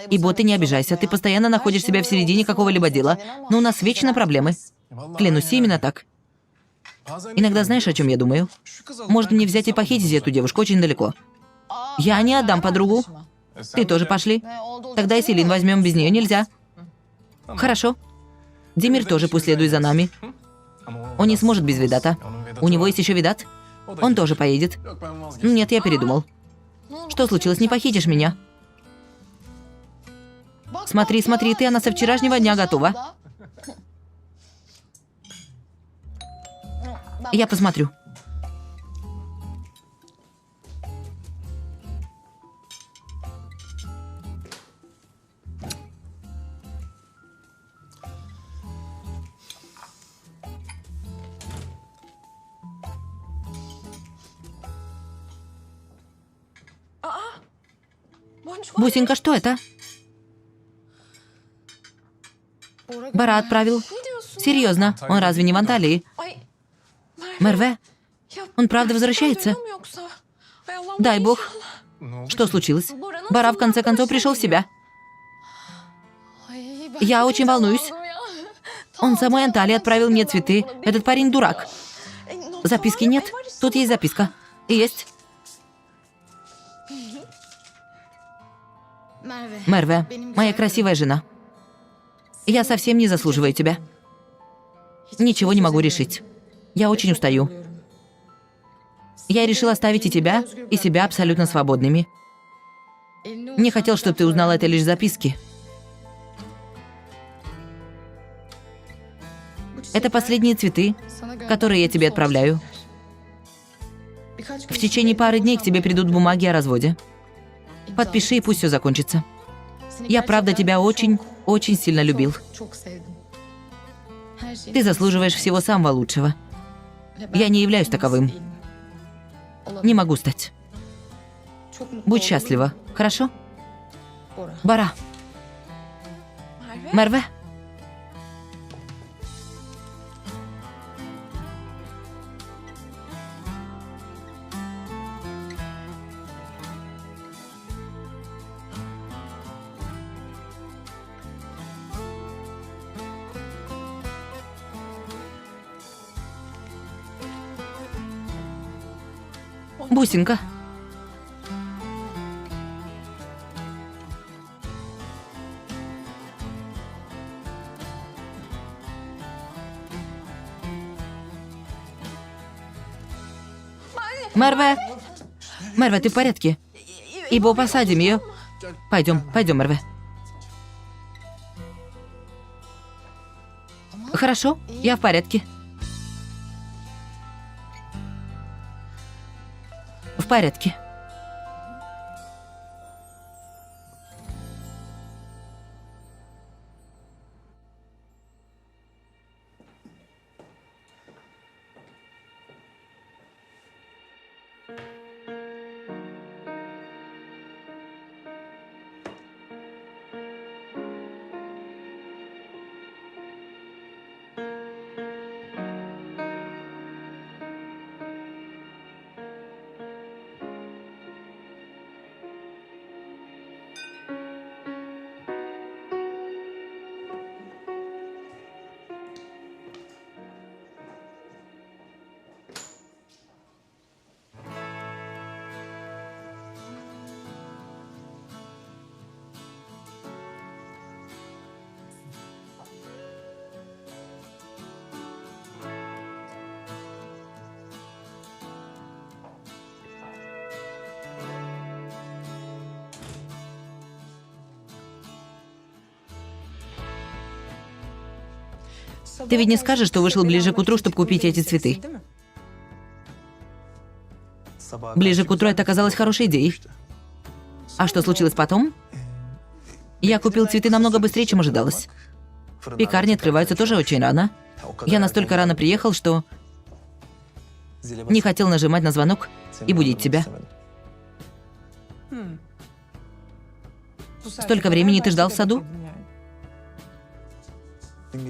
Ибо ты не обижайся, ты постоянно находишь себя в середине какого-либо дела. Но у нас вечно проблемы. Клянусь, именно так. Иногда знаешь, о чем я думаю? Может, мне взять и похитить эту девушку очень далеко. Я не отдам подругу. Ты тоже пошли. Тогда и Селин возьмем, без нее нельзя. Хорошо. Демир тоже пусть следует за нами. Он не сможет без Видата. У него есть еще Видат. Он тоже поедет. Нет, я передумал. Что случилось? Не похитишь меня? Смотри, ты, она со вчерашнего дня готова. Я посмотрю. Бусинка, что это? Бара отправил. Серьезно, он разве не в Анталии? Мерве, он правда возвращается? Дай бог. Что случилось? Бара в конце концов пришел в себя. Я очень волнуюсь. Он с самой Анталии отправил мне цветы. Этот парень дурак. Записки нет? Тут есть записка. Есть. Мерве, моя красивая жена. Я совсем не заслуживаю тебя. Ничего не могу решить. Я очень устаю. Я решила оставить и тебя, и себя абсолютно свободными. Не хотел, чтобы ты узнала это лишь в записке. Это последние цветы, которые я тебе отправляю. В течение пары дней к тебе придут бумаги о разводе. Подпиши, и пусть все закончится. Я правда тебя очень, очень сильно любил. Ты заслуживаешь всего самого лучшего. Я не являюсь таковым. Не могу стать. Будь счастлива, хорошо? Бара. Мерве. Бусинка. Мерве! Мерве, ты в порядке? Ибо посадим ее. Пойдем, Мерве. Хорошо, я в порядке. В порядке. Ты ведь не скажешь, что вышел ближе к утру, чтобы купить эти цветы? Ближе к утру это оказалось хорошей идеей. А что случилось потом? Я купил цветы намного быстрее, чем ожидалось. Пекарни открываются тоже очень рано. Я настолько рано приехал, что не хотел нажимать на звонок и будить тебя. Столько времени ты ждал в саду?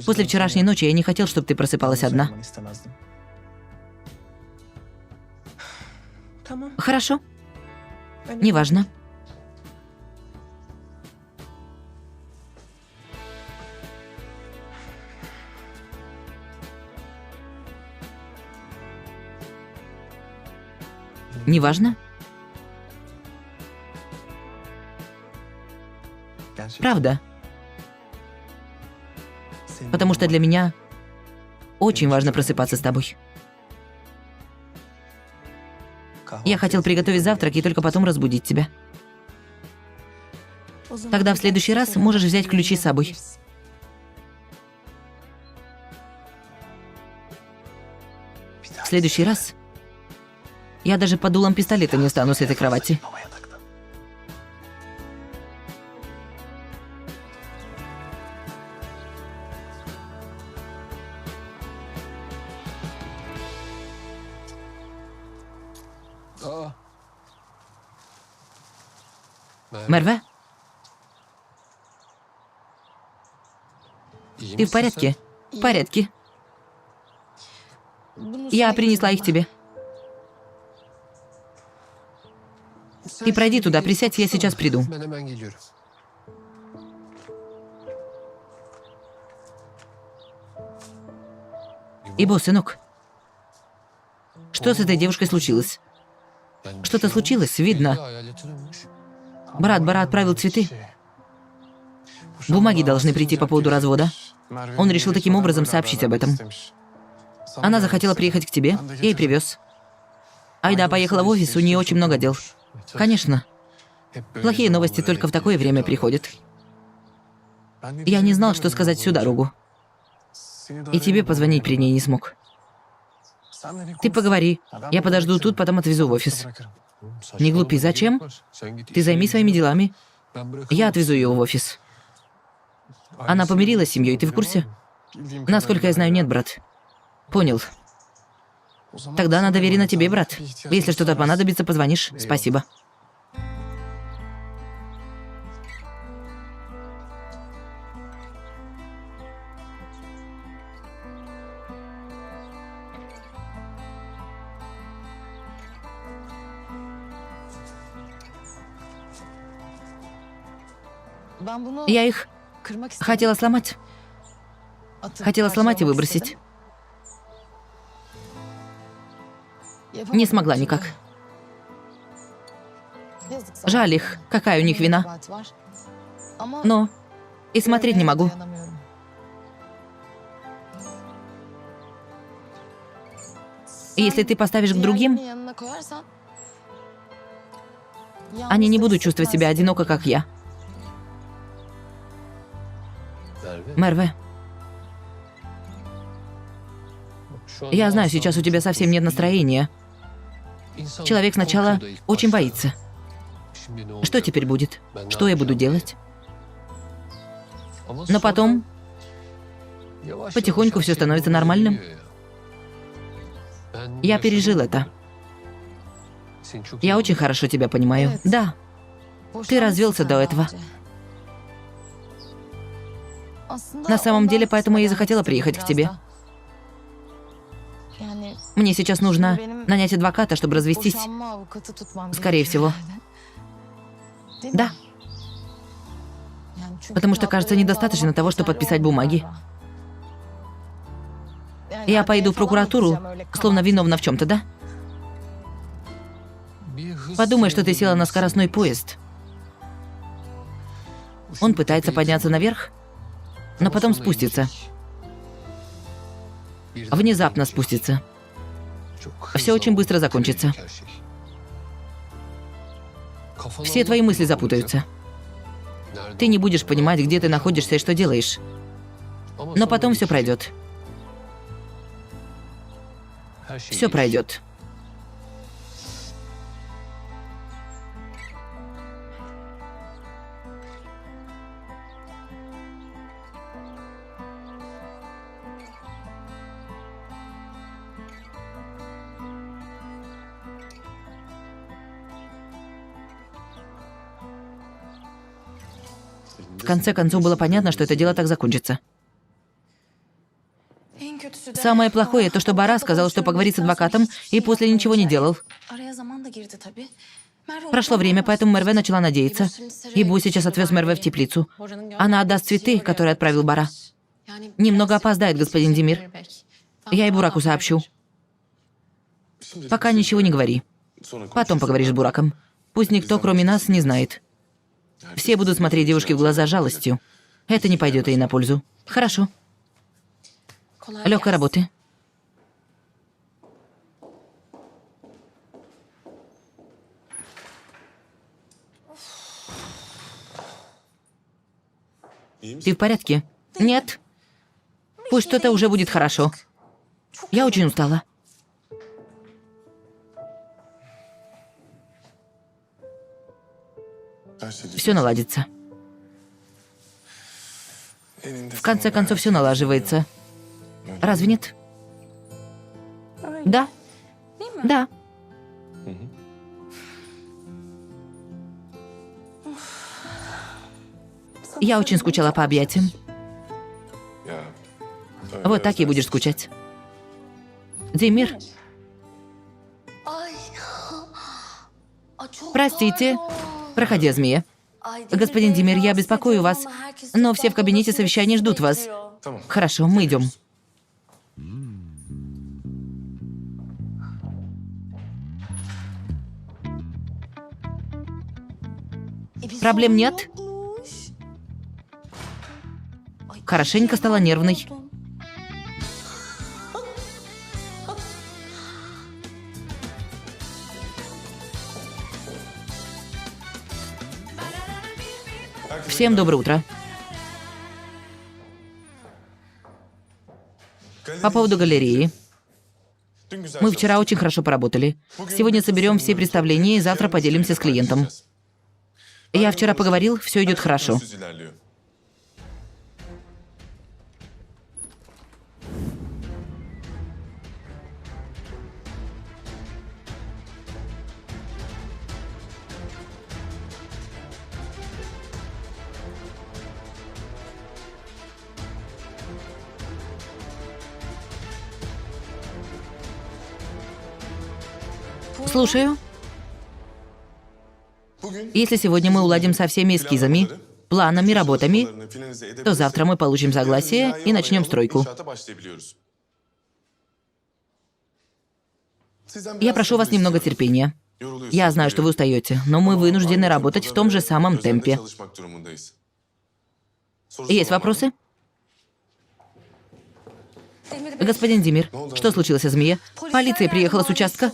После вчерашней ночи я не хотел, чтобы ты просыпалась одна. Хорошо. Неважно. Неважно? Правда. Потому что для меня очень важно просыпаться с тобой. Я хотел приготовить завтрак и только потом разбудить тебя. Тогда в следующий раз можешь взять ключи с собой. В следующий раз я даже под дулом пистолета не встану с этой кровати. Мерве? Ты в порядке? В порядке. Я принесла их тебе. Ты пройди туда, присядь, я сейчас приду. Ибо, сынок, что с этой девушкой случилось? Что-то случилось, видно. Брат отправил цветы. Бумаги должны прийти по поводу развода. Он решил таким образом сообщить об этом. Она захотела приехать к тебе, я и привез. Айда поехала в офис, у нее очень много дел. Конечно. Плохие новости только в такое время приходят. Я не знал, что сказать всю дорогу. И тебе позвонить при ней не смог. Ты поговори. Я подожду тут, потом отвезу в офис. Не глупи, зачем? Ты займись своими делами. Я отвезу ее в офис. Она помирилась с семьей, ты в курсе? Насколько я знаю, нет, брат. Понял. Тогда она доверена тебе, брат. Если что-то понадобится, позвонишь. Спасибо. Я их хотела сломать. Хотела сломать и выбросить. Не смогла никак. Жаль их, какая у них вина. Но и смотреть не могу. Если ты поставишь к другим, они не будут чувствовать себя одиноко, как я. Мерве, я знаю, сейчас у тебя совсем нет настроения. Человек сначала очень боится. Что теперь будет? Что я буду делать? Но потом потихоньку все становится нормальным. Я пережил это. Я очень хорошо тебя понимаю. Да, ты развелся до этого. На самом деле, поэтому я и захотела приехать к тебе. Мне сейчас нужно нанять адвоката, чтобы развестись. Скорее всего. Да. Потому что, кажется, недостаточно того, чтобы подписать бумаги. Я пойду в прокуратуру, словно виновна в чем-то, да? Подумай, что ты села на скоростной поезд. Он пытается подняться наверх, но потом спустится. Внезапно спустится. Все очень быстро закончится. Все твои мысли запутаются. Ты не будешь понимать, где ты находишься и что делаешь. Но потом все пройдет. Все пройдет. В конце концов, было понятно, что это дело так закончится. Самое плохое то, что Бара сказал, что поговорит с адвокатом, и после ничего не делал. Прошло время, поэтому Мерве начала надеяться. И Бу сейчас отвез Мерве в теплицу. Она отдаст цветы, которые отправил Бара. Немного опоздает, господин Демир. Я и Бураку сообщу. Пока ничего не говори. Потом поговоришь с Бураком. Пусть никто, кроме нас, не знает. Все будут смотреть девушке в глаза жалостью. Это не пойдет ей на пользу. Хорошо. Легкой работы. Ты в порядке? Нет. Пусть что-то уже будет хорошо. Я очень устала. Все наладится. В конце концов, все налаживается. Разве нет? Да. Да. Я очень скучала по объятиям. Вот так и будешь скучать. Демир. Простите. Проходи, змея. Господин Демир, я беспокою вас, но все в кабинете совещания ждут вас. Хорошо, мы идем. Проблем нет? Хорошенько стала нервной. Всем доброе утро. По поводу галереи. Мы вчера очень хорошо поработали. Сегодня соберем все представления и завтра поделимся с клиентом. Я вчера поговорил, все идет хорошо. Слушаю. Если сегодня мы уладим со всеми эскизами, планами, работами, то завтра мы получим согласие и начнем стройку. Я прошу вас немного терпения. Я знаю, что вы устаете, но мы вынуждены работать в том же самом темпе. Есть вопросы? Господин Демир, что случилось со змеей? Полиция приехала с участка.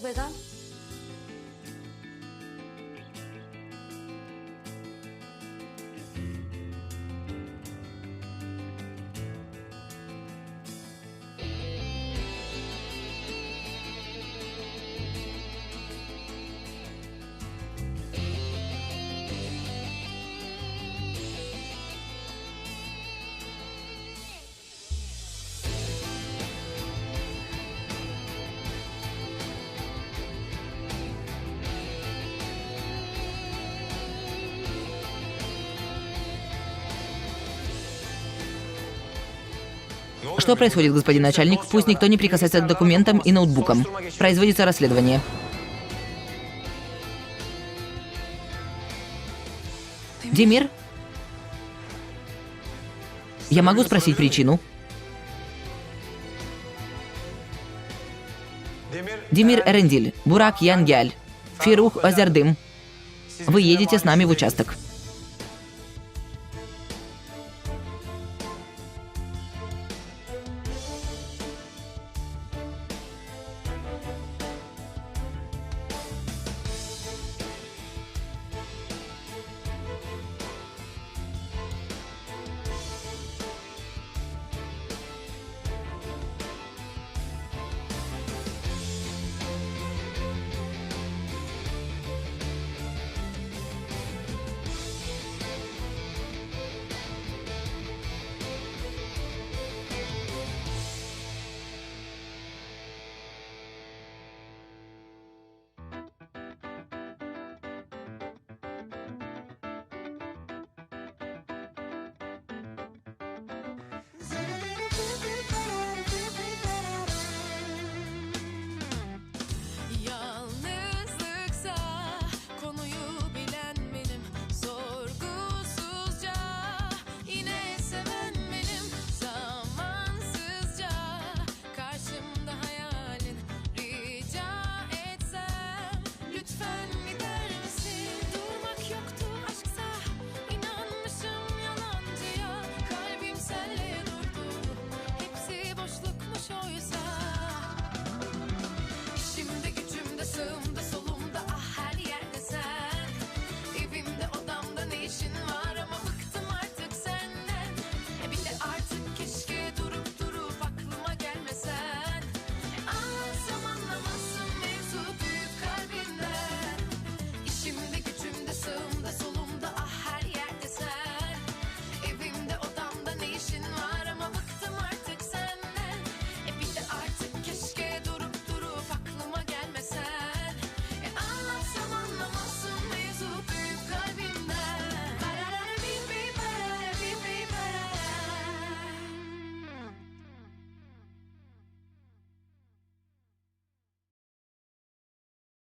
Что происходит, господин начальник? Пусть никто не прикасается к документам и ноутбукам. Производится расследование. Демир? Я могу спросить причину? Демир Эрендиль, Бурак Янгяль, Фирух Озердым. Вы едете с нами в участок.